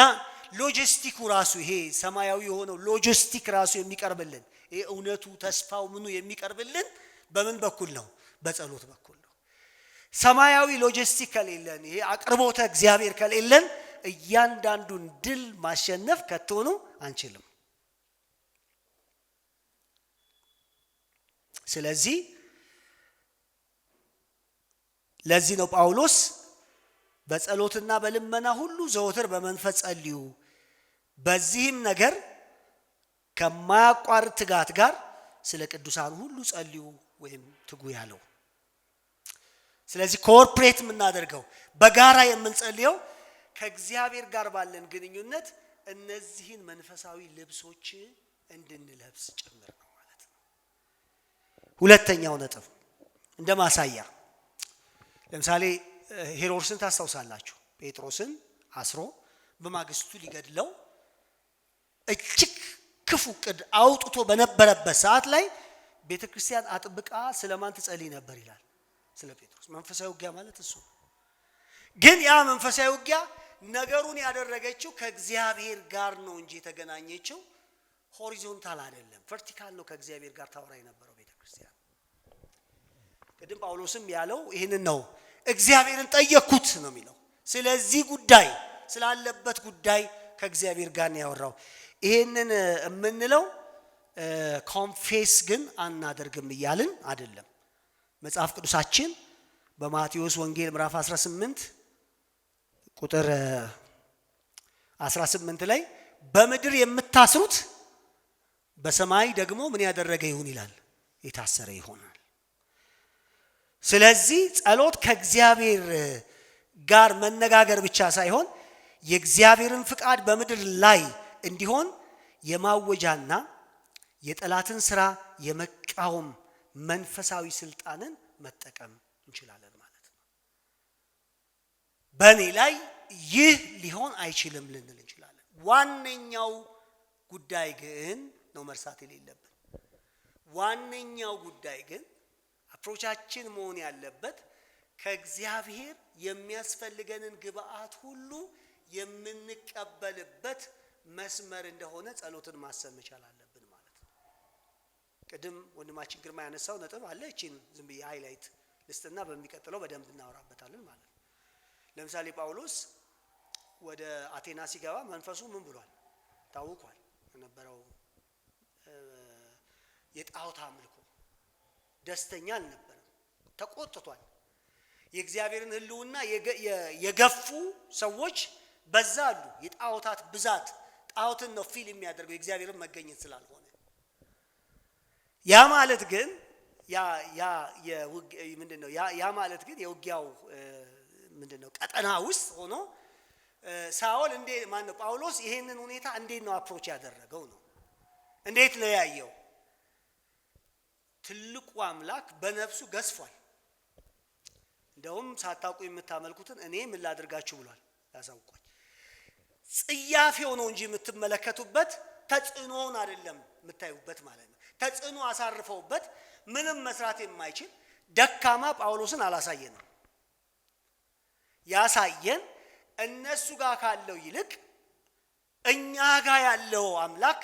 ሎጂስቲኩ ራሱ ይሄ ሰማያዊ የሆነው ሎጂስቲክ ራሱ የሚቀርብልን ይሄ እውነቱ ተስፋው ምኑ የሚቀርብልን በምን በኩል ነው? በጸሎት በኩል ነው። ሰማያዊ ሎጂስቲክ ከሌለን ይሄ አቅርቦተ እግዚአብሔር ከሌለን እያንዳንዱን ድል ማሸነፍ ከቶኑ አንችልም። ስለዚህ ለዚህ ነው ጳውሎስ በጸሎትና በልመና ሁሉ ዘወትር በመንፈስ ጸልዩ፣ በዚህም ነገር ከማያቋርጥ ትጋት ጋር ስለ ቅዱሳን ሁሉ ጸልዩ ወይም ትጉ ያለው። ስለዚህ ኮርፖሬት የምናደርገው በጋራ የምንጸልየው ከእግዚአብሔር ጋር ባለን ግንኙነት እነዚህን መንፈሳዊ ልብሶች እንድንለብስ ጭምር ነው ማለት ነው። ሁለተኛው ነጥብ እንደ ማሳያ ለምሳሌ ሄሮድስን ታስታውሳላችሁ። ጴጥሮስን አስሮ በማግስቱ ሊገድለው እጅግ ክፉ ዕቅድ አውጥቶ በነበረበት ሰዓት ላይ ቤተክርስቲያን አጥብቃ ስለማን ትጸልይ ነበር ይላል? ስለ ጴጥሮስ። መንፈሳዊ ውጊያ ማለት እሱ። ግን ያ መንፈሳዊ ውጊያ ነገሩን ያደረገችው ከእግዚአብሔር ጋር ነው እንጂ የተገናኘችው ሆሪዞንታል አይደለም፣ ቨርቲካል ነው። ከእግዚአብሔር ጋር ታወራ የነበረው ቤተክርስቲያን። ቅድም ጳውሎስም ያለው ይህንን ነው። እግዚአብሔርን ጠየቅኩት ነው የሚለው። ስለዚህ ጉዳይ ስላለበት ጉዳይ ከእግዚአብሔር ጋር ነው ያወራው። ይሄንን የምንለው ኮንፌስ ግን አናደርግም እያልን አይደለም። መጽሐፍ ቅዱሳችን በማቴዎስ ወንጌል ምዕራፍ 18 ቁጥር 18 ላይ በምድር የምታስሩት በሰማይ ደግሞ ምን ያደረገ ይሁን ይላል? የታሰረ ይሆናል። ስለዚህ ጸሎት ከእግዚአብሔር ጋር መነጋገር ብቻ ሳይሆን የእግዚአብሔርን ፍቃድ በምድር ላይ እንዲሆን የማወጃና የጠላትን ስራ የመቃወም መንፈሳዊ ስልጣንን መጠቀም እንችላለን ማለት ነው። በእኔ ላይ ይህ ሊሆን አይችልም ልንል እንችላለን። ዋነኛው ጉዳይ ግን ነው መርሳት የሌለብን። ዋነኛው ጉዳይ ግን አፕሮቻችን መሆን ያለበት ከእግዚአብሔር የሚያስፈልገንን ግብአት ሁሉ የምንቀበልበት መስመር እንደሆነ ጸሎትን ማሰብ መቻል አለብን ማለት ነው። ቅድም ወንድማችን ግርማ ያነሳው ነጥብ አለ። እቺን ዝም ብዬ ሃይላይት ልስጥና በሚቀጥለው በደንብ እናወራበታለን ማለት ነው። ለምሳሌ ጳውሎስ ወደ አቴና ሲገባ መንፈሱ ምን ብሏል? ታውቋል። የነበረው የጣዖት አምልኮ ደስተኛ አልነበረም፣ ተቆጥቷል። የእግዚአብሔርን ሕልውና የገፉ ሰዎች በዛ አሉ። የጣዖታት ብዛት ጣዖትን ነው ፊል የሚያደርገው የእግዚአብሔርን መገኘት ስላልሆነ። ያ ማለት ግን ያ ማለት ግን የውጊያው ምንድነው ቀጠና ውስጥ ሆኖ ሳኦል ጳውሎስ ይሄንን ሁኔታ እንዴት ነው አፕሮች ያደረገው ነው? እንዴት ነው ያየው? ትልቁ አምላክ በነፍሱ ገዝፏል። እንደውም ሳታውቁ የምታመልኩትን እኔ ምን ላድርጋችሁ ብሏል። ያሳውቋል። ጽያፍ ነው እንጂ የምትመለከቱበት ተጽዕኖውን አይደለም የምታዩበት ማለት ነው። ተጽዕኖ አሳርፈውበት ምንም መስራት የማይችል ደካማ ጳውሎስን አላሳየንም። ያሳየን እነሱ ጋር ካለው ይልቅ እኛ ጋር ያለው አምላክ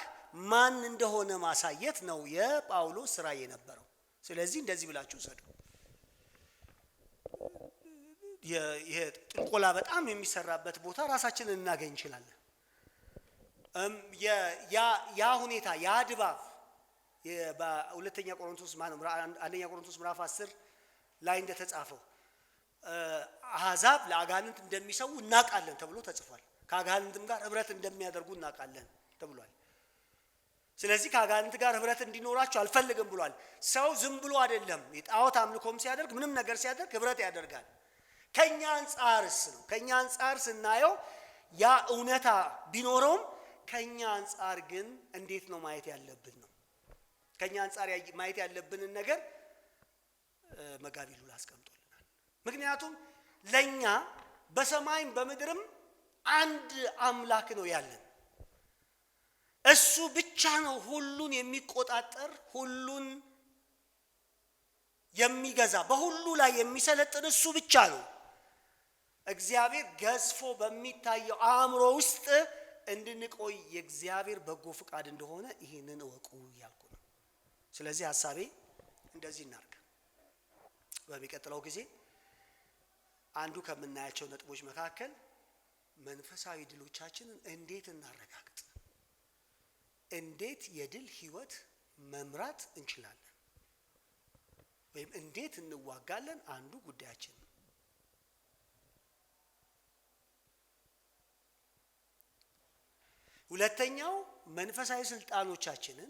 ማን እንደሆነ ማሳየት ነው የጳውሎስ ስራ የነበረው። ስለዚህ እንደዚህ ብላችሁ ሰዱ። ይሄ ጥንቆላ በጣም የሚሰራበት ቦታ ራሳችንን እናገኝ እንችላለን። ያ ሁኔታ ያ ድባብ በሁለተኛ ቆሮንቶስ አንደኛ ቆሮንቶስ ምዕራፍ 10 ላይ እንደተጻፈው አሕዛብ ለአጋንንት እንደሚሰው እናውቃለን ተብሎ ተጽፏል። ከአጋንንትም ጋር ህብረት እንደሚያደርጉ እናውቃለን ተብሏል። ስለዚህ ከአጋንንት ጋር ህብረት እንዲኖራቸው አልፈልግም ብሏል። ሰው ዝም ብሎ አይደለም የጣዖት አምልኮም ሲያደርግ ምንም ነገር ሲያደርግ ህብረት ያደርጋል። ከኛ አንጻርስ ነው። ከኛ አንጻር ስናየው ያ እውነታ ቢኖረውም ከኛ አንጻር ግን እንዴት ነው ማየት ያለብን ነው። ከኛ አንጻር ማየት ያለብንን ነገር መጋቢ ሉላ አስቀምጦልናል። ምክንያቱም ለኛ በሰማይም በምድርም አንድ አምላክ ነው ያለን። እሱ ብቻ ነው ሁሉን የሚቆጣጠር፣ ሁሉን የሚገዛ፣ በሁሉ ላይ የሚሰለጥን እሱ ብቻ ነው። እግዚአብሔር ገዝፎ በሚታየው አእምሮ ውስጥ እንድንቆይ የእግዚአብሔር በጎ ፍቃድ እንደሆነ ይህንን እወቁ እያልኩ ነው። ስለዚህ ሀሳቤ እንደዚህ እናድርግ። በሚቀጥለው ጊዜ አንዱ ከምናያቸው ነጥቦች መካከል መንፈሳዊ ድሎቻችንን እንዴት እናረጋግጥ፣ እንዴት የድል ህይወት መምራት እንችላለን፣ ወይም እንዴት እንዋጋለን አንዱ ጉዳያችን ነው። ሁለተኛው መንፈሳዊ ስልጣኖቻችንን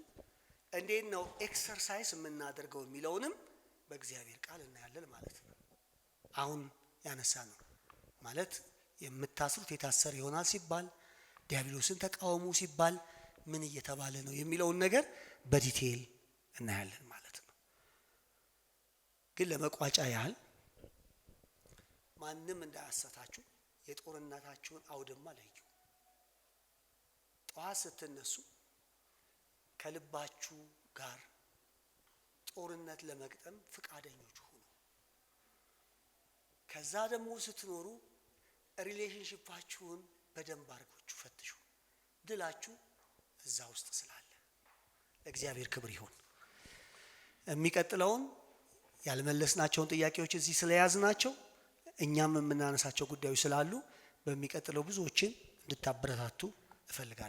እንዴት ነው ኤክሰርሳይዝ የምናደርገው የሚለውንም በእግዚአብሔር ቃል እናያለን ማለት ነው። አሁን ያነሳ ነው ማለት የምታስሩት የታሰረ ይሆናል ሲባል፣ ዲያብሎስን ተቃወሙ ሲባል ምን እየተባለ ነው የሚለውን ነገር በዲቴል እናያለን ማለት ነው። ግን ለመቋጫ ያህል ማንም እንዳያሳታችሁ የጦርነታችሁን አውድማ ለዩ። ጠዋት ስትነሱ ከልባችሁ ጋር ጦርነት ለመግጠም ፍቃደኞች ሁኑ። ከዛ ደግሞ ስትኖሩ ሪሌሽንሺፓችሁን በደንብ አድርጋችሁ ፈትሹ። ድላችሁ እዛ ውስጥ ስላለ ለእግዚአብሔር ክብር ይሁን። የሚቀጥለውን ያልመለስናቸውን ጥያቄዎች እዚህ ስለያዝናቸው እኛም የምናነሳቸው ጉዳዮች ስላሉ በሚቀጥለው ብዙዎችን እንድታበረታቱ እፈልጋለሁ።